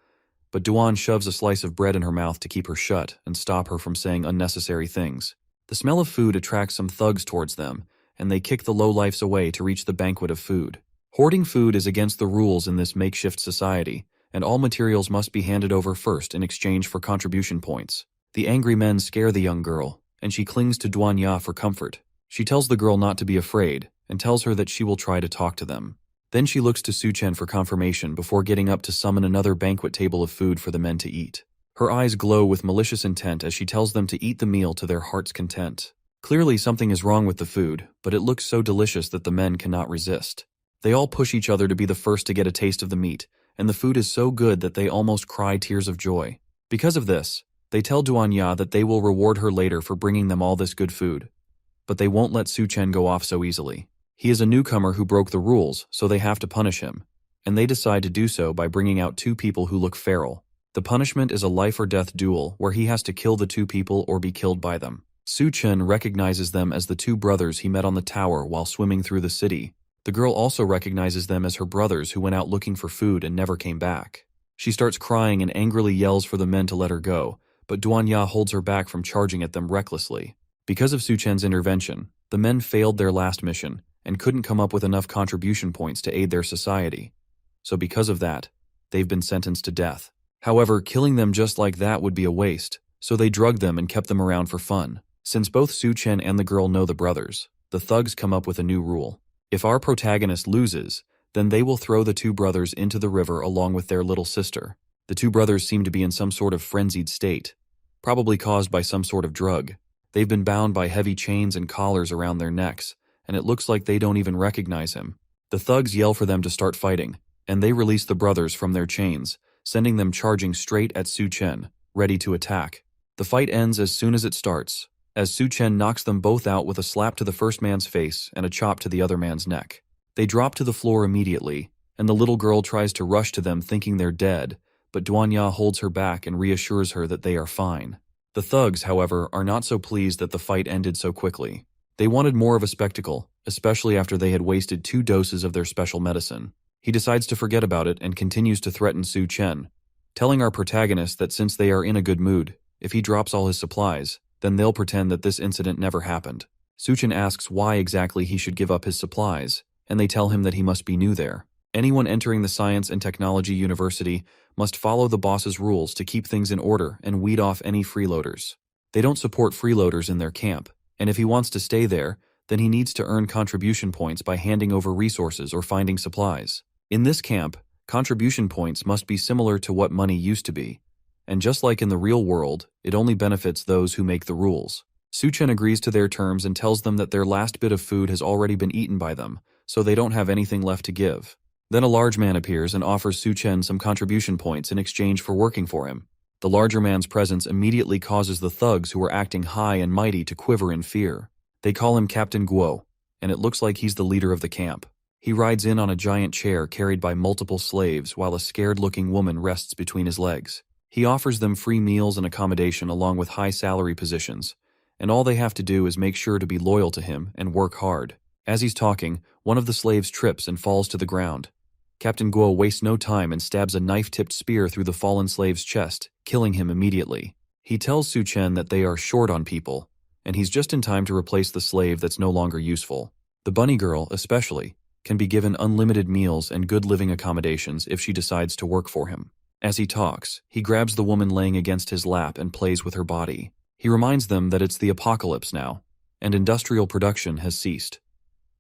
but Duan shoves a slice of bread in her mouth to keep her shut and stop her from saying unnecessary things. The smell of food attracts some thugs towards them, and they kick the lowlifes away to reach the banquet of food. Hoarding food is against the rules in this makeshift society, and all materials must be handed over first in exchange for contribution points. The angry men scare the young girl, and she clings to Duanya for comfort. She tells the girl not to be afraid, and tells her that she will try to talk to them. Then she looks to Su Chen for confirmation before getting up to summon another banquet table of food for the men to eat. Her eyes glow with malicious intent as she tells them to eat the meal to their heart's content. Clearly something is wrong with the food, but it looks so delicious that the men cannot resist. They all push each other to be the first to get a taste of the meat, and the food is so good that they almost cry tears of joy. Because of this, they tell Duanya that they will reward her later for bringing them all this good food. But they won't let Su Chen go off so easily. He is a newcomer who broke the rules, so they have to punish him. And they decide to do so by bringing out two people who look feral. The punishment is a life-or-death duel where he has to kill the two people or be killed by them. Su Chen recognizes them as the two brothers he met on the tower while swimming through the city. The girl also recognizes them as her brothers who went out looking for food and never came back. She starts crying and angrily yells for the men to let her go, but Duanya holds her back from charging at them recklessly. Because of Su Chen's intervention, the men failed their last mission and couldn't come up with enough contribution points to aid their society. So because of that, they've been sentenced to death. However, killing them just like that would be a waste, so they drugged them and kept them around for fun. Since both Su Chen and the girl know the brothers, the thugs come up with a new rule. If our protagonist loses, then they will throw the two brothers into the river along with their little sister. The two brothers seem to be in some sort of frenzied state, probably caused by some sort of drug. They've been bound by heavy chains and collars around their necks, and it looks like they don't even recognize him. The thugs yell for them to start fighting, and they release the brothers from their chains, sending them charging straight at Su Chen, ready to attack. The fight ends as soon as it starts, as Su Chen knocks them both out with a slap to the first man's face and a chop to the other man's neck. They drop to the floor immediately, and the little girl tries to rush to them thinking they're dead, but Duanya holds her back and reassures her that they are fine. The thugs, however, are not so pleased that the fight ended so quickly. They wanted more of a spectacle, especially after they had wasted 2 doses of their special medicine. He decides to forget about it and continues to threaten Su Chen, telling our protagonist that since they are in a good mood, if he drops all his supplies, then they'll pretend that this incident never happened. Su Chen asks why exactly he should give up his supplies, and they tell him that he must be new there. Anyone entering the Science and Technology University must follow the boss's rules to keep things in order and weed off any freeloaders. They don't support freeloaders in their camp, and if he wants to stay there, then he needs to earn contribution points by handing over resources or finding supplies. In this camp, contribution points must be similar to what money used to be. And just like in the real world, it only benefits those who make the rules. Suchen agrees to their terms and tells them that their last bit of food has already been eaten by them, so they don't have anything left to give. Then a large man appears and offers Suchen some contribution points in exchange for working for him. The larger man's presence immediately causes the thugs who are acting high and mighty to quiver in fear. They call him Captain Guo, and it looks like he's the leader of the camp. He rides in on a giant chair carried by multiple slaves while a scared-looking woman rests between his legs. He offers them free meals and accommodation along with high salary positions, and all they have to do is make sure to be loyal to him and work hard. As he's talking, one of the slaves trips and falls to the ground. Captain Guo wastes no time and stabs a knife-tipped spear through the fallen slave's chest, killing him immediately. He tells Suchen that they are short on people, and he's just in time to replace the slave that's no longer useful. The bunny girl, especially, can be given unlimited meals and good living accommodations if she decides to work for him. As he talks, he grabs the woman laying against his lap and plays with her body. He reminds them that it's the apocalypse now, and industrial production has ceased.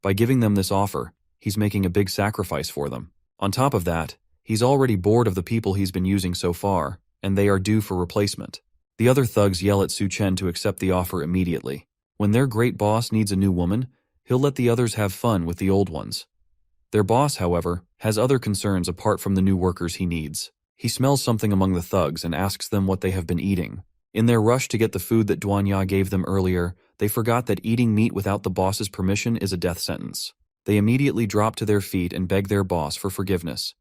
By giving them this offer, he's making a big sacrifice for them. On top of that, he's already bored of the people he's been using so far, and they are due for replacement. The other thugs yell at Suchen to accept the offer immediately. When their great boss needs a new woman, he'll let the others have fun with the old ones. Their boss, however, has other concerns apart from the new workers he needs. He smells something among the thugs and asks them what they have been eating. In their rush to get the food that Duanya gave them earlier, they forgot that eating meat without the boss's permission is a death sentence. They immediately drop to their feet and beg their boss for forgiveness.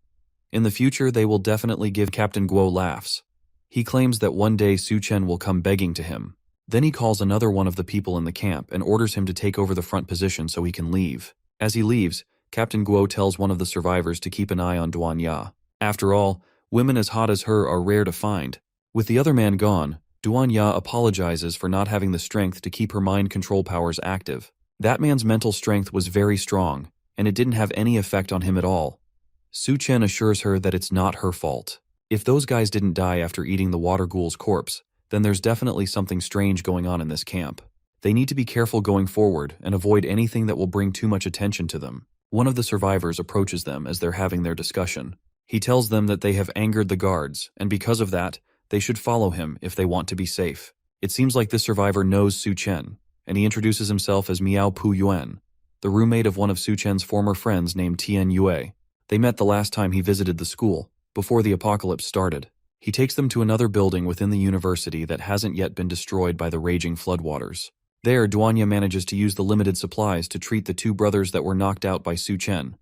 In the future, they will definitely give Captain Guo laughs. He claims that one day Suchen will come begging to him. Then he calls another one of the people in the camp and orders him to take over the front position so he can leave. As he leaves, Captain Guo tells one of the survivors to keep an eye on Duanya. After all, women as hot as her are rare to find. With the other man gone, Duanya apologizes for not having the strength to keep her mind control powers active. That man's mental strength was very strong, and it didn't have any effect on him at all. Suchen assures her that it's not her fault. If those guys didn't die after eating the water ghoul's corpse, then there's definitely something strange going on in this camp. They need to be careful going forward and avoid anything that will bring too much attention to them. One of the survivors approaches them as they're having their discussion. He tells them that they have angered the guards, and because of that, they should follow him if they want to be safe. It seems like this survivor knows Suchen, and he introduces himself as Miao Pu Yuan, the roommate of one of Suchen's former friends named Tian Yue. They met the last time he visited the school, before the apocalypse started. He takes them to another building within the university that hasn't yet been destroyed by the raging floodwaters. There, Duanya manages to use the limited supplies to treat the two brothers that were knocked out by Suchen.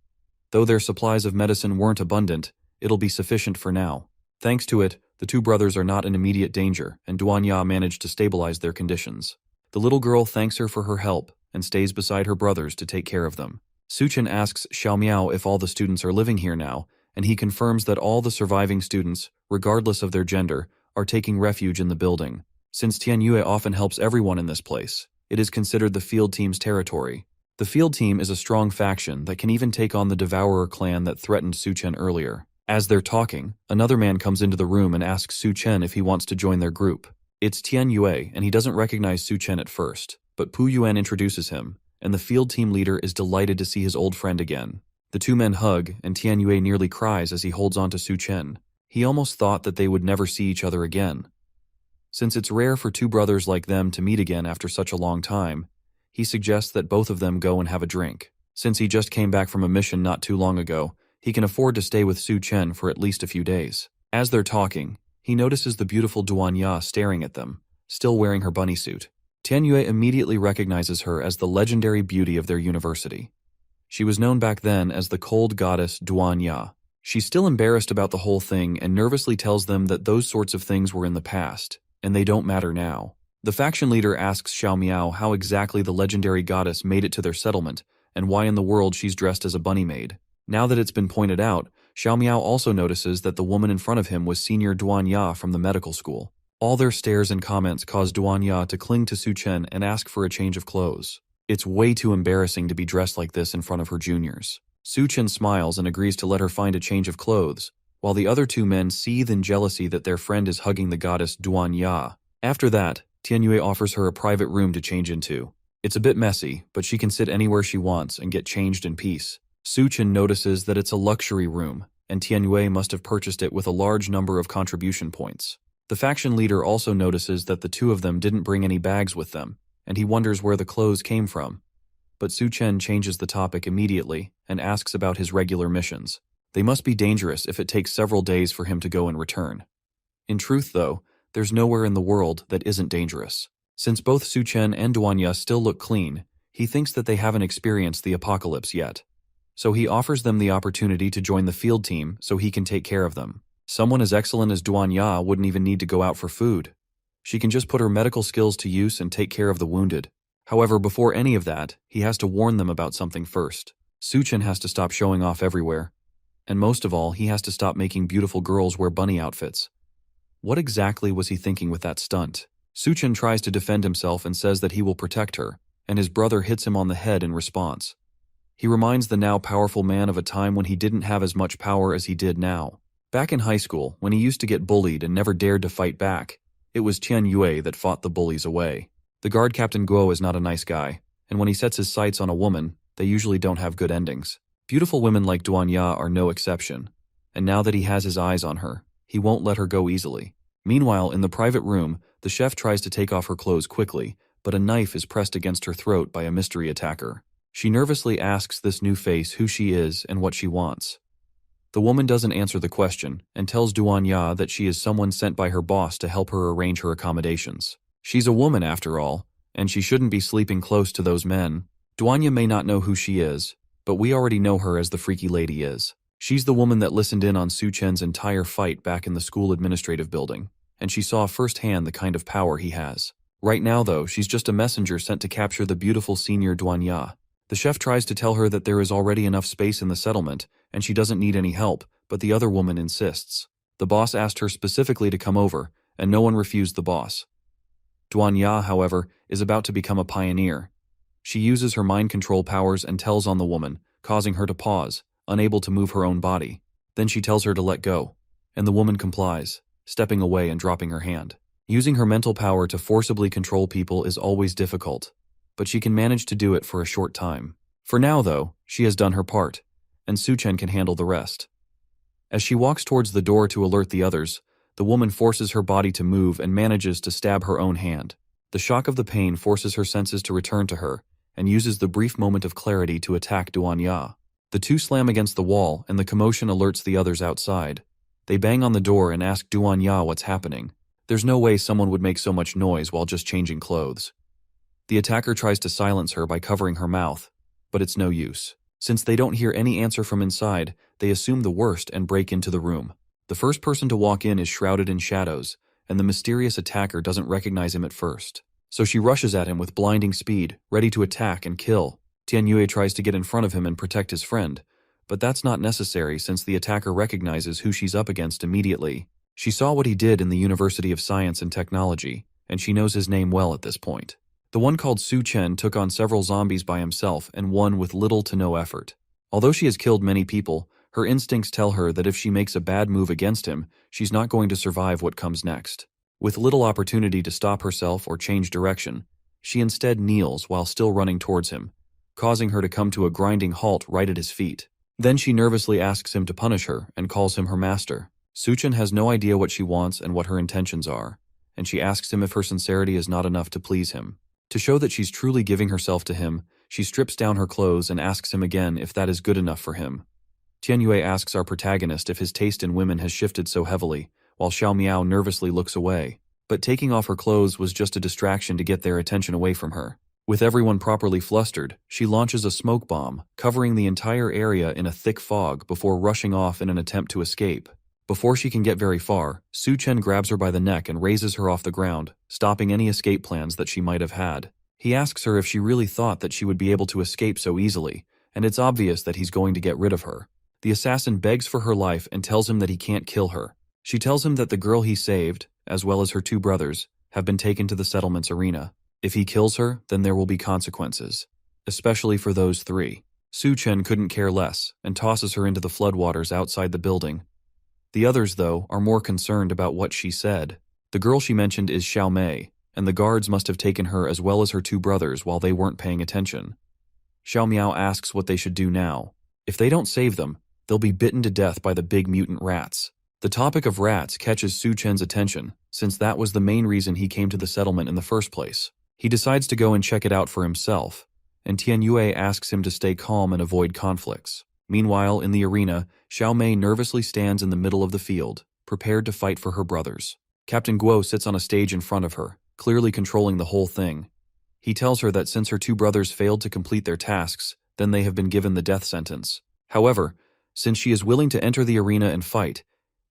Though their supplies of medicine weren't abundant, it'll be sufficient for now. Thanks to it, the two brothers are not in immediate danger, and Duanya managed to stabilize their conditions. The little girl thanks her for her help and stays beside her brothers to take care of them. Suchen asks Xiao Miao if all the students are living here now, and he confirms that all the surviving students, regardless of their gender, are taking refuge in the building. Since Tian Yue often helps everyone in this place, it is considered the field team's territory. The field team is a strong faction that can even take on the Devourer clan that threatened Suchen earlier. As they're talking, another man comes into the room and asks Suchen if he wants to join their group. It's Tian Yue, and he doesn't recognize Suchen at first, but Pu Yuan introduces him, and the field team leader is delighted to see his old friend again. The two men hug, and Tian Yue nearly cries as he holds on to Suchen. He almost thought that they would never see each other again. Since it's rare for two brothers like them to meet again after such a long time, he suggests that both of them go and have a drink. Since he just came back from a mission not too long ago, he can afford to stay with Suchen for at least a few days. As they're talking, he notices the beautiful Duanya staring at them, still wearing her bunny suit. Tian Yue immediately recognizes her as the legendary beauty of their university. She was known back then as the cold goddess Duanya. She's still embarrassed about the whole thing and nervously tells them that those sorts of things were in the past, and they don't matter now. The faction leader asks Xiao Miao how exactly the legendary goddess made it to their settlement, and why in the world she's dressed as a bunny maid. Now that it's been pointed out, Xiao Miao also notices that the woman in front of him was Senior Duanya from the medical school. All their stares and comments cause Duanya to cling to Suchen and ask for a change of clothes. It's way too embarrassing to be dressed like this in front of her juniors. Suchen smiles and agrees to let her find a change of clothes, while the other two men seethe in jealousy that their friend is hugging the goddess Duanya. After that, Tian Yue offers her a private room to change into. It's a bit messy, but she can sit anywhere she wants and get changed in peace. Su-chin notices that it's a luxury room, and Tianyue must have purchased it with a large number of contribution points. The faction leader also notices that the two of them didn't bring any bags with them, and he wonders where the clothes came from. But Su-chen changes the topic immediately and asks about his regular missions. They must be dangerous if it takes several days for him to go and return. In truth, though, there's nowhere in the world that isn't dangerous. Since both Su-chen and Duanya still look clean, he thinks that they haven't experienced the apocalypse yet. So he offers them the opportunity to join the field team so he can take care of them. Someone as excellent as Duanya wouldn't even need to go out for food. She can just put her medical skills to use and take care of the wounded. However, before any of that, he has to warn them about something first. Su-chen has to stop showing off everywhere. And most of all, he has to stop making beautiful girls wear bunny outfits. What exactly was he thinking with that stunt? Su-chen tries to defend himself and says that he will protect her, and his brother hits him on the head in response. He reminds the now powerful man of a time when he didn't have as much power as he did now. Back in high school, when he used to get bullied and never dared to fight back, it was Tianyue that fought the bullies away. The guard captain Guo is not a nice guy, and when he sets his sights on a woman, they usually don't have good endings. Beautiful women like Duanya are no exception, and now that he has his eyes on her, he won't let her go easily. Meanwhile, in the private room, the chef tries to take off her clothes quickly, but a knife is pressed against her throat by a mystery attacker. She nervously asks this new face who she is and what she wants. The woman doesn't answer the question and tells Duanya that she is someone sent by her boss to help her arrange her accommodations. She's a woman after all, and she shouldn't be sleeping close to those men. Duanya may not know who she is, but we already know her as the freaky lady is. She's the woman that listened in on Su-chen's entire fight back in the school administrative building, and she saw firsthand the kind of power he has. Right now, though, she's just a messenger sent to capture the beautiful senior Duanya. The chef tries to tell her that there is already enough space in the settlement, and she doesn't need any help, but the other woman insists. The boss asked her specifically to come over, and no one refused the boss. Duanya, however, is about to become a pioneer. She uses her mind control powers and tells on the woman, causing her to pause, unable to move her own body. Then she tells her to let go, and the woman complies, stepping away and dropping her hand. Using her mental power to forcibly control people is always difficult, but she can manage to do it for a short time. For now, though, she has done her part, and Su-chen can handle the rest. As she walks towards the door to alert the others, the woman forces her body to move and manages to stab her own hand. The shock of the pain forces her senses to return to her, and uses the brief moment of clarity to attack Duanya. The two slam against the wall, and the commotion alerts the others outside. They bang on the door and ask Duanya what's happening. There's no way someone would make so much noise while just changing clothes. The attacker tries to silence her by covering her mouth, but it's no use. Since they don't hear any answer from inside, they assume the worst and break into the room. The first person to walk in is shrouded in shadows, and the mysterious attacker doesn't recognize him at first. So she rushes at him with blinding speed, ready to attack and kill. Tianyue tries to get in front of him and protect his friend, but that's not necessary since the attacker recognizes who she's up against immediately. She saw what he did in the University of Science and Technology, and she knows his name well at this point. The one called Su-chen took on several zombies by himself and won with little to no effort. Although she has killed many people, her instincts tell her that if she makes a bad move against him, she's not going to survive what comes next. With little opportunity to stop herself or change direction, she instead kneels while still running towards him, causing her to come to a grinding halt right at his feet. Then she nervously asks him to punish her and calls him her master. Su-chen has no idea what she wants and what her intentions are, and she asks him if her sincerity is not enough to please him. To show that she's truly giving herself to him, she strips down her clothes and asks him again if that is good enough for him. Tianyue asks our protagonist if his taste in women has shifted so heavily, while Xiao Miao nervously looks away. But taking off her clothes was just a distraction to get their attention away from her. With everyone properly flustered, she launches a smoke bomb, covering the entire area in a thick fog before rushing off in an attempt to escape. Before she can get very far, Su-chen grabs her by the neck and raises her off the ground, stopping any escape plans that she might have had. He asks her if she really thought that she would be able to escape so easily, and it's obvious that he's going to get rid of her. The assassin begs for her life and tells him that he can't kill her. She tells him that the girl he saved, as well as her two brothers, have been taken to the settlement's arena. If he kills her, then there will be consequences, especially for those three. Su-chen couldn't care less and tosses her into the floodwaters outside the building. The others, though, are more concerned about what she said. The girl she mentioned is Xiao Mei, and the guards must have taken her as well as her two brothers while they weren't paying attention. Xiao Miao asks what they should do now. If they don't save them, they'll be bitten to death by the big mutant rats. The topic of rats catches Su Chen's attention, since that was the main reason he came to the settlement in the first place. He decides to go and check it out for himself, and Tian Yue asks him to stay calm and avoid conflicts. Meanwhile, in the arena, Xiao Mei nervously stands in the middle of the field, prepared to fight for her brothers. Captain Guo sits on a stage in front of her, clearly controlling the whole thing. He tells her that since her two brothers failed to complete their tasks, then they have been given the death sentence. However, since she is willing to enter the arena and fight,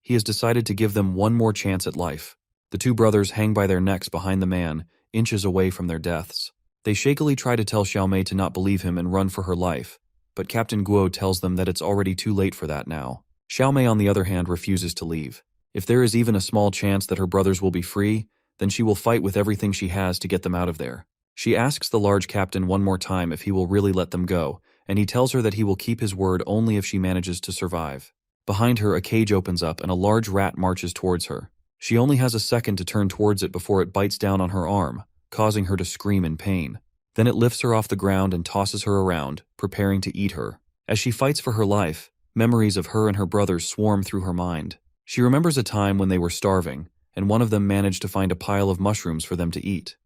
he has decided to give them one more chance at life. The two brothers hang by their necks behind the man, inches away from their deaths. They shakily try to tell Xiao Mei to not believe him and run for her life, but Captain Guo tells them that it's already too late for that now. Xiao Mei, on the other hand, refuses to leave. If there is even a small chance that her brothers will be free, then she will fight with everything she has to get them out of there. She asks the large captain one more time if he will really let them go, and he tells her that he will keep his word only if she manages to survive. Behind her, a cage opens up and a large rat marches towards her. She only has a second to turn towards it before it bites down on her arm, causing her to scream in pain. Then it lifts her off the ground and tosses her around, preparing to eat her. As she fights for her life, memories of her and her brothers swarm through her mind. She remembers a time when they were starving, and one of them managed to find a pile of mushrooms for them to eat.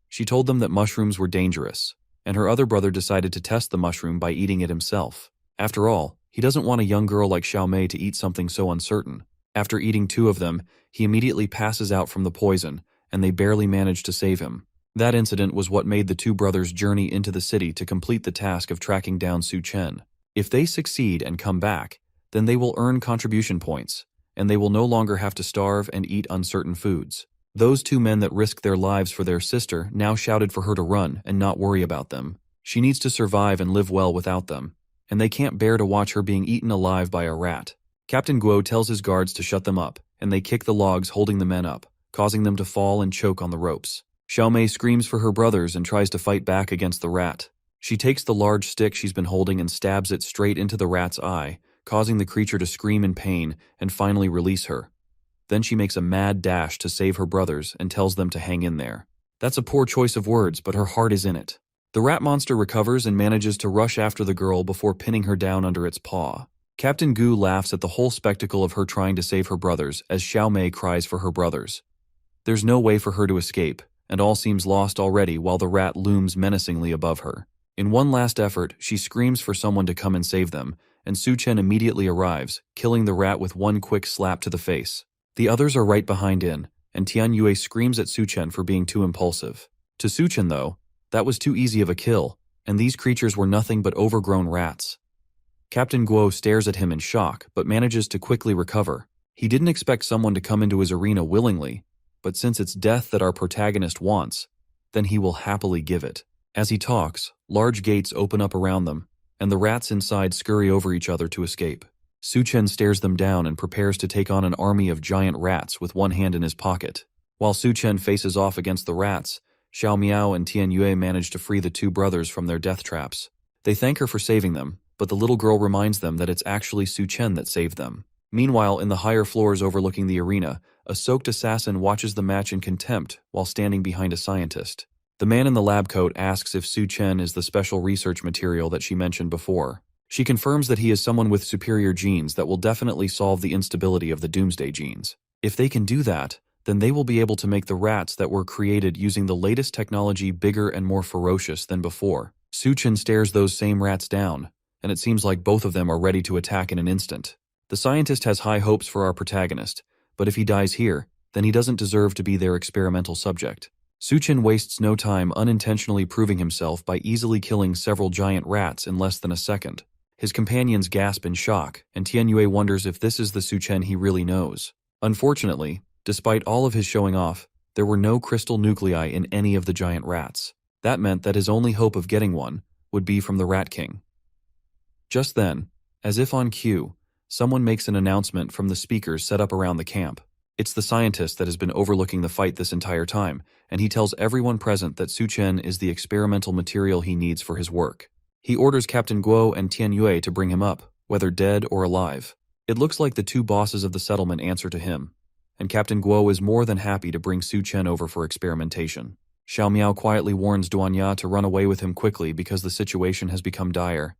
She told them that mushrooms were dangerous, and her other brother decided to test the mushroom by eating it himself. After all, he doesn't want a young girl like Xiao Mei to eat something so uncertain. After eating two of them, he immediately passes out from the poison, and they barely manage to save him. That incident was what made the two brothers journey into the city to complete the task of tracking down Su Chen. If they succeed and come back, then they will earn contribution points, and they will no longer have to starve and eat uncertain foods. Those two men that risked their lives for their sister now shouted for her to run and not worry about them. She needs to survive and live well without them, and they can't bear to watch her being eaten alive by a rat. Captain Guo tells his guards to shut them up, and they kick the logs holding the men up, causing them to fall and choke on the ropes. Xiao Mei screams for her brothers and tries to fight back against the rat. She takes the large stick she's been holding and stabs it straight into the rat's eye, causing the creature to scream in pain and finally release her. Then she makes a mad dash to save her brothers and tells them to hang in there. That's a poor choice of words, but her heart is in it. The rat monster recovers and manages to rush after the girl before pinning her down under its paw. Captain Gu laughs at the whole spectacle of her trying to save her brothers as Xiao Mei cries for her brothers. There's no way for her to escape, and all seems lost already while the rat looms menacingly above her. In one last effort, she screams for someone to come and save them, and Su Chen immediately arrives, killing the rat with one quick slap to the face. The others are right behind in, and Tian Yue screams at Su Chen for being too impulsive. To Su Chen, though, that was too easy of a kill, and these creatures were nothing but overgrown rats. Captain Guo stares at him in shock, but manages to quickly recover. He didn't expect someone to come into his arena willingly, but since it's death that our protagonist wants, then he will happily give it. As he talks, large gates open up around them, and the rats inside scurry over each other to escape. Su Chen stares them down and prepares to take on an army of giant rats with one hand in his pocket. While Su Chen faces off against the rats, Xiao Miao and Tian Yue manage to free the two brothers from their death traps. They thank her for saving them, but the little girl reminds them that it's actually Su Chen that saved them. Meanwhile, in the higher floors overlooking the arena, a soaked assassin watches the match in contempt while standing behind a scientist. The man in the lab coat asks if Su Chen is the special research material that she mentioned before. She confirms that he is someone with superior genes that will definitely solve the instability of the Doomsday genes. If they can do that, then they will be able to make the rats that were created using the latest technology bigger and more ferocious than before. Su Chen stares those same rats down, and it seems like both of them are ready to attack in an instant. The scientist has high hopes for our protagonist, but if he dies here, then he doesn't deserve to be their experimental subject. Su Chen wastes no time unintentionally proving himself by easily killing several giant rats in less than a second. His companions gasp in shock, and Tian Yue wonders if this is the Su Chen he really knows. Unfortunately, despite all of his showing off, there were no crystal nuclei in any of the giant rats. That meant that his only hope of getting one would be from the Rat King. Just then, as if on cue, someone makes an announcement from the speakers set up around the camp. It's the scientist that has been overlooking the fight this entire time, and he tells everyone present that Su Chen is the experimental material he needs for his work. He orders Captain Guo and Tian Yue to bring him up, whether dead or alive. It looks like the two bosses of the settlement answer to him. and Captain Guo is more than happy to bring Su Chen over for experimentation. Xiao Miao quietly warns Duanya to run away with him quickly because the situation has become dire.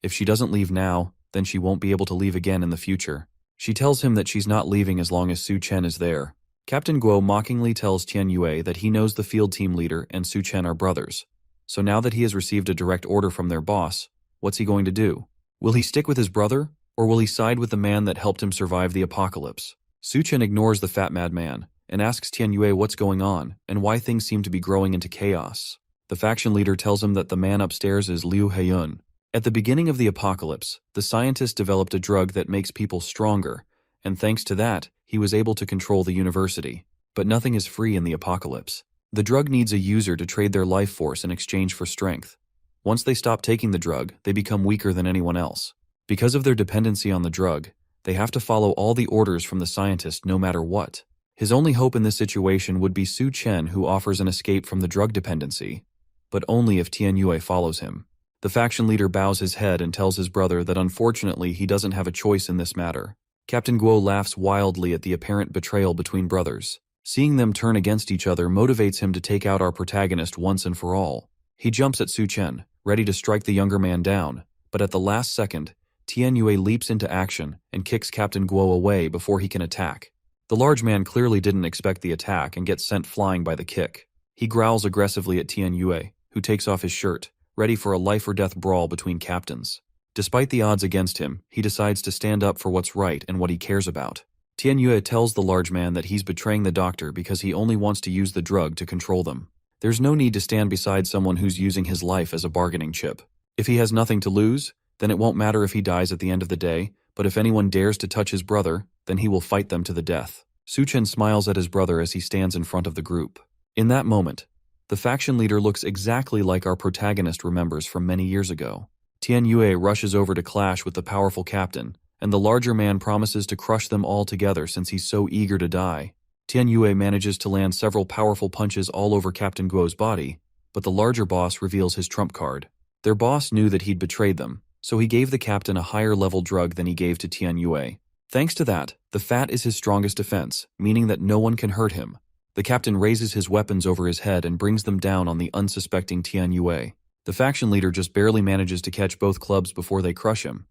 If she doesn't leave now, then she won't be able to leave again in the future. She tells him that she's not leaving as long as Su Chen is there. Captain Guo mockingly tells Tian Yue that he knows the field team leader and Su Chen are brothers. So now that he has received a direct order from their boss, what's he going to do? Will he stick with his brother, or will he side with the man that helped him survive the apocalypse? Su Chen ignores the fat madman and asks Tian Yue what's going on and why things seem to be growing into chaos. The faction leader tells him that the man upstairs is Liu Heiyun. At the beginning of the apocalypse, the scientist developed a drug that makes people stronger, and thanks to that, he was able to control the university. But nothing is free in the apocalypse. The drug needs a user to trade their life force in exchange for strength. Once they stop taking the drug, they become weaker than anyone else. Because of their dependency on the drug, they have to follow all the orders from the scientist no matter what. His only hope in this situation would be Su Chen, who offers an escape from the drug dependency, but only if Tian Yue follows him. The faction leader bows his head and tells his brother that unfortunately he doesn't have a choice in this matter. Captain Guo laughs wildly at the apparent betrayal between brothers. Seeing them turn against each other motivates him to take out our protagonist once and for all. He jumps at Su Chen, ready to strike the younger man down, but at the last second, Tian Yue leaps into action and kicks Captain Guo away before he can attack. The large man clearly didn't expect the attack and gets sent flying by the kick. He growls aggressively at Tian Yue, who takes off his shirt, ready for a life-or-death brawl between captains. Despite the odds against him, he decides to stand up for what's right and what he cares about. Tian Yue tells the large man that he's betraying the doctor because he only wants to use the drug to control them. There's no need to stand beside someone who's using his life as a bargaining chip. If he has nothing to lose, then it won't matter if he dies at the end of the day, but if anyone dares to touch his brother, then he will fight them to the death. Su Chen smiles at his brother as he stands in front of the group. In that moment, the faction leader looks exactly like our protagonist remembers from many years ago. Tian Yue rushes over to clash with the powerful captain, and the larger man promises to crush them all together since he's so eager to die. Tian Yue manages to land several powerful punches all over Captain Guo's body, but the larger boss reveals his trump card. Their boss knew that he'd betrayed them, so he gave the captain a higher level drug than he gave to Tian Yue. Thanks to that, the fat is his strongest defense, meaning that no one can hurt him. The captain raises his weapons over his head and brings them down on the unsuspecting Tian Yue. The faction leader just barely manages to catch both clubs before they crush him,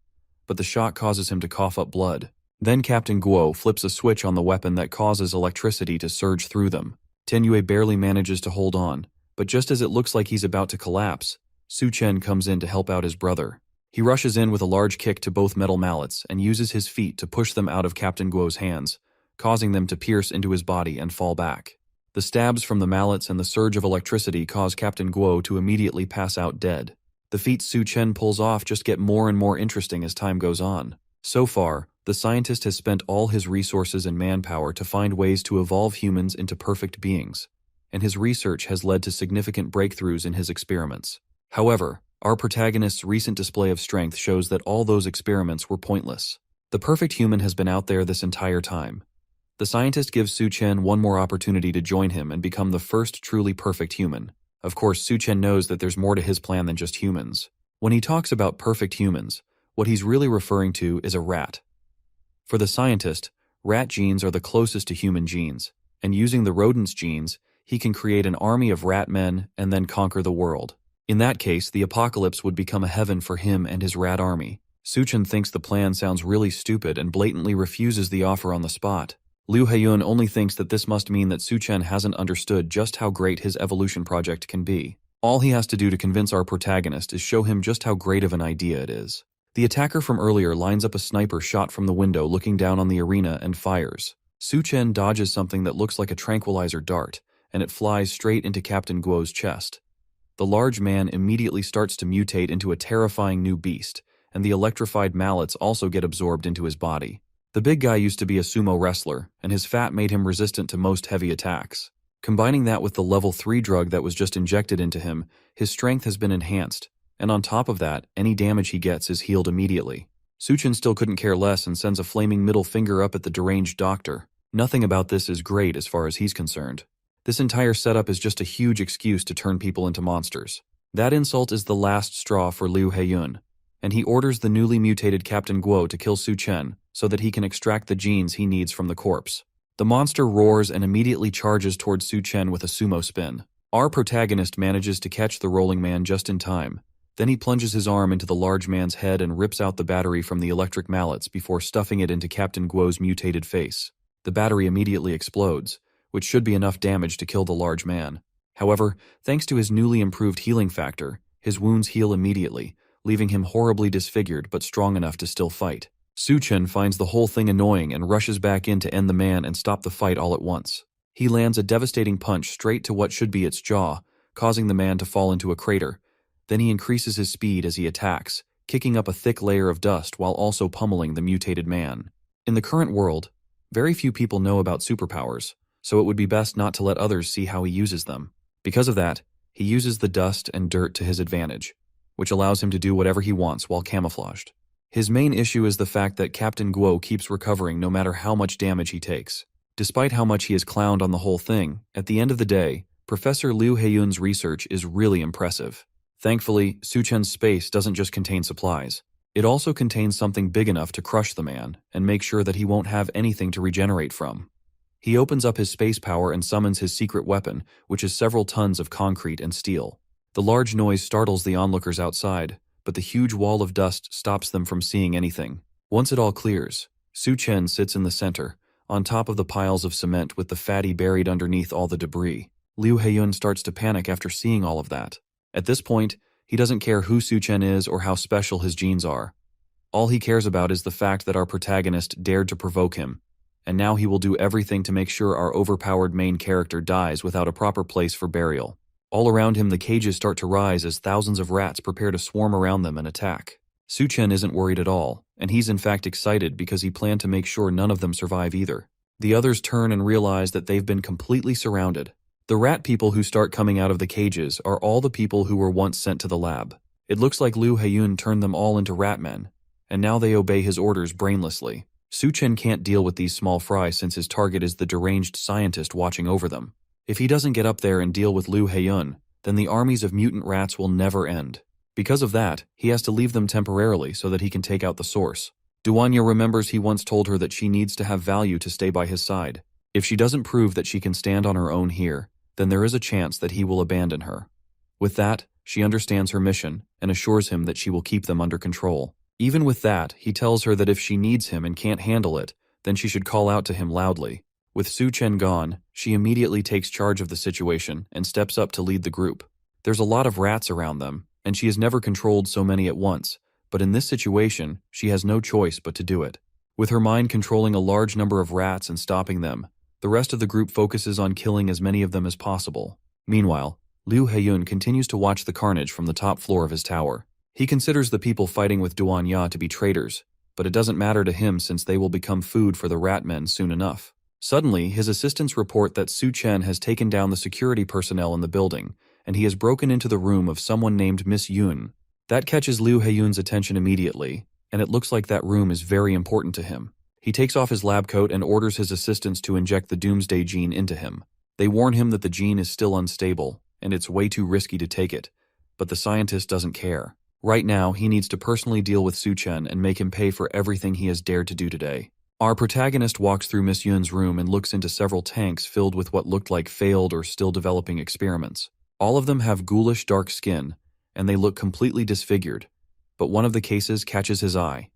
but the shock causes him to cough up blood. Then Captain Guo flips a switch on the weapon that causes electricity to surge through them. Tian Yue barely manages to hold on, but just as it looks like he's about to collapse, Su Chen comes in to help out his brother. He rushes in with a large kick to both metal mallets and uses his feet to push them out of Captain Guo's hands, causing them to pierce into his body and fall back. The stabs from the mallets and the surge of electricity cause Captain Guo to immediately pass out dead. The feats Su Chen pulls off just get more and more interesting as time goes on. So far, the scientist has spent all his resources and manpower to find ways to evolve humans into perfect beings, and his research has led to significant breakthroughs in his experiments. However, our protagonist's recent display of strength shows that all those experiments were pointless. The perfect human has been out there this entire time. The scientist gives Su Chen one more opportunity to join him and become the first truly perfect human. Of course, Su Chen knows that there's more to his plan than just humans. When he talks about perfect humans, what he's really referring to is a rat. For the scientist, rat genes are the closest to human genes, and using the rodent's genes, he can create an army of rat men and then conquer the world. In that case, the apocalypse would become a heaven for him and his rat army. Su Chen thinks the plan sounds really stupid and blatantly refuses the offer on the spot. Liu Heiyun only thinks that this must mean that Su Chen hasn't understood just how great his evolution project can be. All he has to do to convince our protagonist is show him just how great of an idea it is. The attacker from earlier lines up a sniper shot from the window looking down on the arena and fires. Su Chen dodges something that looks like a tranquilizer dart, and it flies straight into Captain Guo's chest. The large man immediately starts to mutate into a terrifying new beast, and the electrified mallets also get absorbed into his body. The big guy used to be a sumo wrestler, and his fat made him resistant to most heavy attacks. Combining that with the level 3 drug that was just injected into him, his strength has been enhanced, and on top of that, any damage he gets is healed immediately. Su Chen still couldn't care less and sends a flaming middle finger up at the deranged doctor. Nothing about this is great as far as he's concerned. This entire setup is just a huge excuse to turn people into monsters. That insult is the last straw for Liu Heiyun, and he orders the newly mutated Captain Guo to kill Su Chen so that he can extract the genes he needs from the corpse. The monster roars and immediately charges towards Su Chen with a sumo spin. Our protagonist manages to catch the rolling man just in time. Then he plunges his arm into the large man's head and rips out the battery from the electric mallets before stuffing it into Captain Guo's mutated face. The battery immediately explodes, which should be enough damage to kill the large man. However, thanks to his newly improved healing factor, his wounds heal immediately, leaving him horribly disfigured but strong enough to still fight. Su Chen finds the whole thing annoying and rushes back in to end the man and stop the fight all at once. He lands a devastating punch straight to what should be its jaw, causing the man to fall into a crater. Then he increases his speed as he attacks, kicking up a thick layer of dust while also pummeling the mutated man. In the current world, very few people know about superpowers, so it would be best not to let others see how he uses them. Because of that, he uses the dust and dirt to his advantage, which allows him to do whatever he wants while camouflaged. His main issue is the fact that Captain Guo keeps recovering no matter how much damage he takes. Despite how much he is clowned on the whole thing, at the end of the day, Professor Liu Heiyun's research is really impressive. Thankfully, Su Chen's space doesn't just contain supplies. It also contains something big enough to crush the man and make sure that he won't have anything to regenerate from. He opens up his space power and summons his secret weapon, which is several tons of concrete and steel. The large noise startles the onlookers outside, but the huge wall of dust stops them from seeing anything. Once it all clears, Su Chen sits in the center, on top of the piles of cement with the fatty buried underneath all the debris. Liu Heiyun starts to panic after seeing all of that. At this point, he doesn't care who Su Chen is or how special his genes are. All he cares about is the fact that our protagonist dared to provoke him, and now he will do everything to make sure our overpowered main character dies without a proper place for burial. All around him, the cages start to rise as thousands of rats prepare to swarm around them and attack. Su Chen isn't worried at all, and he's in fact excited because he planned to make sure none of them survive either. The others turn and realize that they've been completely surrounded. The rat people who start coming out of the cages are all the people who were once sent to the lab. It looks like Liu Heiyun turned them all into rat men, and now they obey his orders brainlessly. Su Chen can't deal with these small fry since his target is the deranged scientist watching over them. If he doesn't get up there and deal with Liu Heiyun, then the armies of mutant rats will never end. Because of that, he has to leave them temporarily so that he can take out the source. Duanya remembers he once told her that she needs to have value to stay by his side. If she doesn't prove that she can stand on her own here, then there is a chance that he will abandon her. With that, she understands her mission and assures him that she will keep them under control. Even with that, he tells her that if she needs him and can't handle it, then she should call out to him loudly. With Su Chen gone, she immediately takes charge of the situation and steps up to lead the group. There's a lot of rats around them, and she has never controlled so many at once, but in this situation, she has no choice but to do it. With her mind controlling a large number of rats and stopping them, the rest of the group focuses on killing as many of them as possible. Meanwhile, Liu Heiyun continues to watch the carnage from the top floor of his tower. He considers the people fighting with Duanya to be traitors, but it doesn't matter to him since they will become food for the rat men soon enough. Suddenly, his assistants report that Su Chen has taken down the security personnel in the building, and he has broken into the room of someone named Miss Yun. That catches Liu Heiyun's attention immediately, and it looks like that room is very important to him. He takes off his lab coat and orders his assistants to inject the Doomsday gene into him. They warn him that the gene is still unstable, and it's way too risky to take it, but the scientist doesn't care. Right now, he needs to personally deal with Su Chen and make him pay for everything he has dared to do today. Our protagonist walks through Miss Yun's room and looks into several tanks filled with what looked like failed or still developing experiments. All of them have ghoulish dark skin, and they look completely disfigured, but one of the cases catches his eye.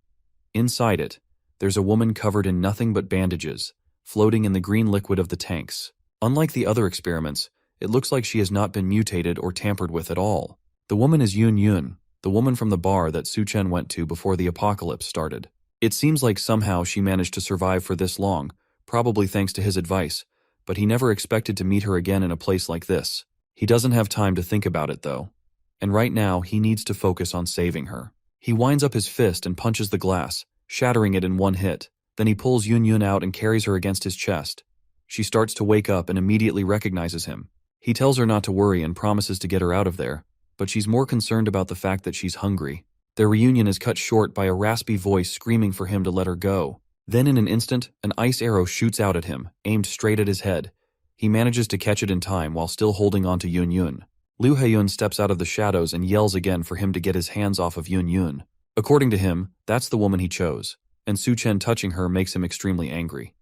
Inside it, there's a woman covered in nothing but bandages, floating in the green liquid of the tanks. Unlike the other experiments, it looks like she has not been mutated or tampered with at all. The woman is Yun Yun, the woman from the bar that Su Chen went to before the apocalypse started. It seems like somehow she managed to survive for this long, probably thanks to his advice, but he never expected to meet her again in a place like this. He doesn't have time to think about it though, and right now he needs to focus on saving her. He winds up his fist and punches the glass, shattering it in one hit. Then he pulls Yun Yun out and carries her against his chest. She starts to wake up and immediately recognizes him. He tells her not to worry and promises to get her out of there, but she's more concerned about the fact that she's hungry. Their reunion is cut short by a raspy voice screaming for him to let her go. Then in an instant, an ice arrow shoots out at him, aimed straight at his head. He manages to catch it in time while still holding on to Yun Yun. Liu Heiyun steps out of the shadows and yells again for him to get his hands off of Yun Yun. According to him, that's the woman he chose, and Su Chen touching her makes him extremely angry.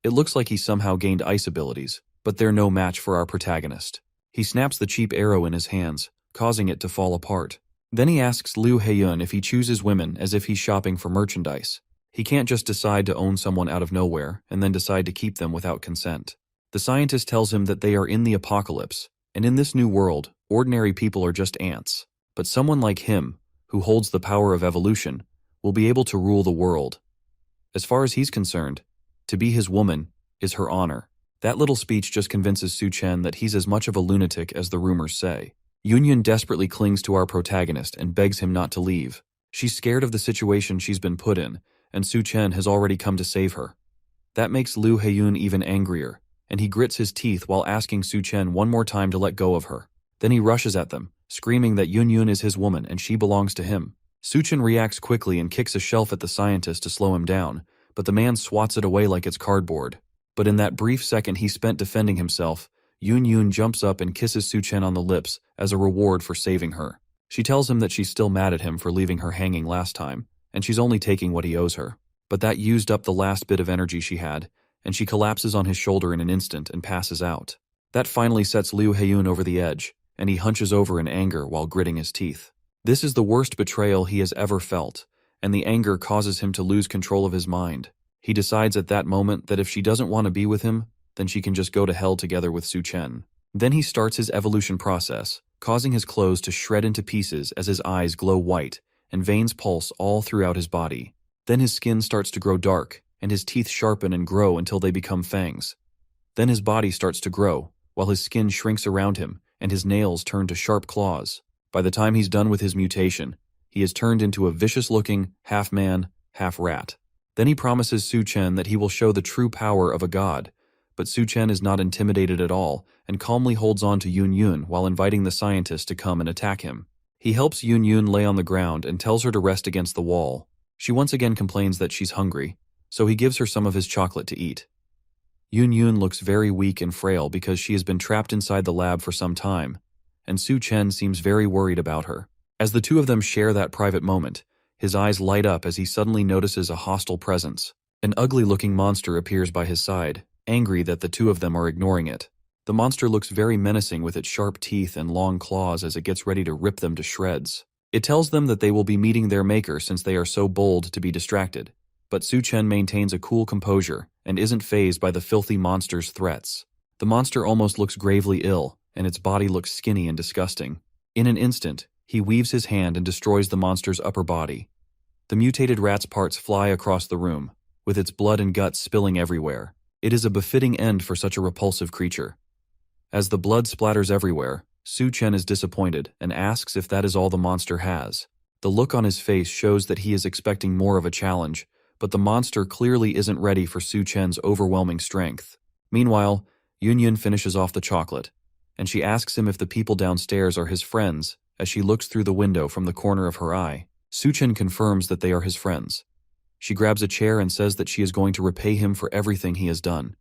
It looks like he somehow gained ice abilities, but they're no match for our protagonist. He snaps the cheap arrow in his hands, causing it to fall apart. Then he asks Liu Heiyun if he chooses women as if he's shopping for merchandise. He can't just decide to own someone out of nowhere and then decide to keep them without consent. The scientist tells him that they are in the apocalypse, and in this new world, ordinary people are just ants. But someone like him, who holds the power of evolution, will be able to rule the world. As far as he's concerned, to be his woman is her honor. That little speech just convinces Su Chen that he's as much of a lunatic as the rumors say. Yun desperately clings to our protagonist and begs him not to leave. She's scared of the situation she's been put in, and Su Chen has already come to save her. That makes Liu Heiyun even angrier, and he grits his teeth while asking Su Chen one more time to let go of her. Then he rushes at them, screaming that Yun is his woman and she belongs to him. Su Chen reacts quickly and kicks a shelf at the scientist to slow him down, but the man swats it away like it's cardboard. But in that brief second he spent defending himself, Yun jumps up and kisses Su Chen on the lips as a reward for saving her. She tells him that she's still mad at him for leaving her hanging last time, and she's only taking what he owes her. But that used up the last bit of energy she had, and she collapses on his shoulder in an instant and passes out. That finally sets Liu Heiyun over the edge, and he hunches over in anger while gritting his teeth. This is the worst betrayal he has ever felt, and the anger causes him to lose control of his mind. He decides at that moment that if she doesn't want to be with him, then she can just go to hell together with Su Chen. Then he starts his evolution process, causing his clothes to shred into pieces as his eyes glow white, and veins pulse all throughout his body. Then his skin starts to grow dark, and his teeth sharpen and grow until they become fangs. Then his body starts to grow, while his skin shrinks around him, and his nails turn to sharp claws. By the time he's done with his mutation, he is turned into a vicious-looking, half-man, half-rat. Then he promises Su Chen that he will show the true power of a god, but Su Chen is not intimidated at all and calmly holds on to Yun while inviting the scientist to come and attack him. He helps Yun lay on the ground and tells her to rest against the wall. She once again complains that she's hungry, so he gives her some of his chocolate to eat. Yun looks very weak and frail because she has been trapped inside the lab for some time, and Su Chen seems very worried about her. As the two of them share that private moment, his eyes light up as he suddenly notices a hostile presence. An ugly-looking monster appears by his side, angry that the two of them are ignoring it. The monster looks very menacing with its sharp teeth and long claws as it gets ready to rip them to shreds. It tells them that they will be meeting their maker since they are so bold to be distracted. But Su Chen maintains a cool composure and isn't fazed by the filthy monster's threats. The monster almost looks gravely ill, and its body looks skinny and disgusting. In an instant, he weaves his hand and destroys the monster's upper body. The mutated rat's parts fly across the room, with its blood and guts spilling everywhere. It is a befitting end for such a repulsive creature. As the blood splatters everywhere, Su Chen is disappointed and asks if that is all the monster has. The look on his face shows that he is expecting more of a challenge, but the monster clearly isn't ready for Su Chen's overwhelming strength. Meanwhile, Yun finishes off the chocolate, and she asks him if the people downstairs are his friends as she looks through the window from the corner of her eye. Su Chen confirms that they are his friends. She grabs a chair and says that she is going to repay him for everything he has done.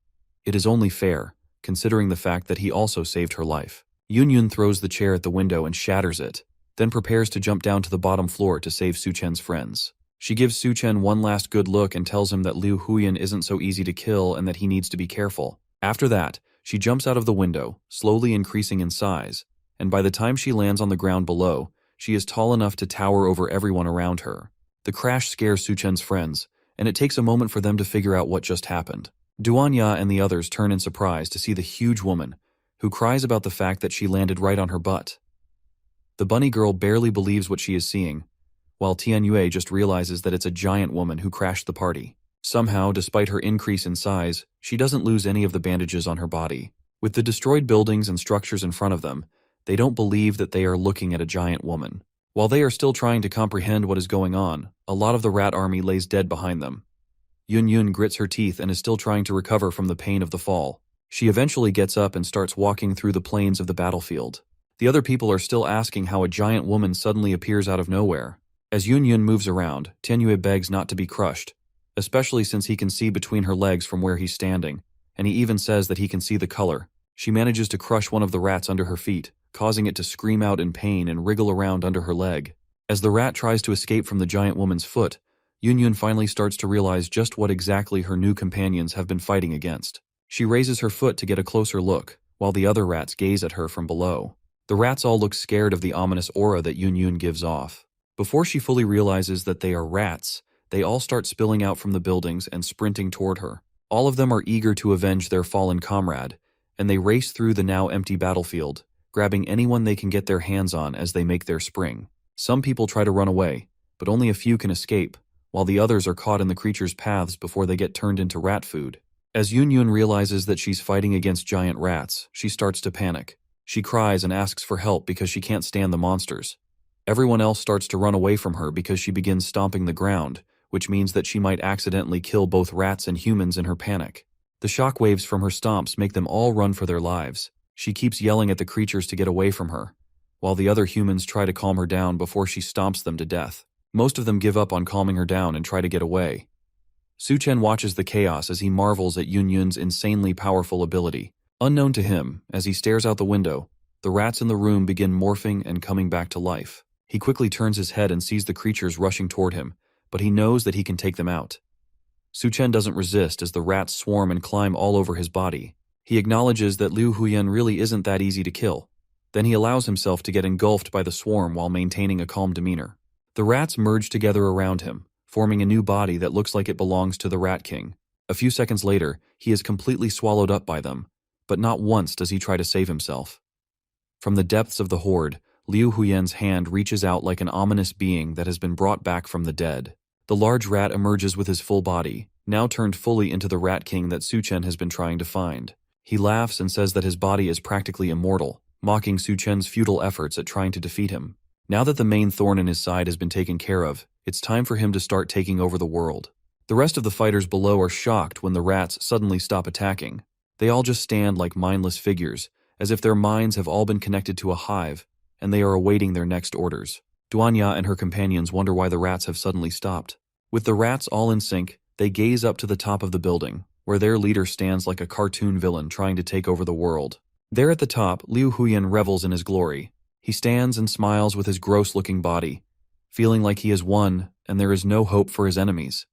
It is only fair, considering the fact that he also saved her life. Yun throws the chair at the window and shatters it, then prepares to jump down to the bottom floor to save Su Chen's friends. She gives Su Chen one last good look and tells him that Liu Huyan isn't so easy to kill and that he needs to be careful. After that, she jumps out of the window, slowly increasing in size, and by the time she lands on the ground below, she is tall enough to tower over everyone around her. The crash scares Su Chen's friends, and it takes a moment for them to figure out what just happened. Duanya and the others turn in surprise to see the huge woman, who cries about the fact that she landed right on her butt. The bunny girl barely believes what she is seeing, while Tianyue just realizes that it's a giant woman who crashed the party. Somehow, despite her increase in size, she doesn't lose any of the bandages on her body. With the destroyed buildings and structures in front of them, they don't believe that they are looking at a giant woman. While they are still trying to comprehend what is going on, a lot of the rat army lays dead behind them. Yun grits her teeth and is still trying to recover from the pain of the fall. She eventually gets up and starts walking through the plains of the battlefield. The other people are still asking how a giant woman suddenly appears out of nowhere. As Yun moves around, Tianyue begs not to be crushed, especially since he can see between her legs from where he's standing, and he even says that he can see the color. She manages to crush one of the rats under her feet, causing it to scream out in pain and wriggle around under her leg. As the rat tries to escape from the giant woman's foot, Yun finally starts to realize just what exactly her new companions have been fighting against. She raises her foot to get a closer look, while the other rats gaze at her from below. The rats all look scared of the ominous aura that Yun gives off. Before she fully realizes that they are rats, they all start spilling out from the buildings and sprinting toward her. All of them are eager to avenge their fallen comrade, and they race through the now empty battlefield, grabbing anyone they can get their hands on as they make their spring. Some people try to run away, but only a few can escape, while the others are caught in the creatures' paths before they get turned into rat food. As Yun realizes that she's fighting against giant rats, she starts to panic. She cries and asks for help because she can't stand the monsters. Everyone else starts to run away from her because she begins stomping the ground, which means that she might accidentally kill both rats and humans in her panic. The shockwaves from her stomps make them all run for their lives. She keeps yelling at the creatures to get away from her, while the other humans try to calm her down before she stomps them to death. Most of them give up on calming her down and try to get away. Suchen watches the chaos as he marvels at Yun's insanely powerful ability. Unknown to him, as he stares out the window, the rats in the room begin morphing and coming back to life. He quickly turns his head and sees the creatures rushing toward him, but he knows that he can take them out. Suchen doesn't resist as the rats swarm and climb all over his body. He acknowledges that Liu Huyan really isn't that easy to kill. Then he allows himself to get engulfed by the swarm while maintaining a calm demeanor. The rats merge together around him, forming a new body that looks like it belongs to the Rat King. A few seconds later, he is completely swallowed up by them, but not once does he try to save himself. From the depths of the horde, Liu Huyan's hand reaches out like an ominous being that has been brought back from the dead. The large rat emerges with his full body, now turned fully into the Rat King that Suchen has been trying to find. He laughs and says that his body is practically immortal, mocking Suchen's futile efforts at trying to defeat him. Now that the main thorn in his side has been taken care of, it's time for him to start taking over the world. The rest of the fighters below are shocked when the rats suddenly stop attacking. They all just stand like mindless figures, as if their minds have all been connected to a hive, and they are awaiting their next orders. Duanya and her companions wonder why the rats have suddenly stopped. With the rats all in sync, they gaze up to the top of the building, where their leader stands like a cartoon villain trying to take over the world. There at the top, Liu Huyan revels in his glory. He stands and smiles with his gross-looking body, feeling like he has won and there is no hope for his enemies.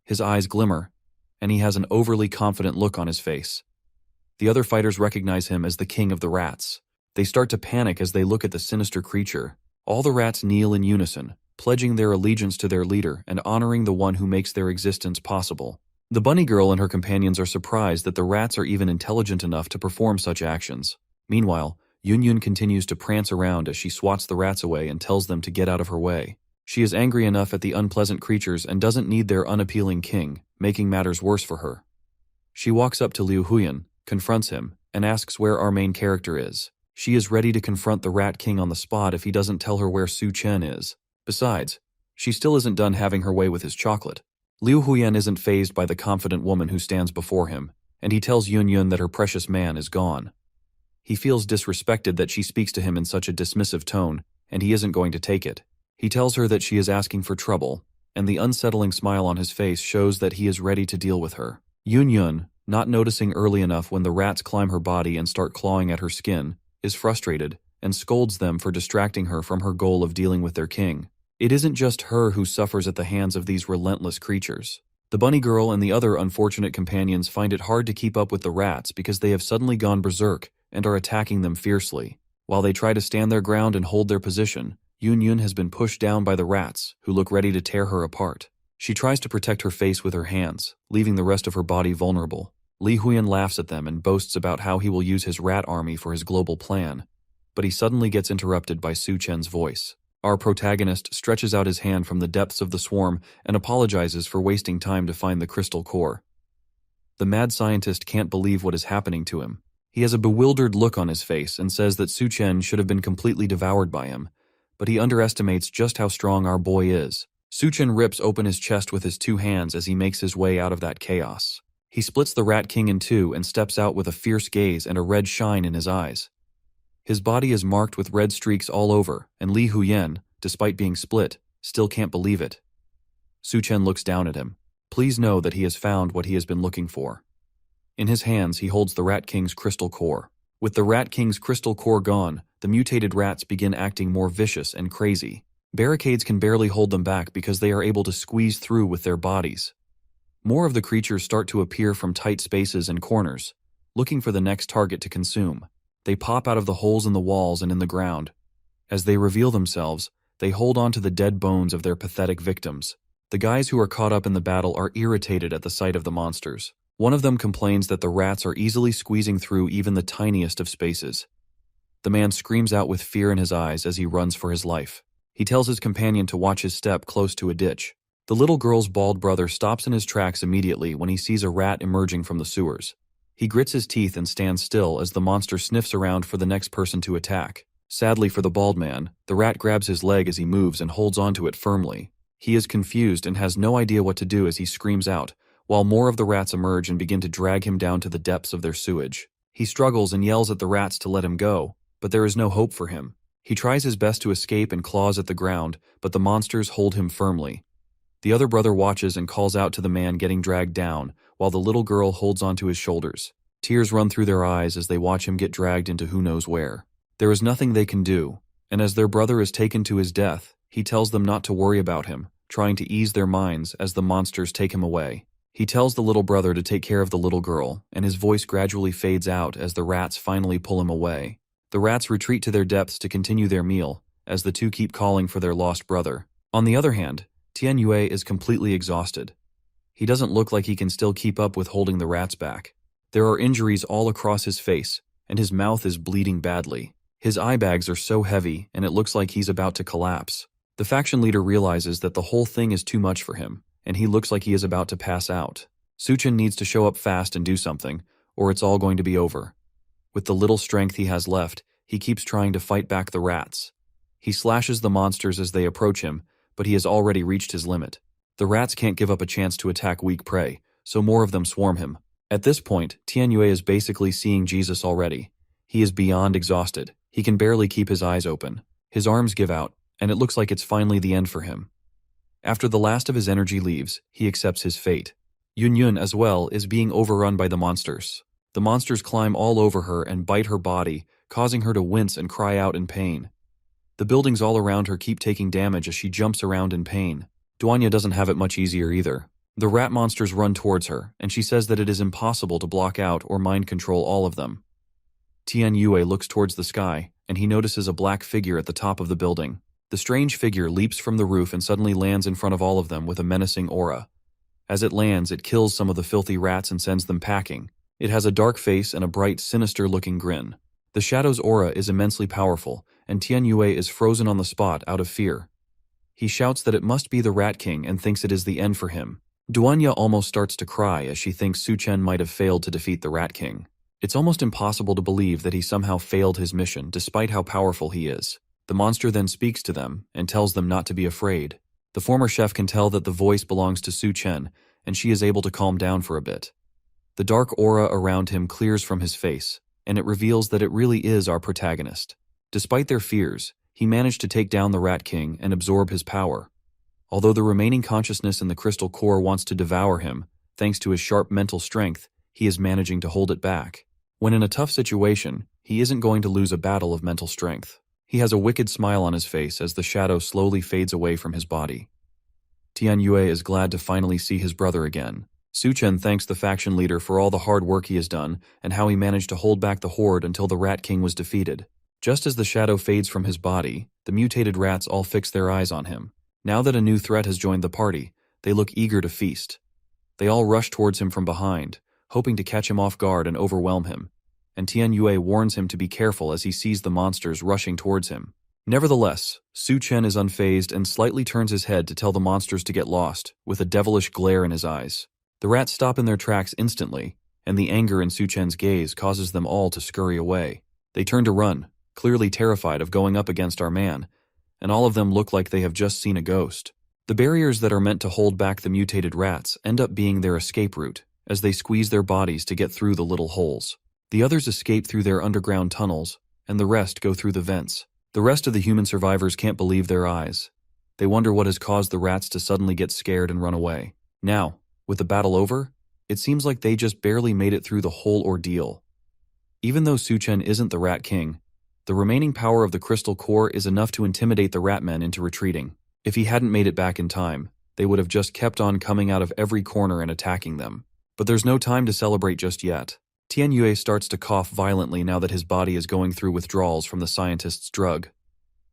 His eyes glimmer, and he has an overly confident look on his face. The other fighters recognize him as the king of the rats. They start to panic as they look at the sinister creature. All the rats kneel in unison, pledging their allegiance to their leader and honoring the one who makes their existence possible. The bunny girl and her companions are surprised that the rats are even intelligent enough to perform such actions. Meanwhile, Yun continues to prance around as she swats the rats away and tells them to get out of her way. She is angry enough at the unpleasant creatures and doesn't need their unappealing king, making matters worse for her. She walks up to Liu Huyan, confronts him, and asks where our main character is. She is ready to confront the Rat King on the spot if he doesn't tell her where Su Chen is. Besides, she still isn't done having her way with his chocolate. Liu Huyan isn't fazed by the confident woman who stands before him, and he tells Yun that her precious man is gone. He feels disrespected that she speaks to him in such a dismissive tone, and he isn't going to take it. He tells her that she is asking for trouble, and the unsettling smile on his face shows that he is ready to deal with her. Yun, not noticing early enough when the rats climb her body and start clawing at her skin, is frustrated and scolds them for distracting her from her goal of dealing with their king. It isn't just her who suffers at the hands of these relentless creatures. The bunny girl and the other unfortunate companions find it hard to keep up with the rats because they have suddenly gone berserk and are attacking them fiercely. While they try to stand their ground and hold their position, Yun has been pushed down by the rats, who look ready to tear her apart. She tries to protect her face with her hands, leaving the rest of her body vulnerable. Li Huyan laughs at them and boasts about how he will use his rat army for his global plan, but he suddenly gets interrupted by Su Chen's voice. Our protagonist stretches out his hand from the depths of the swarm and apologizes for wasting time to find the crystal core. The mad scientist can't believe what is happening to him. He has a bewildered look on his face and says that Su Chen should have been completely devoured by him, but he underestimates just how strong our boy is. Su Chen rips open his chest with his two hands as he makes his way out of that chaos. He splits the Rat King in two and steps out with a fierce gaze and a red shine in his eyes. His body is marked with red streaks all over, and Li Huyan, despite being split, still can't believe it. Su Chen looks down at him. Please know that he has found what he has been looking for. In his hands, he holds the Rat King's crystal core. With the Rat King's crystal core gone, the mutated rats begin acting more vicious and crazy. Barricades can barely hold them back because they are able to squeeze through with their bodies. More of the creatures start to appear from tight spaces and corners, looking for the next target to consume. They pop out of the holes in the walls and in the ground. As they reveal themselves, they hold on to the dead bones of their pathetic victims. The guys who are caught up in the battle are irritated at the sight of the monsters. One of them complains that the rats are easily squeezing through even the tiniest of spaces. The man screams out with fear in his eyes as he runs for his life. He tells his companion to watch his step close to a ditch. The little girl's bald brother stops in his tracks immediately when he sees a rat emerging from the sewers. He grits his teeth and stands still as the monster sniffs around for the next person to attack. Sadly for the bald man, the rat grabs his leg as he moves and holds onto it firmly. He is confused and has no idea what to do as he screams out, while more of the rats emerge and begin to drag him down to the depths of their sewage. He struggles and yells at the rats to let him go, but there is no hope for him. He tries his best to escape and claws at the ground, but the monsters hold him firmly. The other brother watches and calls out to the man getting dragged down, while the little girl holds onto his shoulders. Tears run through their eyes as they watch him get dragged into who knows where. There is nothing they can do, and as their brother is taken to his death, he tells them not to worry about him, trying to ease their minds as the monsters take him away. He tells the little brother to take care of the little girl, and his voice gradually fades out as the rats finally pull him away. The rats retreat to their depths to continue their meal, as the two keep calling for their lost brother. On the other hand, Tianyue is completely exhausted. He doesn't look like he can still keep up with holding the rats back. There are injuries all across his face, and his mouth is bleeding badly. His eye bags are so heavy, and it looks like he's about to collapse. The faction leader realizes that the whole thing is too much for him, and he looks like he is about to pass out. Suchin needs to show up fast and do something, or it's all going to be over. With the little strength he has left, he keeps trying to fight back the rats. He slashes the monsters as they approach him, but he has already reached his limit. The rats can't give up a chance to attack weak prey, so more of them swarm him. At this point, Tianyue is basically seeing Jesus already. He is beyond exhausted. He can barely keep his eyes open. His arms give out, and it looks like it's finally the end for him. After the last of his energy leaves, he accepts his fate. Yunyun, as well, is being overrun by the monsters. The monsters climb all over her and bite her body, causing her to wince and cry out in pain. The buildings all around her keep taking damage as she jumps around in pain. Duanya doesn't have it much easier either. The rat monsters run towards her, and she says that it is impossible to block out or mind control all of them. Tianyue looks towards the sky, and he notices a black figure at the top of the building. The strange figure leaps from the roof and suddenly lands in front of all of them with a menacing aura. As it lands, it kills some of the filthy rats and sends them packing. It has a dark face and a bright, sinister-looking grin. The shadow's aura is immensely powerful, and Tianyue is frozen on the spot out of fear. He shouts that it must be the Rat King and thinks it is the end for him. Duanya almost starts to cry as she thinks Suchen might have failed to defeat the Rat King. It's almost impossible to believe that he somehow failed his mission despite how powerful he is. The monster then speaks to them and tells them not to be afraid. The former chef can tell that the voice belongs to Suchen, and she is able to calm down for a bit. The dark aura around him clears from his face, and it reveals that it really is our protagonist. Despite their fears, he managed to take down the Rat King and absorb his power. Although the remaining consciousness in the crystal core wants to devour him, thanks to his sharp mental strength, he is managing to hold it back. When in a tough situation, he isn't going to lose a battle of mental strength. He has a wicked smile on his face as the shadow slowly fades away from his body. Tianyue is glad to finally see his brother again. Suchen thanks the faction leader for all the hard work he has done and how he managed to hold back the horde until the Rat King was defeated. Just as the shadow fades from his body, the mutated rats all fix their eyes on him. Now that a new threat has joined the party, they look eager to feast. They all rush towards him from behind, hoping to catch him off guard and overwhelm him, and Tianyue warns him to be careful as he sees the monsters rushing towards him. Nevertheless, Suchen is unfazed and slightly turns his head to tell the monsters to get lost, with a devilish glare in his eyes. The rats stop in their tracks instantly, and the anger in Suchen's gaze causes them all to scurry away. They turn to run, clearly terrified of going up against our man, and all of them look like they have just seen a ghost. The barriers that are meant to hold back the mutated rats end up being their escape route, as they squeeze their bodies to get through the little holes. The others escape through their underground tunnels, and the rest go through the vents. The rest of the human survivors can't believe their eyes. They wonder what has caused the rats to suddenly get scared and run away. Now, with the battle over, it seems like they just barely made it through the whole ordeal. Even though Suchen isn't the Rat King, The remaining power of the crystal core is enough to intimidate the rat men into retreating. If he hadn't made it back in time, they would have just kept on coming out of every corner and attacking them. But there's no time to celebrate just yet. Tianyue starts to cough violently now that his body is going through withdrawals from the scientist's drug.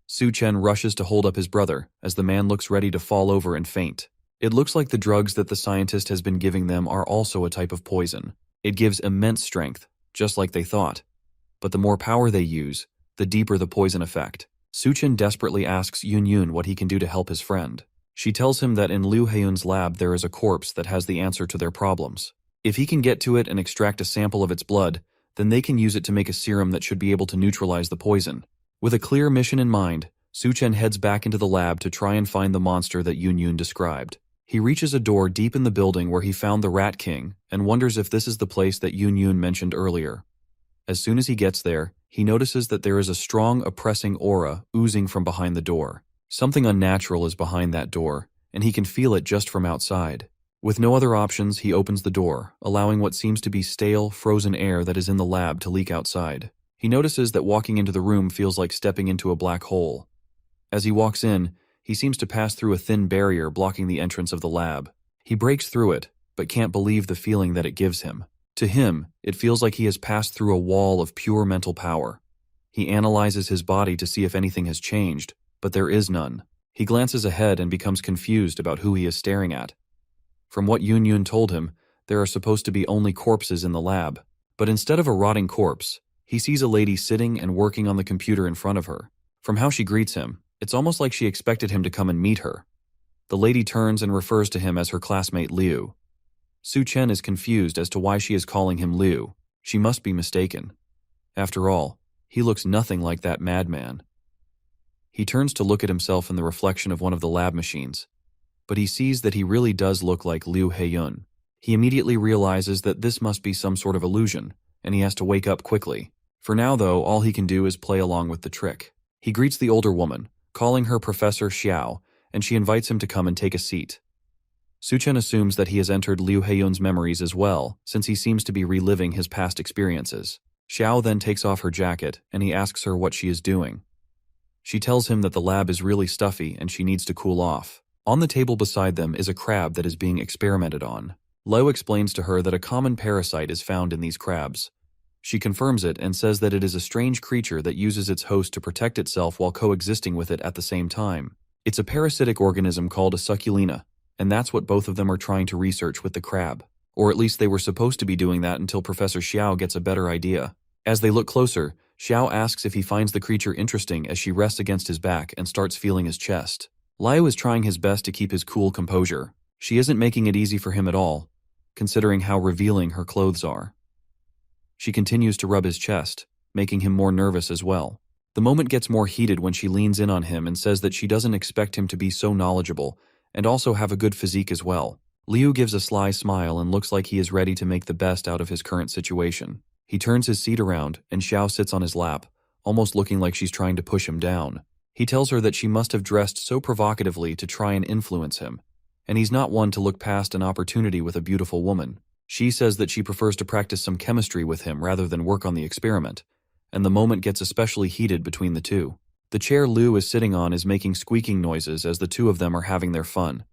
Su Chen rushes to hold up his brother as the man looks ready to fall over and faint. It looks like the drugs that the scientist has been giving them are also a type of poison. It gives immense strength, just like they thought. But the more power they use, the deeper the poison effect. Su Chen desperately asks Yun Yun what he can do to help his friend. She tells him that in Liu Heiyun's lab there is a corpse that has the answer to their problems. If he can get to it and extract a sample of its blood, then they can use it to make a serum that should be able to neutralize the poison. With a clear mission in mind, Su Chen heads back into the lab to try and find the monster that Yun Yun described. He reaches a door deep in the building where he found the Rat King and wonders if this is the place that Yun Yun mentioned earlier. As soon as he gets there, he notices that there is a strong, oppressing aura oozing from behind the door. Something unnatural is behind that door, and he can feel it just from outside. With no other options, he opens the door, allowing what seems to be stale, frozen air that is in the lab to leak outside. He notices that walking into the room feels like stepping into a black hole. As he walks in, he seems to pass through a thin barrier blocking the entrance of the lab. He breaks through it, but can't believe the feeling that it gives him. To him, it feels like he has passed through a wall of pure mental power. He analyzes his body to see if anything has changed, but there is none. He glances ahead and becomes confused about who he is staring at. From what Yun Yun told him, there are supposed to be only corpses in the lab. But instead of a rotting corpse, he sees a lady sitting and working on the computer in front of her. From how she greets him, it's almost like she expected him to come and meet her. The lady turns and refers to him as her classmate Liu. Su Chen is confused as to why she is calling him Liu. She must be mistaken. After all, he looks nothing like that madman. He turns to look at himself in the reflection of one of the lab machines, but he sees that he really does look like Liu Heiyun. He immediately realizes that this must be some sort of illusion, and he has to wake up quickly. For now, though, all he can do is play along with the trick. He greets the older woman, calling her Professor Xiao, and she invites him to come and take a seat. Su Chen assumes that he has entered Liu Heiyun's memories as well, since he seems to be reliving his past experiences. Xiao then takes off her jacket, and he asks her what she is doing. She tells him that the lab is really stuffy and she needs to cool off. On the table beside them is a crab that is being experimented on. Liu explains to her that a common parasite is found in these crabs. She confirms it and says that it is a strange creature that uses its host to protect itself while coexisting with it at the same time. It's a parasitic organism called a succulina, and that's what both of them are trying to research with the crab. Or at least they were supposed to be doing that until Professor Xiao gets a better idea. As they look closer, Xiao asks if he finds the creature interesting as she rests against his back and starts feeling his chest. Liu is trying his best to keep his cool composure. She isn't making it easy for him at all, considering how revealing her clothes are. She continues to rub his chest, making him more nervous as well. The moment gets more heated when she leans in on him and says that she doesn't expect him to be so knowledgeable and also have a good physique as well. Liu gives a sly smile and looks like he is ready to make the best out of his current situation. He turns his seat around and Xiao sits on his lap, almost looking like she's trying to push him down. He tells her that she must have dressed so provocatively to try and influence him, and he's not one to look past an opportunity with a beautiful woman. She says that she prefers to practice some chemistry with him rather than work on the experiment, and the moment gets especially heated between the two. The chair Liu is sitting on is making squeaking noises as the two of them are having their fun.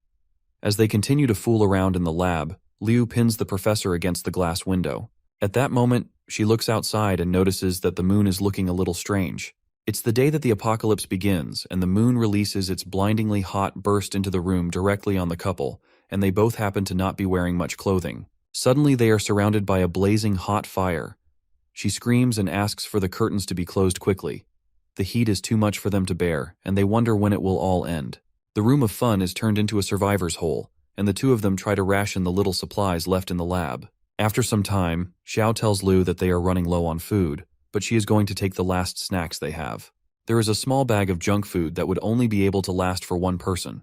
As they continue to fool around in the lab, Liu pins the professor against the glass window. At that moment, she looks outside and notices that the moon is looking a little strange. It's the day that the apocalypse begins, and the moon releases its blindingly hot burst into the room directly on the couple, and they both happen to not be wearing much clothing. Suddenly they are surrounded by a blazing hot fire. She screams and asks for the curtains to be closed quickly. The heat is too much for them to bear, and they wonder when it will all end. The room of fun is turned into a survivor's hole, and the two of them try to ration the little supplies left in the lab. After some time, Xiao tells Liu that they are running low on food, but she is going to take the last snacks they have. There is a small bag of junk food that would only be able to last for one person.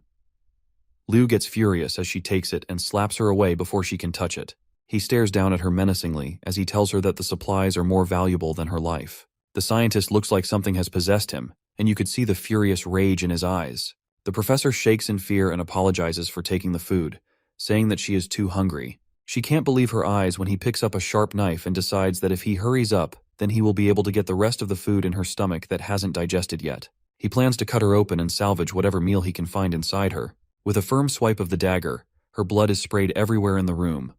Liu gets furious as she takes it and slaps her away before she can touch it. He stares down at her menacingly as he tells her that the supplies are more valuable than her life. The scientist looks like something has possessed him, and you could see the furious rage in his eyes. The professor shakes in fear and apologizes for taking the food, saying that she is too hungry. She can't believe her eyes when he picks up a sharp knife and decides that if he hurries up, then he will be able to get the rest of the food in her stomach that hasn't digested yet. He plans to cut her open and salvage whatever meal he can find inside her. With a firm swipe of the dagger, her blood is sprayed everywhere in the room.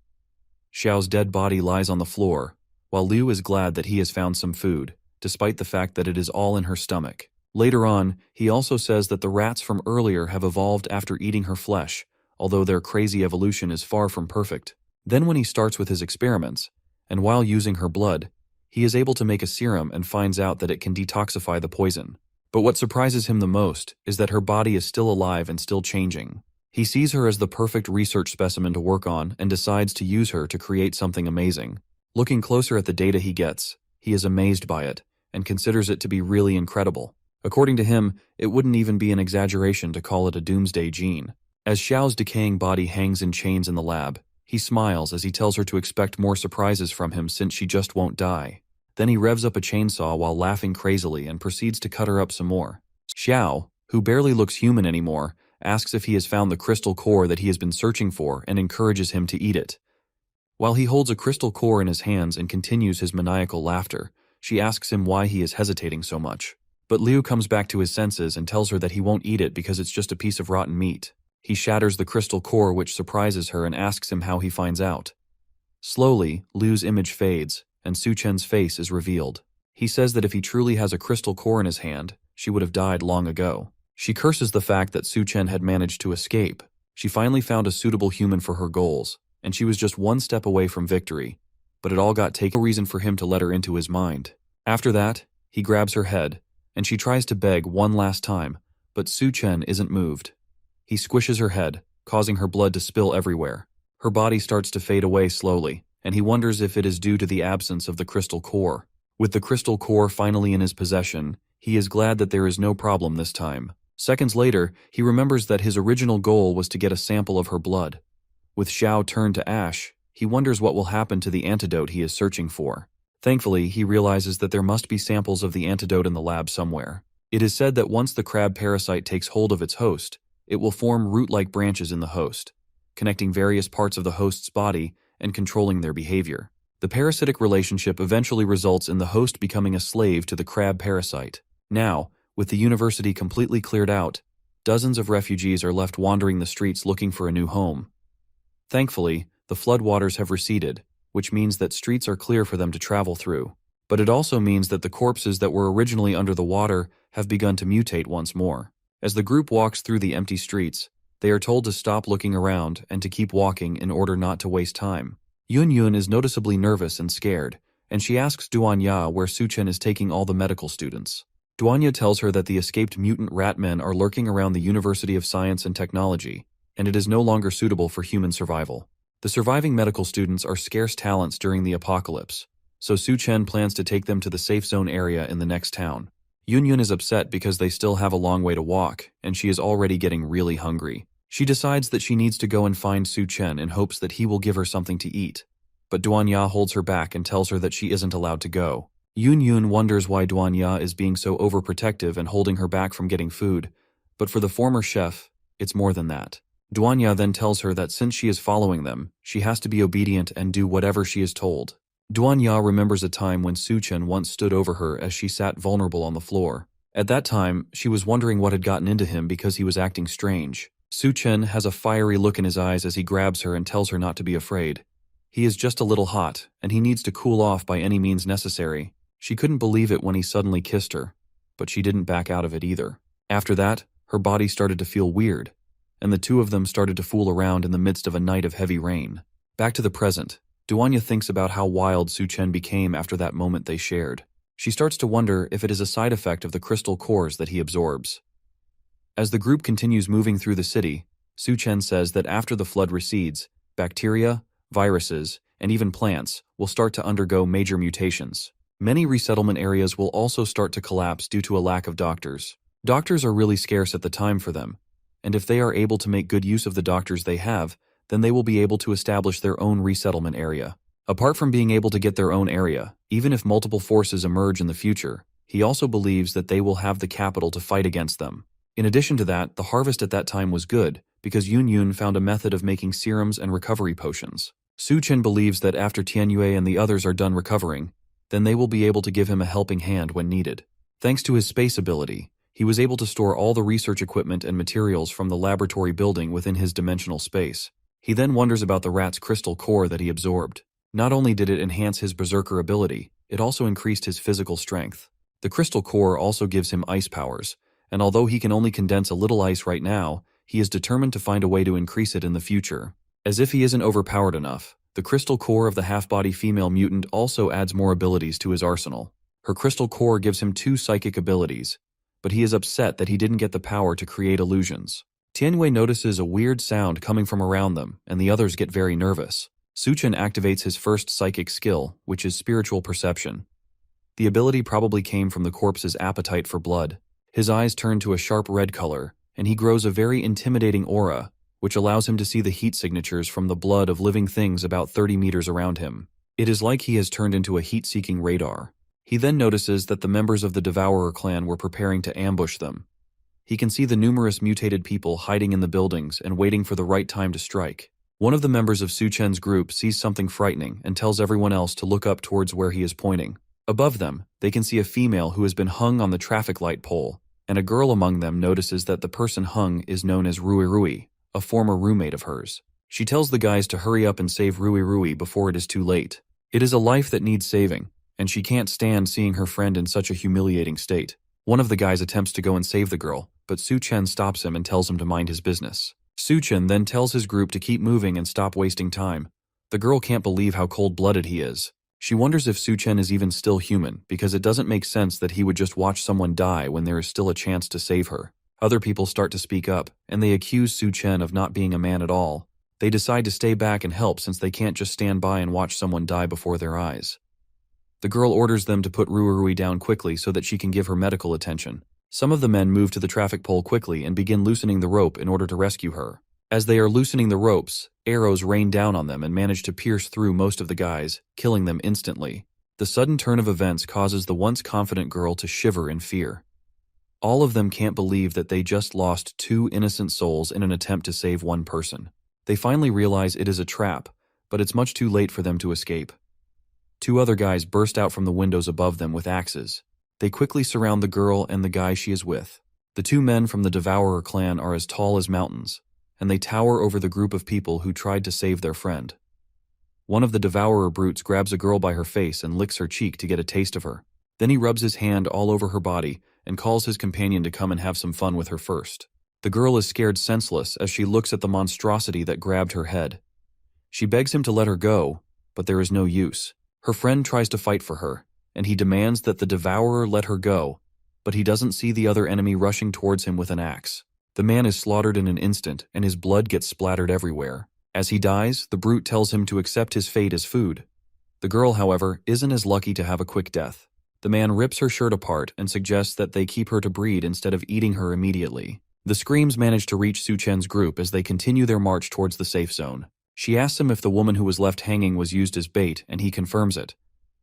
Xiao's dead body lies on the floor, while Liu is glad that he has found some food, despite the fact that it is all in her stomach. Later on, he also says that the rats from earlier have evolved after eating her flesh, although their crazy evolution is far from perfect. Then when he starts with his experiments, and while using her blood, he is able to make a serum and finds out that it can detoxify the poison. But what surprises him the most is that her body is still alive and still changing. He sees her as the perfect research specimen to work on and decides to use her to create something amazing. Looking closer at the data he gets, he is amazed by it and considers it to be really incredible. According to him, it wouldn't even be an exaggeration to call it a doomsday gene. As Xiao's decaying body hangs in chains in the lab, he smiles as he tells her to expect more surprises from him since she just won't die. Then he revs up a chainsaw while laughing crazily and proceeds to cut her up some more. Xiao, who barely looks human anymore, asks if he has found the crystal core that he has been searching for and encourages him to eat it. While he holds a crystal core in his hands and continues his maniacal laughter, she asks him why he is hesitating so much. But Liu comes back to his senses and tells her that he won't eat it because it's just a piece of rotten meat. He shatters the crystal core, which surprises her, and asks him how he finds out. Slowly, Liu's image fades, and Su Chen's face is revealed. He says that if he truly has a crystal core in his hand, she would have died long ago. She curses the fact that Su Chen had managed to escape. She finally found a suitable human for her goals, and she was just one step away from victory. But it all got taken. No reason for him to let her into his mind. After that, he grabs her head, and she tries to beg one last time, but Su Chen isn't moved. He squishes her head, causing her blood to spill everywhere. Her body starts to fade away slowly, and he wonders if it is due to the absence of the crystal core. With the crystal core finally in his possession, he is glad that there is no problem this time. Seconds later, he remembers that his original goal was to get a sample of her blood. With Xiao turned to ash, he wonders what will happen to the antidote he is searching for. Thankfully, he realizes that there must be samples of the antidote in the lab somewhere. It is said that once the crab parasite takes hold of its host, it will form root-like branches in the host, connecting various parts of the host's body and controlling their behavior. The parasitic relationship eventually results in the host becoming a slave to the crab parasite. Now, with the university completely cleared out, dozens of refugees are left wandering the streets looking for a new home. Thankfully, the floodwaters have receded, which means that streets are clear for them to travel through. But it also means that the corpses that were originally under the water have begun to mutate once more. As the group walks through the empty streets, they are told to stop looking around and to keep walking in order not to waste time. Yun Yun is noticeably nervous and scared, and she asks Duanya where Su Chen is taking all the medical students. Duanya tells her that the escaped mutant rat men are lurking around the University of Science and Technology, and it is no longer suitable for human survival. The surviving medical students are scarce talents during the apocalypse, so Su Chen plans to take them to the safe zone area in the next town. Yun Yun is upset because they still have a long way to walk, and she is already getting really hungry. She decides that she needs to go and find Su Chen in hopes that he will give her something to eat, but Duanya holds her back and tells her that she isn't allowed to go. Yun Yun wonders why Duanya is being so overprotective and holding her back from getting food, but for the former chef, it's more than that. Duanya then tells her that since she is following them, she has to be obedient and do whatever she is told. Duanya remembers a time when Su Chen once stood over her as she sat vulnerable on the floor. At that time, she was wondering what had gotten into him because he was acting strange. Su Chen has a fiery look in his eyes as he grabs her and tells her not to be afraid. He is just a little hot, and he needs to cool off by any means necessary. She couldn't believe it when he suddenly kissed her, but she didn't back out of it either. After that, her body started to feel weird, and the two of them started to fool around in the midst of a night of heavy rain. Back to the present, Duanya thinks about how wild Su Chen became after that moment they shared. She starts to wonder if it is a side effect of the crystal cores that he absorbs. As the group continues moving through the city, Su Chen says that after the flood recedes, bacteria, viruses, and even plants will start to undergo major mutations. Many resettlement areas will also start to collapse due to a lack of doctors. Doctors are really scarce at the time for them, and if they are able to make good use of the doctors they have, then they will be able to establish their own resettlement area. Apart from being able to get their own area, even if multiple forces emerge in the future, he also believes that they will have the capital to fight against them. In addition to that, the harvest at that time was good, because Yun Yun found a method of making serums and recovery potions. Su Chen believes that after Tianyue and the others are done recovering, then they will be able to give him a helping hand when needed. Thanks to his space ability, he was able to store all the research equipment and materials from the laboratory building within his dimensional space. He then wonders about the rat's crystal core that he absorbed. Not only did it enhance his berserker ability, it also increased his physical strength. The crystal core also gives him ice powers, and although he can only condense a little ice right now, he is determined to find a way to increase it in the future. As if he isn't overpowered enough, the crystal core of the half-body female mutant also adds more abilities to his arsenal. Her crystal core gives him 2 psychic abilities, but he is upset that he didn't get the power to create illusions. Tianwei notices a weird sound coming from around them, and the others get very nervous. Suchen activates his first psychic skill, which is spiritual perception. The ability probably came from the corpse's appetite for blood. His eyes turn to a sharp red color, and he grows a very intimidating aura, which allows him to see the heat signatures from the blood of living things about 30 meters around him. It is like he has turned into a heat-seeking radar. He then notices that the members of the Devourer clan were preparing to ambush them. He can see the numerous mutated people hiding in the buildings and waiting for the right time to strike. One of the members of Suchen's group sees something frightening and tells everyone else to look up towards where he is pointing. Above them, they can see a female who has been hung on the traffic light pole, and a girl among them notices that the person hung is known as Rui Rui, a former roommate of hers. She tells the guys to hurry up and save Rui Rui before it is too late. It is a life that needs saving, and she can't stand seeing her friend in such a humiliating state. One of the guys attempts to go and save the girl, but Suchen stops him and tells him to mind his business. Suchen then tells his group to keep moving and stop wasting time. The girl can't believe how cold-blooded he is. She wonders if Suchen is even still human, because it doesn't make sense that he would just watch someone die when there is still a chance to save her. Other people start to speak up, and they accuse Suchen of not being a man at all. They decide to stay back and help since they can't just stand by and watch someone die before their eyes. The girl orders them to put Rui down quickly so that she can give her medical attention. Some of the men move to the traffic pole quickly and begin loosening the rope in order to rescue her. As they are loosening the ropes, arrows rain down on them and manage to pierce through most of the guys, killing them instantly. The sudden turn of events causes the once confident girl to shiver in fear. All of them can't believe that they just lost 2 innocent souls in an attempt to save one person. They finally realize it is a trap, but it's much too late for them to escape. 2 other guys burst out from the windows above them with axes. They quickly surround the girl and the guy she is with. The 2 men from the Devourer clan are as tall as mountains, and they tower over the group of people who tried to save their friend. One of the Devourer brutes grabs a girl by her face and licks her cheek to get a taste of her. Then he rubs his hand all over her body and calls his companion to come and have some fun with her first. The girl is scared senseless as she looks at the monstrosity that grabbed her head. She begs him to let her go, but there is no use. Her friend tries to fight for her, and he demands that the Devourer let her go, but he doesn't see the other enemy rushing towards him with an axe. The man is slaughtered in an instant, and his blood gets splattered everywhere. As he dies, the brute tells him to accept his fate as food. The girl, however, isn't as lucky to have a quick death. The man rips her shirt apart and suggests that they keep her to breed instead of eating her immediately. The screams manage to reach Suchen's group as they continue their march towards the safe zone. She asks him if the woman who was left hanging was used as bait, and he confirms it.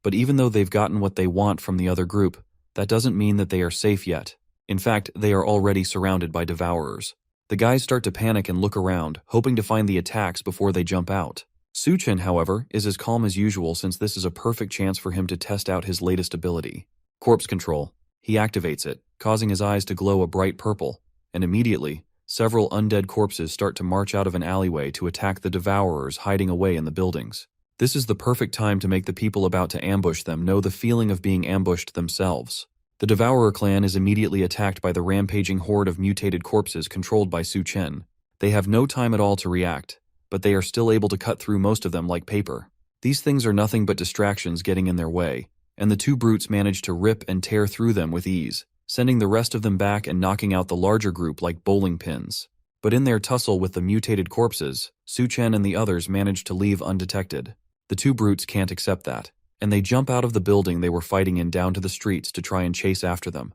But even though they've gotten what they want from the other group, that doesn't mean that they are safe yet. In fact, they are already surrounded by Devourers. The guys start to panic and look around, hoping to find the attacks before they jump out. Suchen, however, is as calm as usual since this is a perfect chance for him to test out his latest ability, Corpse Control. He activates it, causing his eyes to glow a bright purple, and immediately, several undead corpses start to march out of an alleyway to attack the Devourers hiding away in the buildings. This is the perfect time to make the people about to ambush them know the feeling of being ambushed themselves. The Devourer clan is immediately attacked by the rampaging horde of mutated corpses controlled by Suchen. They have no time at all to react, but they are still able to cut through most of them like paper. These things are nothing but distractions getting in their way, and the 2 brutes manage to rip and tear through them with ease, sending the rest of them back and knocking out the larger group like bowling pins. But in their tussle with the mutated corpses, Suchen and the others manage to leave undetected. The 2 brutes can't accept that, and they jump out of the building they were fighting in down to the streets to try and chase after them.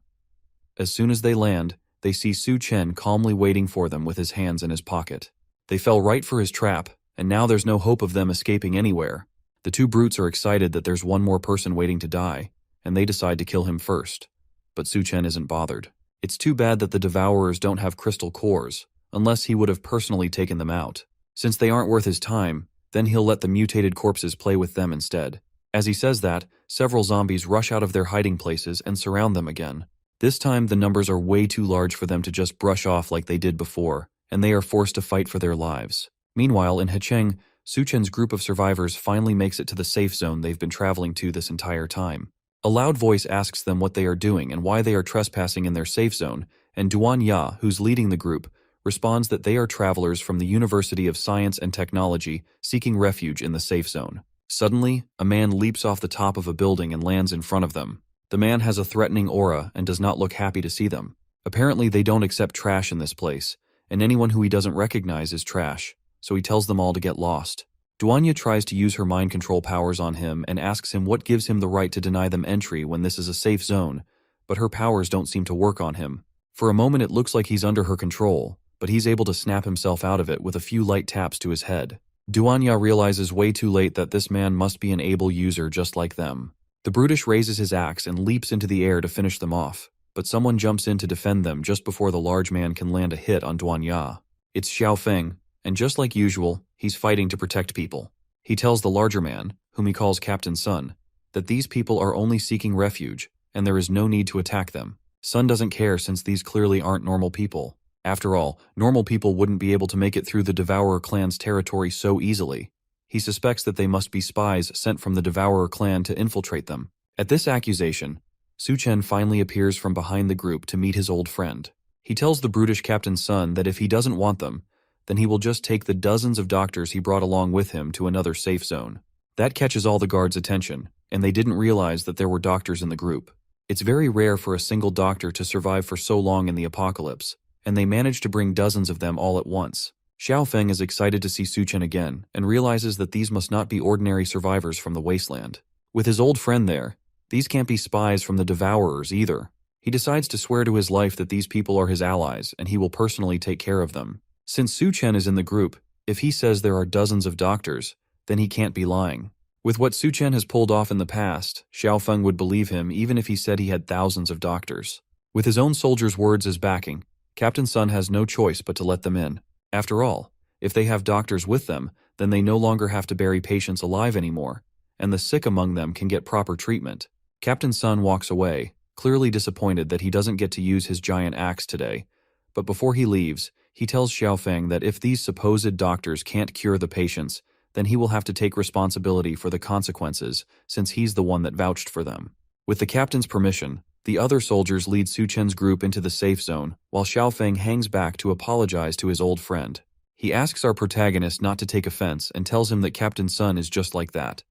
As soon as they land, they see Suchen calmly waiting for them with his hands in his pocket. They fell right for his trap, and now there's no hope of them escaping anywhere. The 2 brutes are excited that there's one more person waiting to die, and they decide to kill him first. But Suchen isn't bothered. It's too bad that the Devourers don't have crystal cores, unless he would have personally taken them out. Since they aren't worth his time, then he'll let the mutated corpses play with them instead. As he says that, several zombies rush out of their hiding places and surround them again. This time, the numbers are way too large for them to just brush off like they did before, and they are forced to fight for their lives. Meanwhile, in Hecheng, Suchen's group of survivors finally makes it to the safe zone they've been traveling to this entire time. A loud voice asks them what they are doing and why they are trespassing in their safe zone, and Duan Ya, who's leading the group, responds that they are travelers from the University of Science and Technology seeking refuge in the safe zone. Suddenly, a man leaps off the top of a building and lands in front of them. The man has a threatening aura and does not look happy to see them. Apparently, they don't accept trash in this place, and anyone who he doesn't recognize is trash, so he tells them all to get lost. Duanya tries to use her mind control powers on him and asks him what gives him the right to deny them entry when this is a safe zone, but her powers don't seem to work on him. For a moment it looks like he's under her control, but he's able to snap himself out of it with a few light taps to his head. Duanya realizes way too late that this man must be an able user just like them. The brutish raises his axe and leaps into the air to finish them off, but someone jumps in to defend them just before the large man can land a hit on Duanya. It's Xiao Feng, and just like usual, he's fighting to protect people. He tells the larger man, whom he calls Captain Sun, that these people are only seeking refuge, and there is no need to attack them. Sun doesn't care since these clearly aren't normal people. After all, normal people wouldn't be able to make it through the Devourer clan's territory so easily. He suspects that they must be spies sent from the Devourer clan to infiltrate them. At this accusation, Su Chen finally appears from behind the group to meet his old friend. He tells the brutish Captain Sun that if he doesn't want them, then he will just take the dozens of doctors he brought along with him to another safe zone. That catches all the guards' attention, and they didn't realize that there were doctors in the group. It's very rare for a single doctor to survive for so long in the apocalypse, and they managed to bring dozens of them all at once. Xiao Feng is excited to see Su Chen again, and realizes that these must not be ordinary survivors from the wasteland. With his old friend there, these can't be spies from the Devourers either. He decides to swear to his life that these people are his allies, and he will personally take care of them. Since Su Chen is in the group, if he says there are dozens of doctors, then he can't be lying. With what Su Chen has pulled off in the past, Xiao Feng would believe him even if he said he had thousands of doctors. With his own soldiers' words as backing, Captain Sun has no choice but to let them in. After all, if they have doctors with them, then they no longer have to bury patients alive anymore, and the sick among them can get proper treatment. Captain Sun walks away, clearly disappointed that he doesn't get to use his giant axe today, but before he leaves, he tells Xiao Feng that if these supposed doctors can't cure the patients, then he will have to take responsibility for the consequences, since he's the one that vouched for them. With the captain's permission, the other soldiers lead Su Chen's group into the safe zone, while Xiao Feng hangs back to apologize to his old friend. He asks our protagonist not to take offense and tells him that Captain Sun is just like that.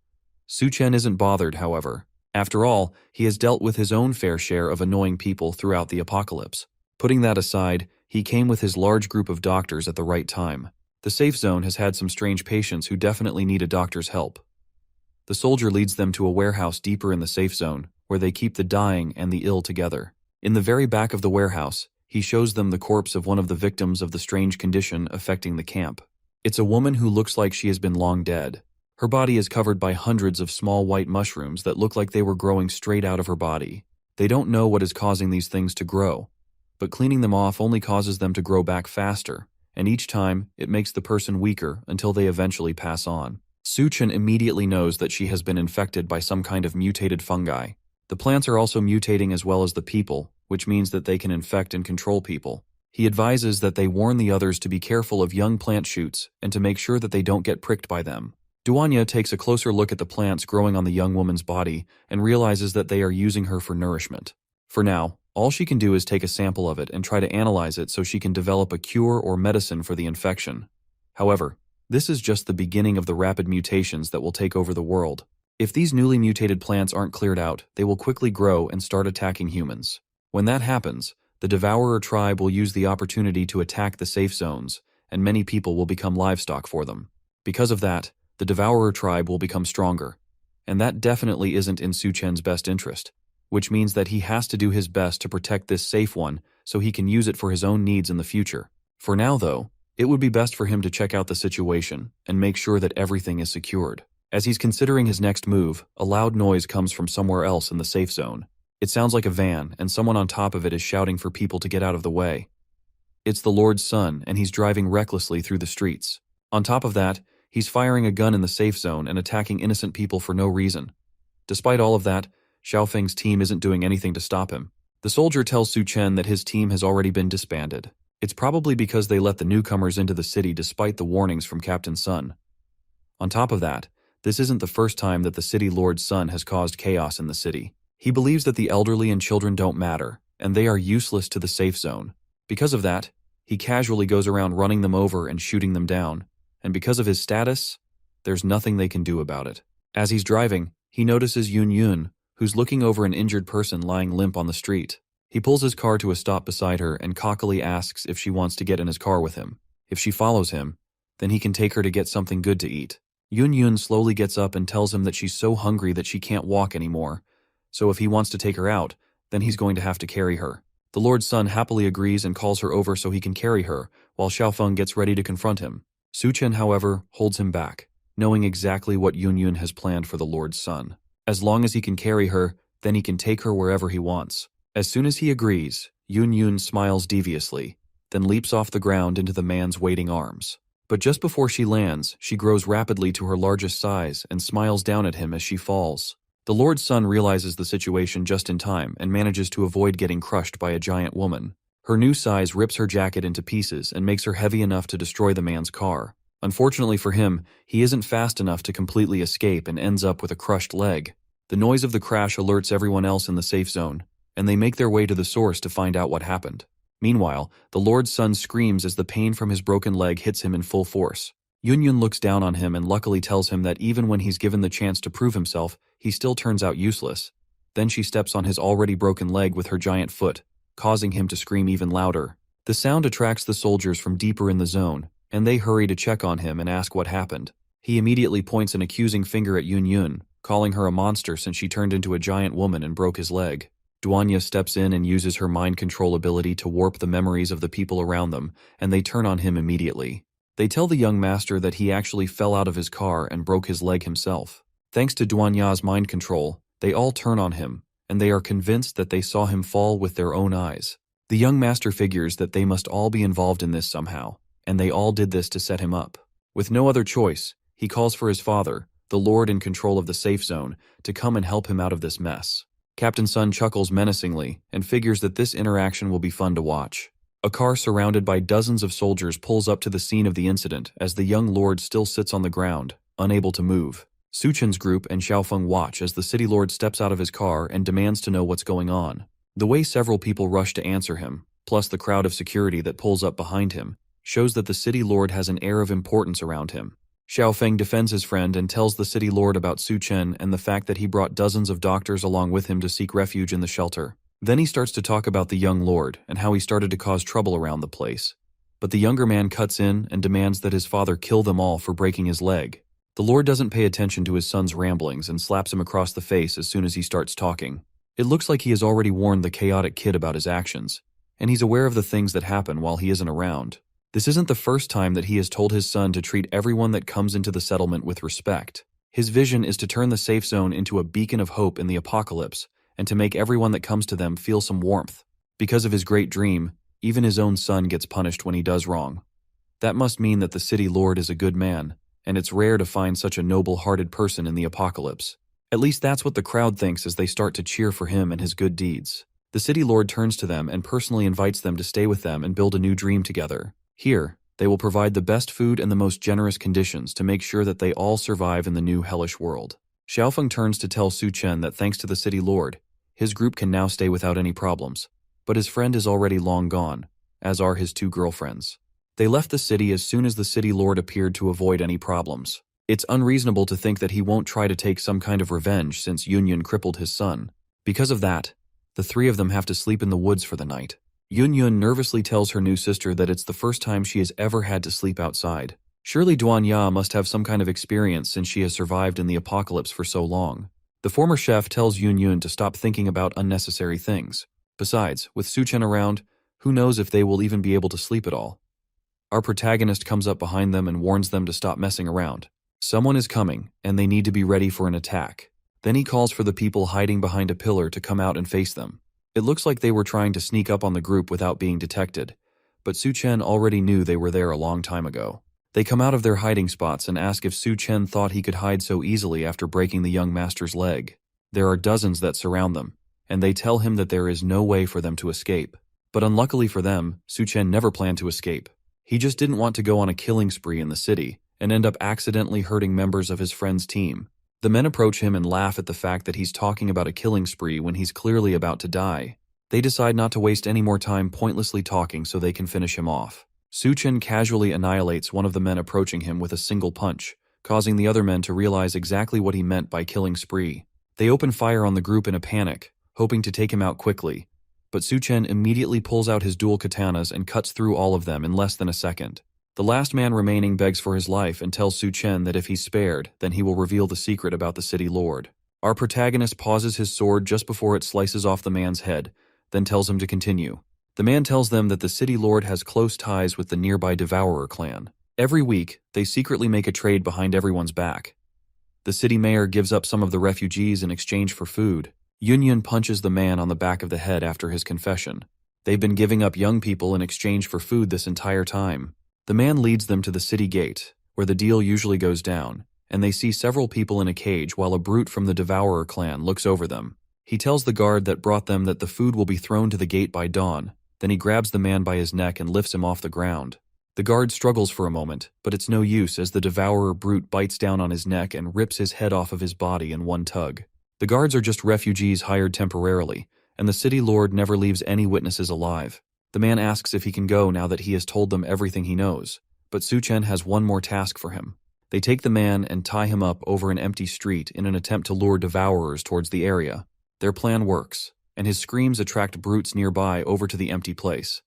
Su Chen isn't bothered, however. After all, he has dealt with his own fair share of annoying people throughout the apocalypse. Putting that aside, he came with his large group of doctors at the right time. The safe zone has had some strange patients who definitely need a doctor's help. The soldier leads them to a warehouse deeper in the safe zone, where they keep the dying and the ill together. In the very back of the warehouse, he shows them the corpse of one of the victims of the strange condition affecting the camp. It's a woman who looks like she has been long dead. Her body is covered by hundreds of small white mushrooms that look like they were growing straight out of her body. They don't know what is causing these things to grow, but cleaning them off only causes them to grow back faster, and each time, it makes the person weaker until they eventually pass on. Su Chen immediately knows that she has been infected by some kind of mutated fungi. The plants are also mutating as well as the people, which means that they can infect and control people. He advises that they warn the others to be careful of young plant shoots and to make sure that they don't get pricked by them. Duanya takes a closer look at the plants growing on the young woman's body and realizes that they are using her for nourishment. For now, all she can do is take a sample of it and try to analyze it so she can develop a cure or medicine for the infection. However, this is just the beginning of the rapid mutations that will take over the world. If these newly mutated plants aren't cleared out, they will quickly grow and start attacking humans. When that happens, the Devourer tribe will use the opportunity to attack the safe zones, and many people will become livestock for them. Because of that, the Devourer tribe will become stronger, and that definitely isn't in Su Chen's best interest, which means that he has to do his best to protect this safe one so he can use it for his own needs in the future. For now, though, it would be best for him to check out the situation and make sure that everything is secured. As he's considering his next move, a loud noise comes from somewhere else in the safe zone. It sounds like a van, and someone on top of it is shouting for people to get out of the way. It's the Lord's son, and he's driving recklessly through the streets. On top of that, he's firing a gun in the safe zone and attacking innocent people for no reason. Despite all of that, Xiaofeng's team isn't doing anything to stop him. The soldier tells Su Chen that his team has already been disbanded. It's probably because they let the newcomers into the city despite the warnings from Captain Sun. On top of that, this isn't the first time that the city lord's son has caused chaos in the city. He believes that the elderly and children don't matter, and they are useless to the safe zone. Because of that, he casually goes around running them over and shooting them down, and because of his status, there's nothing they can do about it. As he's driving, he notices Yun Yun, who's looking over an injured person lying limp on the street. He pulls his car to a stop beside her and cockily asks if she wants to get in his car with him. If she follows him, then he can take her to get something good to eat. Yun Yun slowly gets up and tells him that she's so hungry that she can't walk anymore, so if he wants to take her out, then he's going to have to carry her. The Lord's son happily agrees and calls her over so he can carry her, while Xiaofeng gets ready to confront him. Su Chen, however, holds him back, knowing exactly what Yun Yun has planned for the Lord's son. As long as he can carry her, then he can take her wherever he wants. As soon as he agrees, Yun Yun smiles deviously, then leaps off the ground into the man's waiting arms. But just before she lands, she grows rapidly to her largest size and smiles down at him as she falls. The Lord's son realizes the situation just in time and manages to avoid getting crushed by a giant woman. Her new size rips her jacket into pieces and makes her heavy enough to destroy the man's car. Unfortunately for him, he isn't fast enough to completely escape and ends up with a crushed leg. The noise of the crash alerts everyone else in the safe zone, and they make their way to the source to find out what happened. Meanwhile, the Lord's son screams as the pain from his broken leg hits him in full force. Yun Yun looks down on him and luckily tells him that even when he's given the chance to prove himself, he still turns out useless. Then she steps on his already broken leg with her giant foot, causing him to scream even louder. The sound attracts the soldiers from deeper in the zone, and they hurry to check on him and ask what happened. He immediately points an accusing finger at Yun Yun, calling her a monster since she turned into a giant woman and broke his leg. Duanya steps in and uses her mind control ability to warp the memories of the people around them, and they turn on him immediately. They tell the young master that he actually fell out of his car and broke his leg himself. Thanks to Duanya's mind control, they all turn on him, and they are convinced that they saw him fall with their own eyes. The young master figures that they must all be involved in this somehow, and they all did this to set him up. With no other choice, he calls for his father, the Lord in control of the safe zone, to come and help him out of this mess. Captain Sun chuckles menacingly and figures that this interaction will be fun to watch. A car surrounded by dozens of soldiers pulls up to the scene of the incident as the young lord still sits on the ground, unable to move. Su Chen's group and Xiaofeng watch as the city lord steps out of his car and demands to know what's going on. The way several people rush to answer him, plus the crowd of security that pulls up behind him, shows that the city lord has an air of importance around him. Xiaofeng defends his friend and tells the city lord about Su Chen and the fact that he brought dozens of doctors along with him to seek refuge in the shelter. Then he starts to talk about the young lord and how he started to cause trouble around the place. But the younger man cuts in and demands that his father kill them all for breaking his leg. The lord doesn't pay attention to his son's ramblings and slaps him across the face as soon as he starts talking. It looks like he has already warned the chaotic kid about his actions, and he's aware of the things that happen while he isn't around. This isn't the first time that he has told his son to treat everyone that comes into the settlement with respect. His vision is to turn the safe zone into a beacon of hope in the apocalypse, and to make everyone that comes to them feel some warmth. Because of his great dream, even his own son gets punished when he does wrong. That must mean that the city lord is a good man, and it's rare to find such a noble-hearted person in the apocalypse. At least that's what the crowd thinks as they start to cheer for him and his good deeds. The city lord turns to them and personally invites them to stay with them and build a new dream together. Here, they will provide the best food and the most generous conditions to make sure that they all survive in the new hellish world. Xiaofeng turns to tell Su Chen that thanks to the city lord, his group can now stay without any problems. But his friend is already long gone, as are his two girlfriends. They left the city as soon as the city lord appeared to avoid any problems. It's unreasonable to think that he won't try to take some kind of revenge since Yun Yun crippled his son. Because of that, the three of them have to sleep in the woods for the night. Yun Yun nervously tells her new sister that it's the first time she has ever had to sleep outside. Surely Duanya must have some kind of experience since she has survived in the apocalypse for so long. The former chef tells Yun Yun to stop thinking about unnecessary things. Besides, with Su Chen around, who knows if they will even be able to sleep at all. Our protagonist comes up behind them and warns them to stop messing around. Someone is coming, and they need to be ready for an attack. Then he calls for the people hiding behind a pillar to come out and face them. It looks like they were trying to sneak up on the group without being detected, but Su Chen already knew they were there a long time ago. They come out of their hiding spots and ask if Su Chen thought he could hide so easily after breaking the young master's leg. There are dozens that surround them, and they tell him that there is no way for them to escape. But unluckily for them, Suchen never planned to escape. He just didn't want to go on a killing spree in the city and end up accidentally hurting members of his friend's team. The men approach him and laugh at the fact that he's talking about a killing spree when he's clearly about to die. They decide not to waste any more time pointlessly talking so they can finish him off. Suchen casually annihilates one of the men approaching him with a single punch, causing the other men to realize exactly what he meant by killing spree. They open fire on the group in a panic, hoping to take him out quickly, but Suchen immediately pulls out his dual katanas and cuts through all of them in less than a second. The last man remaining begs for his life and tells Suchen that if he's spared, then he will reveal the secret about the city lord. Our protagonist pauses his sword just before it slices off the man's head, then tells him to continue. The man tells them that the city lord has close ties with the nearby Devourer clan. Every week, they secretly make a trade behind everyone's back. The city mayor gives up some of the refugees in exchange for food. Yun punches the man on the back of the head after his confession. They've been giving up young people in exchange for food this entire time. The man leads them to the city gate, where the deal usually goes down, and they see several people in a cage while a brute from the Devourer clan looks over them. He tells the guard that brought them that the food will be thrown to the gate by dawn, then he grabs the man by his neck and lifts him off the ground. The guard struggles for a moment, but it's no use as the Devourer brute bites down on his neck and rips his head off of his body in one tug. The guards are just refugees hired temporarily, and the city lord never leaves any witnesses alive. The man asks if he can go now that he has told them everything he knows, but Suchen has one more task for him. They take the man and tie him up over an empty street in an attempt to lure devourers towards the area. Their plan works, and his screams attract brutes nearby over to the empty place.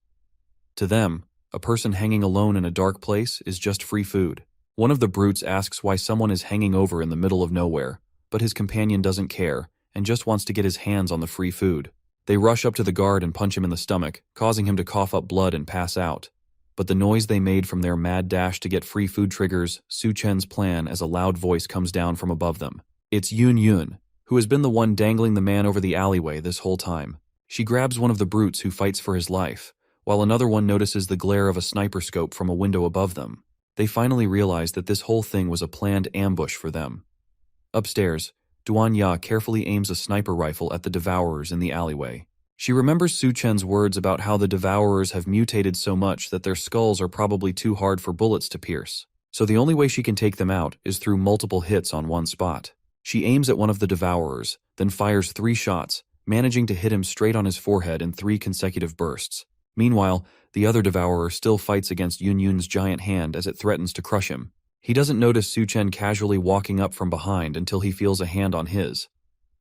To them, a person hanging alone in a dark place is just free food. One of the brutes asks why someone is hanging over in the middle of nowhere, but his companion doesn't care and just wants to get his hands on the free food. They rush up to the guard and punch him in the stomach, causing him to cough up blood and pass out. But the noise they made from their mad dash to get free food triggers Suchen's plan as a loud voice comes down from above them. It's Yun, who has been the one dangling the man over the alleyway this whole time. She grabs one of the brutes who fights for his life, while another one notices the glare of a sniper scope from a window above them. They finally realize that this whole thing was a planned ambush for them. Upstairs, Duanya carefully aims a sniper rifle at the devourers in the alleyway. She remembers Suchen's words about how the devourers have mutated so much that their skulls are probably too hard for bullets to pierce. So the only way she can take them out is through multiple hits on one spot. She aims at one of the devourers, then fires 3 shots, managing to hit him straight on his forehead in 3 consecutive bursts. Meanwhile, the other devourer still fights against Yun's giant hand as it threatens to crush him. He doesn't notice Suchen casually walking up from behind until he feels a hand on his.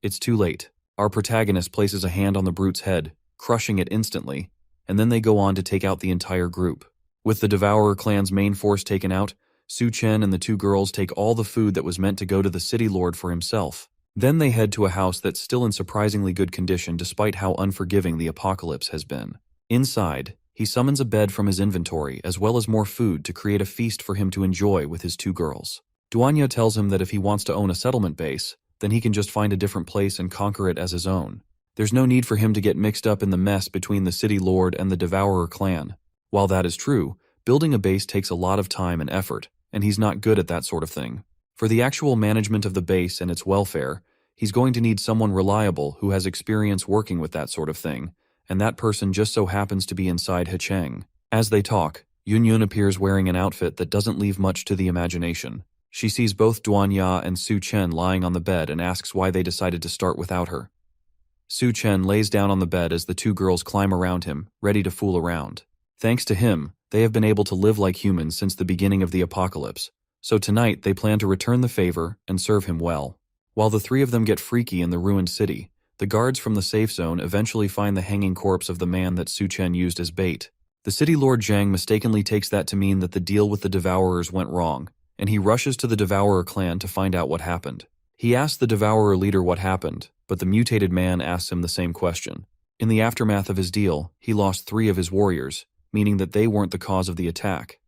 It's too late. Our protagonist places a hand on the brute's head, crushing it instantly, and then they go on to take out the entire group. With the Devourer clan's main force taken out, Suchen and the 2 girls take all the food that was meant to go to the city lord for himself. Then they head to a house that's still in surprisingly good condition despite how unforgiving the apocalypse has been. Inside, he summons a bed from his inventory as well as more food to create a feast for him to enjoy with his 2 girls. Duanya tells him that if he wants to own a settlement base, then he can just find a different place and conquer it as his own. There's no need for him to get mixed up in the mess between the city lord and the Devourer clan. While that is true, building a base takes a lot of time and effort, and he's not good at that sort of thing. For the actual management of the base and its welfare, he's going to need someone reliable who has experience working with that sort of thing, and that person just so happens to be inside Hecheng. As they talk, Yun appears wearing an outfit that doesn't leave much to the imagination. She sees both Duanya and Suchen lying on the bed and asks why they decided to start without her. Suchen lays down on the bed as the 2 girls climb around him, ready to fool around. Thanks to him, they have been able to live like humans since the beginning of the apocalypse, so tonight they plan to return the favor and serve him well. While the 3 of them get freaky in the ruined city, the guards from the safe zone eventually find the hanging corpse of the man that Suchen used as bait. The city lord Zhang mistakenly takes that to mean that the deal with the Devourers went wrong, and he rushes to the Devourer clan to find out what happened. He asks the Devourer leader what happened, but the mutated man asks him the same question. In the aftermath of his deal, he lost 3 of his warriors, meaning that they weren't the cause of the attack.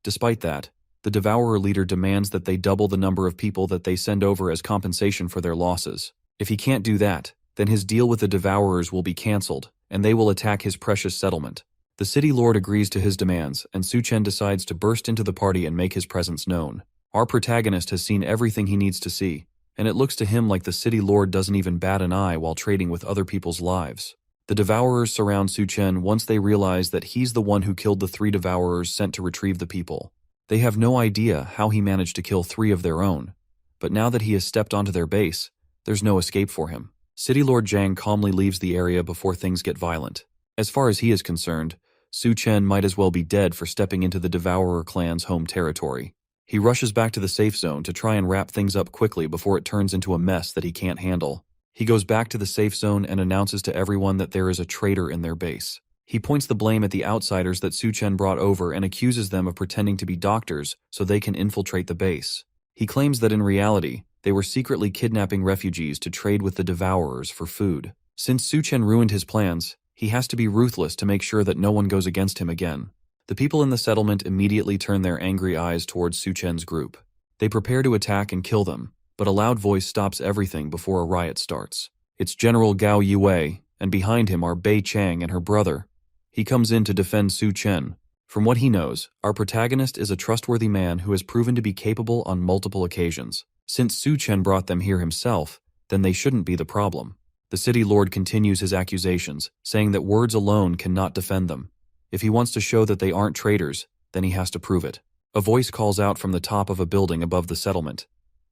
Despite that, the Devourer leader demands that they double the number of people that they send over as compensation for their losses. If he can't do that, then his deal with the Devourers will be cancelled, and they will attack his precious settlement. The city lord agrees to his demands, and Suchen decides to burst into the party and make his presence known. Our protagonist has seen everything he needs to see, and it looks to him like the city lord doesn't even bat an eye while trading with other people's lives. The Devourers surround Su Chen once they realize that he's the one who killed the 3 Devourers sent to retrieve the people. They have no idea how he managed to kill 3 of their own, but now that he has stepped onto their base, there's no escape for him. City Lord Zhang calmly leaves the area before things get violent. As far as he is concerned, Su Chen might as well be dead for stepping into the Devourer clan's home territory. He rushes back to the safe zone to try and wrap things up quickly before it turns into a mess that he can't handle. He goes back to the safe zone and announces to everyone that there is a traitor in their base. He points the blame at the outsiders that Su Chen brought over and accuses them of pretending to be doctors so they can infiltrate the base. He claims that in reality, they were secretly kidnapping refugees to trade with the Devourers for food. Since Su Chen ruined his plans, he has to be ruthless to make sure that no one goes against him again. The people in the settlement immediately turn their angry eyes towards Su Chen's group. They prepare to attack and kill them, but a loud voice stops everything before a riot starts. It's General Gao Yue, and behind him are Bei Chang and her brother. He comes in to defend Su Chen. From what he knows, our protagonist is a trustworthy man who has proven to be capable on multiple occasions. Since Su Chen brought them here himself, then they shouldn't be the problem. The city lord continues his accusations, saying that words alone cannot defend them. If he wants to show that they aren't traitors, then he has to prove it. A voice calls out from the top of a building above the settlement.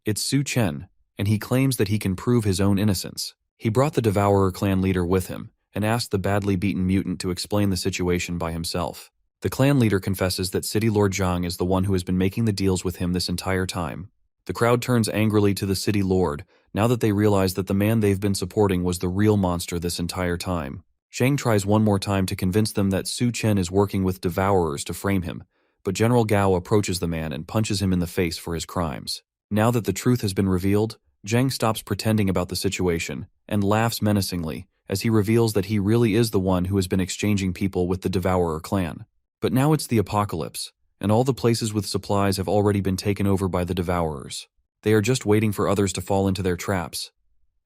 It's Su Chen, and he claims that he can prove his own innocence. He brought the Devourer clan leader with him, and asked the badly beaten mutant to explain the situation by himself. The clan leader confesses that City Lord Zhang is the one who has been making the deals with him this entire time. The crowd turns angrily to the city lord, now that they realize that the man they've been supporting was the real monster this entire time. Zhang tries one more time to convince them that Su Chen is working with Devourers to frame him, but General Gao approaches the man and punches him in the face for his crimes. Now that the truth has been revealed, Zhang stops pretending about the situation and laughs menacingly as he reveals that he really is the one who has been exchanging people with the Devourer clan. But now it's the apocalypse, and all the places with supplies have already been taken over by the Devourers. They are just waiting for others to fall into their traps.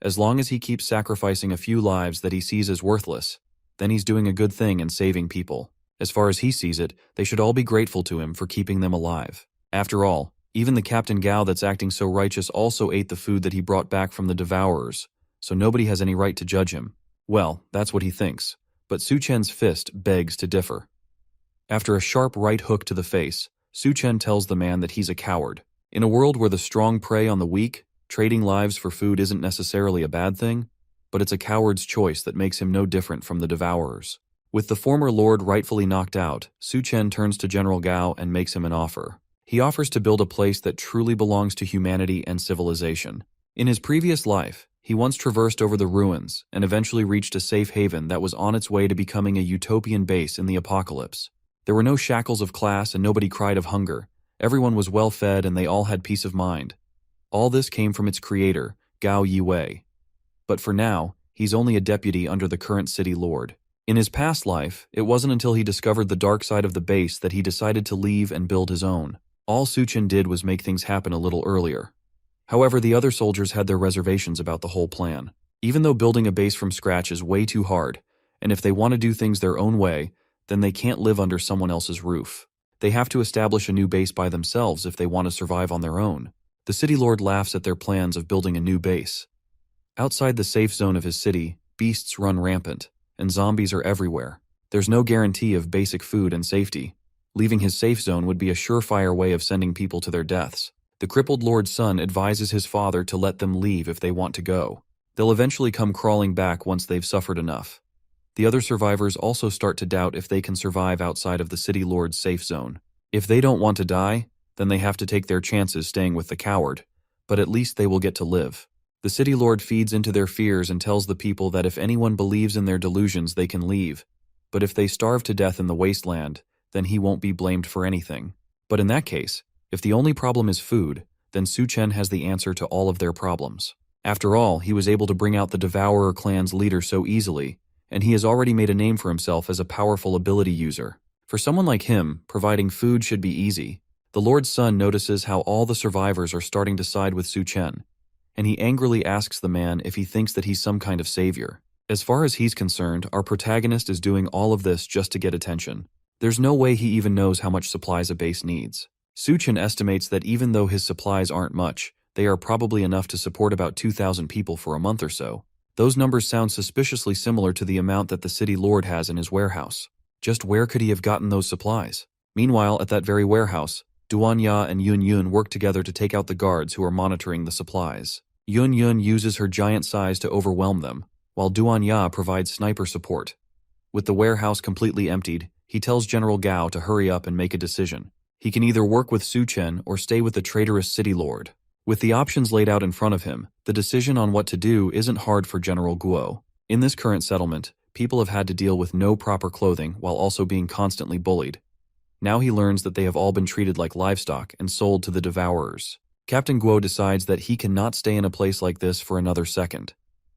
As long as he keeps sacrificing a few lives that he sees as worthless, then he's doing a good thing and saving people. As far as he sees it, they should all be grateful to him for keeping them alive. After all, even the Captain Gao that's acting so righteous also ate the food that he brought back from the Devourers, so nobody has any right to judge him. Well, that's what he thinks, but Su Chen's fist begs to differ. After a sharp right hook to the face, Su Chen tells the man that he's a coward. In a world where the strong prey on the weak, trading lives for food isn't necessarily a bad thing, but it's a coward's choice that makes him no different from the Devourers. With the former lord rightfully knocked out, Su Chen turns to General Gao and makes him an offer. He offers to build a place that truly belongs to humanity and civilization. In his previous life, he once traversed over the ruins and eventually reached a safe haven that was on its way to becoming a utopian base in the apocalypse. There were no shackles of class and nobody cried of hunger. Everyone was well fed and they all had peace of mind. All this came from its creator, Gao Yue. But for now, he's only a deputy under the current city lord. In his past life, it wasn't until he discovered the dark side of the base that he decided to leave and build his own. All Su Chen did was make things happen a little earlier. However, the other soldiers had their reservations about the whole plan. Even though building a base from scratch is way too hard, and if they want to do things their own way, then they can't live under someone else's roof. They have to establish a new base by themselves if they want to survive on their own. The city lord laughs at their plans of building a new base. Outside the safe zone of his city, beasts run rampant, and zombies are everywhere. There's no guarantee of basic food and safety. Leaving his safe zone would be a surefire way of sending people to their deaths. The crippled lord's son advises his father to let them leave if they want to go. They'll eventually come crawling back once they've suffered enough. The other survivors also start to doubt if they can survive outside of the city lord's safe zone. If they don't want to die, then they have to take their chances staying with the coward, but at least they will get to live. The city lord feeds into their fears and tells the people that if anyone believes in their delusions they can leave, but if they starve to death in the wasteland, then he won't be blamed for anything. But in that case, if the only problem is food, then Su Chen has the answer to all of their problems. After all, he was able to bring out the Devourer clan's leader so easily, and he has already made a name for himself as a powerful ability user. For someone like him, providing food should be easy. The Lord's son notices how all the survivors are starting to side with Su Chen, and he angrily asks the man if he thinks that he's some kind of savior. As far as he's concerned, our protagonist is doing all of this just to get attention. There's no way he even knows how much supplies a base needs. Su Chen estimates that even though his supplies aren't much, they are probably enough to support about 2,000 people for a month or so. Those numbers sound suspiciously similar to the amount that the city lord has in his warehouse. Just where could he have gotten those supplies? Meanwhile, at that very warehouse, Duan Ya and Yun Yun work together to take out the guards who are monitoring the supplies. Yun Yun uses her giant size to overwhelm them, while Duan Ya provides sniper support. With the warehouse completely emptied, he tells General Gao to hurry up and make a decision. He can either work with Su Chen or stay with the traitorous city lord. With the options laid out in front of him, the decision on what to do isn't hard for General Guo. In this current settlement, people have had to deal with no proper clothing while also being constantly bullied. Now he learns that they have all been treated like livestock and sold to the devourers. Captain Guo decides that he cannot stay in a place like this for another second.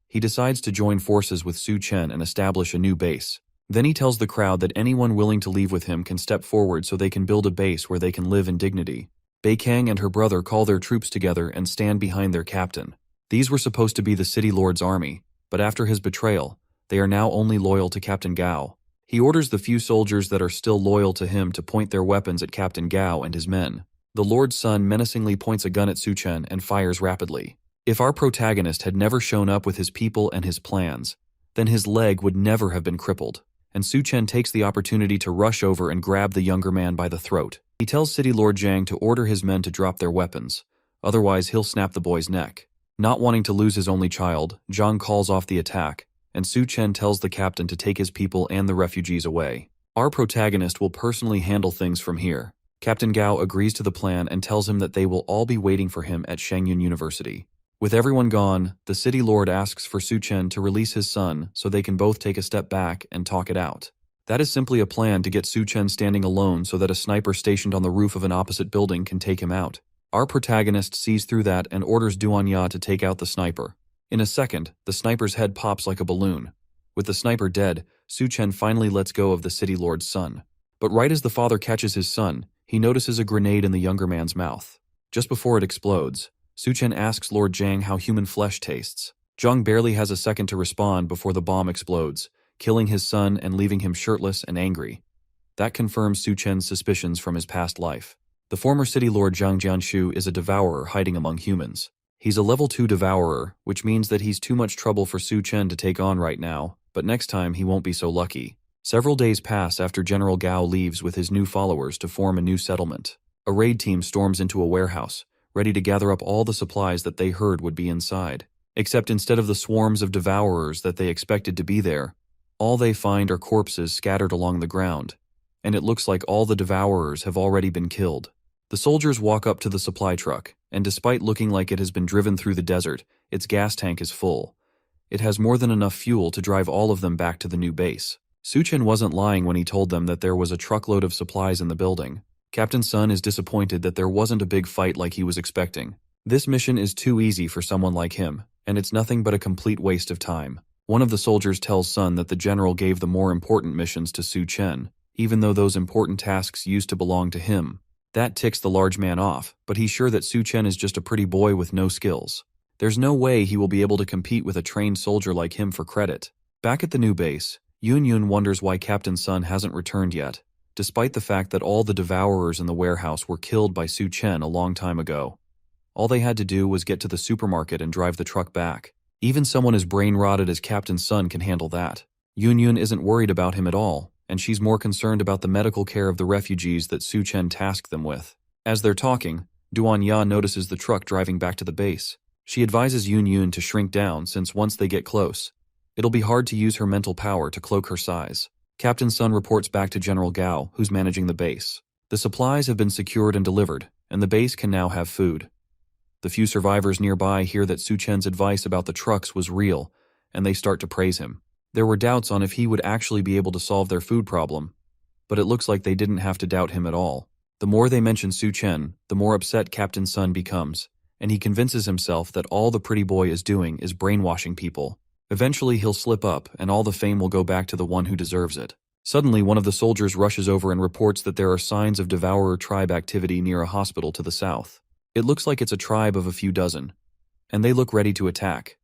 He decides to join forces with Su Chen and establish a new base. Then he tells the crowd that anyone willing to leave with him can step forward so they can build a base where they can live in dignity. Bei Kang and her brother call their troops together and stand behind their captain. These were supposed to be the city lord's army, but after his betrayal, they are now only loyal to Captain Gao. He orders the few soldiers that are still loyal to him to point their weapons at Captain Gao and his men. The Lord's son menacingly points a gun at Su Chen and fires rapidly. If our protagonist had never shown up with his people and his plans, then his leg would never have been crippled, and Su Chen takes the opportunity to rush over and grab the younger man by the throat. He tells City Lord Zhang to order his men to drop their weapons, otherwise he'll snap the boy's neck. Not wanting to lose his only child, Zhang calls off the attack, and Su Chen tells the captain to take his people and the refugees away. Our protagonist will personally handle things from here. Captain Gao agrees to the plan and tells him that they will all be waiting for him at Shangyun University. With everyone gone, the city lord asks for Su Chen to release his son so they can both take a step back and talk it out. That is simply a plan to get Su Chen standing alone so that a sniper stationed on the roof of an opposite building can take him out. Our protagonist sees through that and orders Duan Ya to take out the sniper. In a second, the sniper's head pops like a balloon. With the sniper dead, Su Chen finally lets go of the city lord's son. But right as the father catches his son, he notices a grenade in the younger man's mouth. Just before it explodes, Su Chen asks Lord Zhang how human flesh tastes. Zhang barely has a second to respond before the bomb explodes, killing his son and leaving him shirtless and angry. That confirms Su Chen's suspicions from his past life. The former city lord Zhang Jianshu is a devourer hiding among humans. He's a level 2 devourer, which means that he's too much trouble for Su Chen to take on right now, but next time he won't be so lucky. Several days pass after General Gao leaves with his new followers to form a new settlement. A raid team storms into a warehouse, ready to gather up all the supplies that they heard would be inside. Except instead of the swarms of devourers that they expected to be there, all they find are corpses scattered along the ground, and it looks like all the devourers have already been killed. The soldiers walk up to the supply truck, and despite looking like it has been driven through the desert, its gas tank is full. It has more than enough fuel to drive all of them back to the new base. Su Chen wasn't lying when he told them that there was a truckload of supplies in the building. Captain Sun is disappointed that there wasn't a big fight like he was expecting. This mission is too easy for someone like him, and it's nothing but a complete waste of time. One of the soldiers tells Sun that the general gave the more important missions to Su Chen, even though those important tasks used to belong to him. That ticks the large man off, but he's sure that Su Chen is just a pretty boy with no skills. There's no way he will be able to compete with a trained soldier like him for credit. Back at the new base, Yun Yun wonders why Captain Sun hasn't returned yet, despite the fact that all the devourers in the warehouse were killed by Su Chen a long time ago. All they had to do was get to the supermarket and drive the truck back. Even someone as brain-rotted as Captain Sun can handle that. Yun Yun isn't worried about him at all, and she's more concerned about the medical care of the refugees that Su Chen tasked them with. As they're talking, Duan Ya notices the truck driving back to the base. She advises Yun Yun to shrink down since once they get close, it'll be hard to use her mental power to cloak her size. Captain Sun reports back to General Gao, who's managing the base. The supplies have been secured and delivered, and the base can now have food. The few survivors nearby hear that Su Chen's advice about the trucks was real, and they start to praise him. There were doubts on if he would actually be able to solve their food problem, but it looks like they didn't have to doubt him at all. The more they mention Su Chen, the more upset Captain Sun becomes, and he convinces himself that all the pretty boy is doing is brainwashing people. Eventually he'll slip up, and all the fame will go back to the one who deserves it. Suddenly, one of the soldiers rushes over and reports that there are signs of devourer tribe activity near a hospital to the south. It looks like it's a tribe of a few dozen, and they look ready to attack.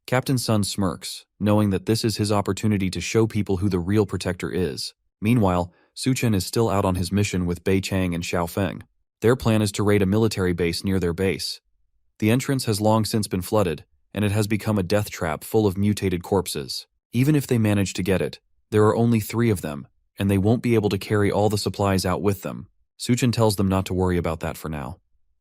Captain Sun smirks, knowing that this is his opportunity to show people who the real protector is. Meanwhile, Su Chen is still out on his mission with Bei Chang and Xiao Feng. Their plan is to raid a military base near their base. The entrance has long since been flooded, and it has become a death trap full of mutated corpses. Even if they manage to get it, there are only 3 of them, and they won't be able to carry all the supplies out with them. Suchin tells them not to worry about that for now.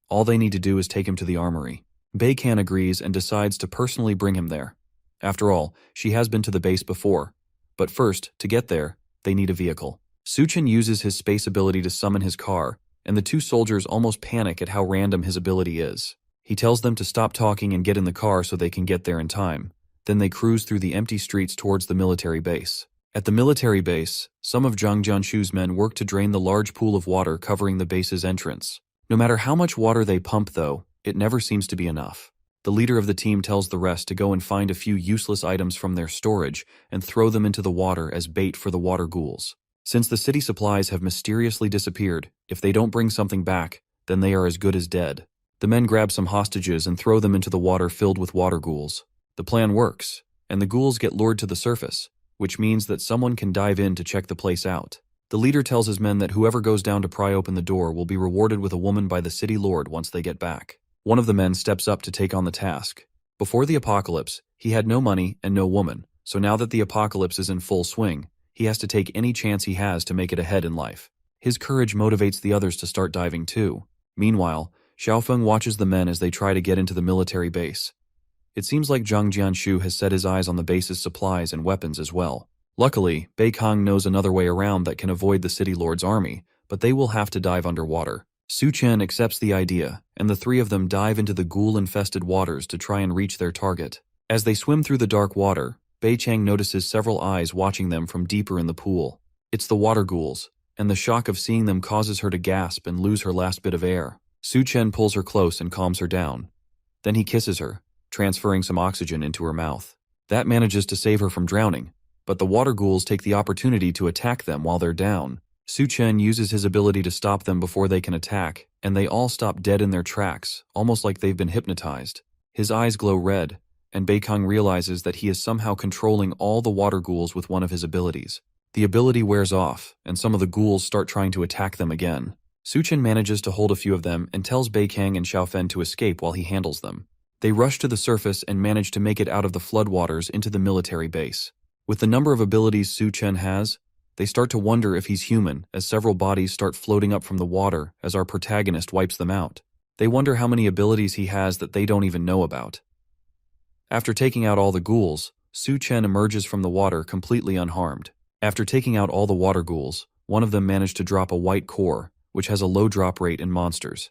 All they need to do is take him to the armory. Baekan agrees and decides to personally bring him there. After all, she has been to the base before. But first, to get there, they need a vehicle. Suchin uses his space ability to summon his car, and the 2 soldiers almost panic at how random his ability is. He tells them to stop talking and get in the car so they can get there in time. Then they cruise through the empty streets towards the military base. At the military base, some of Zhang Jianshu's men work to drain the large pool of water covering the base's entrance. No matter how much water they pump, though, it never seems to be enough. The leader of the team tells the rest to go and find a few useless items from their storage and throw them into the water as bait for the water ghouls. Since the city supplies have mysteriously disappeared, if they don't bring something back, then they are as good as dead. The men grab some hostages and throw them into the water filled with water ghouls. The plan works, and the ghouls get lured to the surface, which means that someone can dive in to check the place out. The leader tells his men that whoever goes down to pry open the door will be rewarded with a woman by the city lord once they get back. One of the men steps up to take on the task. Before the apocalypse, he had no money and no woman, so now that the apocalypse is in full swing, he has to take any chance he has to make it ahead in life. His courage motivates the others to start diving too. Meanwhile, Xiaofeng watches the men as they try to get into the military base. It seems like Zhang Jianshu has set his eyes on the base's supplies and weapons as well. Luckily, Beikang knows another way around that can avoid the city lord's army, but they will have to dive underwater. Su Chen accepts the idea, and the 3 of them dive into the ghoul-infested waters to try and reach their target. As they swim through the dark water, Bei Chang notices several eyes watching them from deeper in the pool. It's the water ghouls, and the shock of seeing them causes her to gasp and lose her last bit of air. Su Chen pulls her close and calms her down. Then he kisses her, transferring some oxygen into her mouth. That manages to save her from drowning, but the water ghouls take the opportunity to attack them while they're down. Su Chen uses his ability to stop them before they can attack, and they all stop dead in their tracks, almost like they've been hypnotized. His eyes glow red, and Beikang realizes that he is somehow controlling all the water ghouls with one of his abilities. The ability wears off, and some of the ghouls start trying to attack them again. Su Chen manages to hold a few of them and tells Beikang and Xiaofen to escape while he handles them. They rush to the surface and manage to make it out of the floodwaters into the military base. With the number of abilities Su Chen has, they start to wonder if he's human as several bodies start floating up from the water as our protagonist wipes them out. They wonder how many abilities he has that they don't even know about. After taking out all the ghouls, Su Chen emerges from the water completely unharmed. After taking out all the water ghouls, one of them managed to drop a white core, which has a low drop rate in monsters.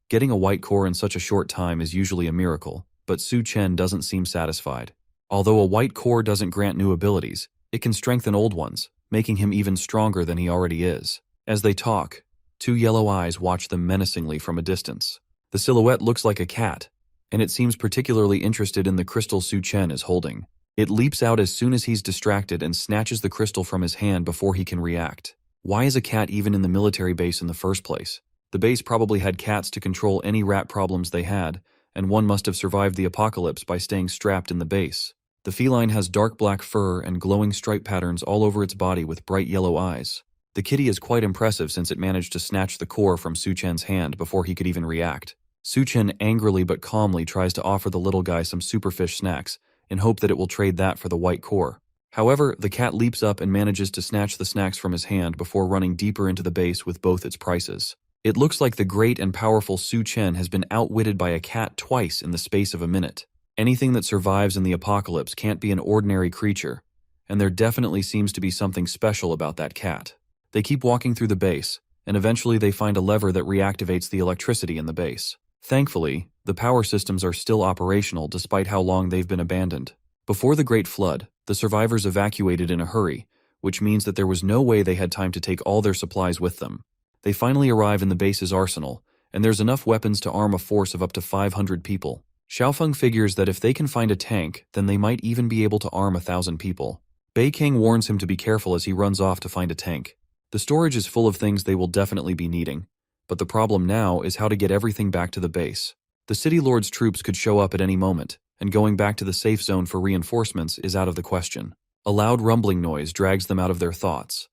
Getting a white core in such a short time is usually a miracle, but Su Chen doesn't seem satisfied. Although a white core doesn't grant new abilities, it can strengthen old ones, making him even stronger than he already is. As they talk, 2 yellow eyes watch them menacingly from a distance. The silhouette looks like a cat, and it seems particularly interested in the crystal Su Chen is holding. It leaps out as soon as he's distracted and snatches the crystal from his hand before he can react. Why is a cat even in the military base in the first place? The base probably had cats to control any rat problems they had, and one must have survived the apocalypse by staying strapped in the base. The feline has dark black fur and glowing stripe patterns all over its body with bright yellow eyes. The kitty is quite impressive since it managed to snatch the core from Su Chen's hand before he could even react. Su Chen angrily but calmly tries to offer the little guy some superfish snacks in hope that it will trade that for the white core. However, the cat leaps up and manages to snatch the snacks from his hand before running deeper into the base with both its prices. It looks like the great and powerful Su Chen has been outwitted by a cat twice in the space of a minute. Anything that survives in the apocalypse can't be an ordinary creature, and there definitely seems to be something special about that cat. They keep walking through the base, and eventually they find a lever that reactivates the electricity in the base. Thankfully, the power systems are still operational despite how long they've been abandoned. Before the Great Flood, the survivors evacuated in a hurry, which means that there was no way they had time to take all their supplies with them. They finally arrive in the base's arsenal, and there's enough weapons to arm a force of up to 500 people. Xiaofeng figures that if they can find a tank, then they might even be able to arm 1,000 people. Beikang warns him to be careful as he runs off to find a tank. The storage is full of things they will definitely be needing, but the problem now is how to get everything back to the base. The city lord's troops could show up at any moment, and going back to the safe zone for reinforcements is out of the question. A loud rumbling noise drags them out of their thoughts.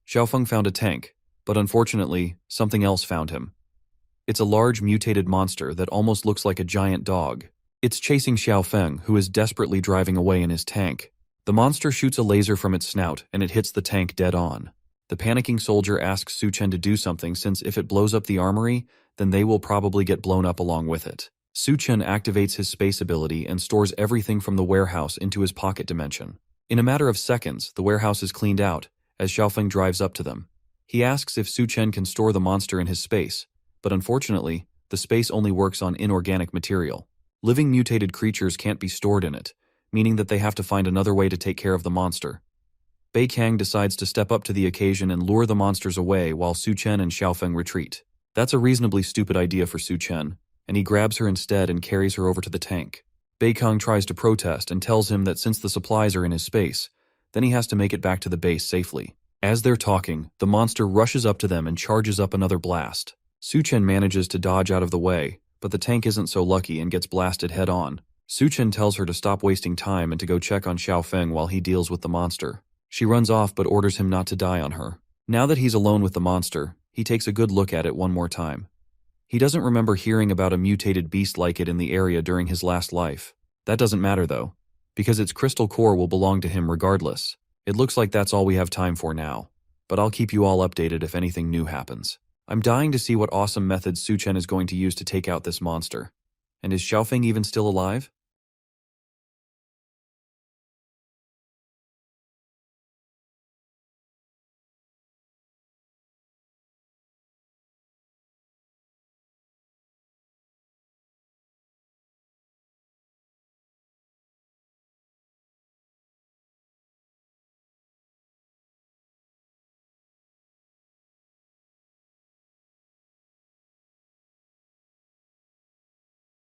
Xiaofeng found a tank, but unfortunately, something else found him. It's a large mutated monster that almost looks like a giant dog. It's chasing Xiaofeng, who is desperately driving away in his tank. The monster shoots a laser from its snout, and it hits the tank dead on. The panicking soldier asks Su Chen to do something, since if it blows up the armory, then they will probably get blown up along with it. Su Chen activates his space ability and stores everything from the warehouse into his pocket dimension. In a matter of seconds, the warehouse is cleaned out, as Xiaofeng drives up to them. He asks if Su Chen can store the monster in his space, but unfortunately, the space only works on inorganic material. Living mutated creatures can't be stored in it, meaning that they have to find another way to take care of the monster. Bei Kang decides to step up to the occasion and lure the monsters away while Su Chen and Xiaofeng retreat. That's a reasonably stupid idea for Su Chen, and he grabs her instead and carries her over to the tank. Bei Kang tries to protest and tells him that since the supplies are in his space, then he has to make it back to the base safely. As they're talking, the monster rushes up to them and charges up another blast. Su Chen manages to dodge out of the way, but the tank isn't so lucky and gets blasted head-on. Su Chen tells her to stop wasting time and to go check on Xiaofeng while he deals with the monster. She runs off but orders him not to die on her. Now that he's alone with the monster, he takes a good look at it one more time. He doesn't remember hearing about a mutated beast like it in the area during his last life. That doesn't matter though, because its crystal core will belong to him regardless. It looks like that's all we have time for now, but I'll keep you all updated if anything new happens. I'm dying to see what awesome methods Su Chen is going to use to take out this monster. And is Xiaofeng even still alive?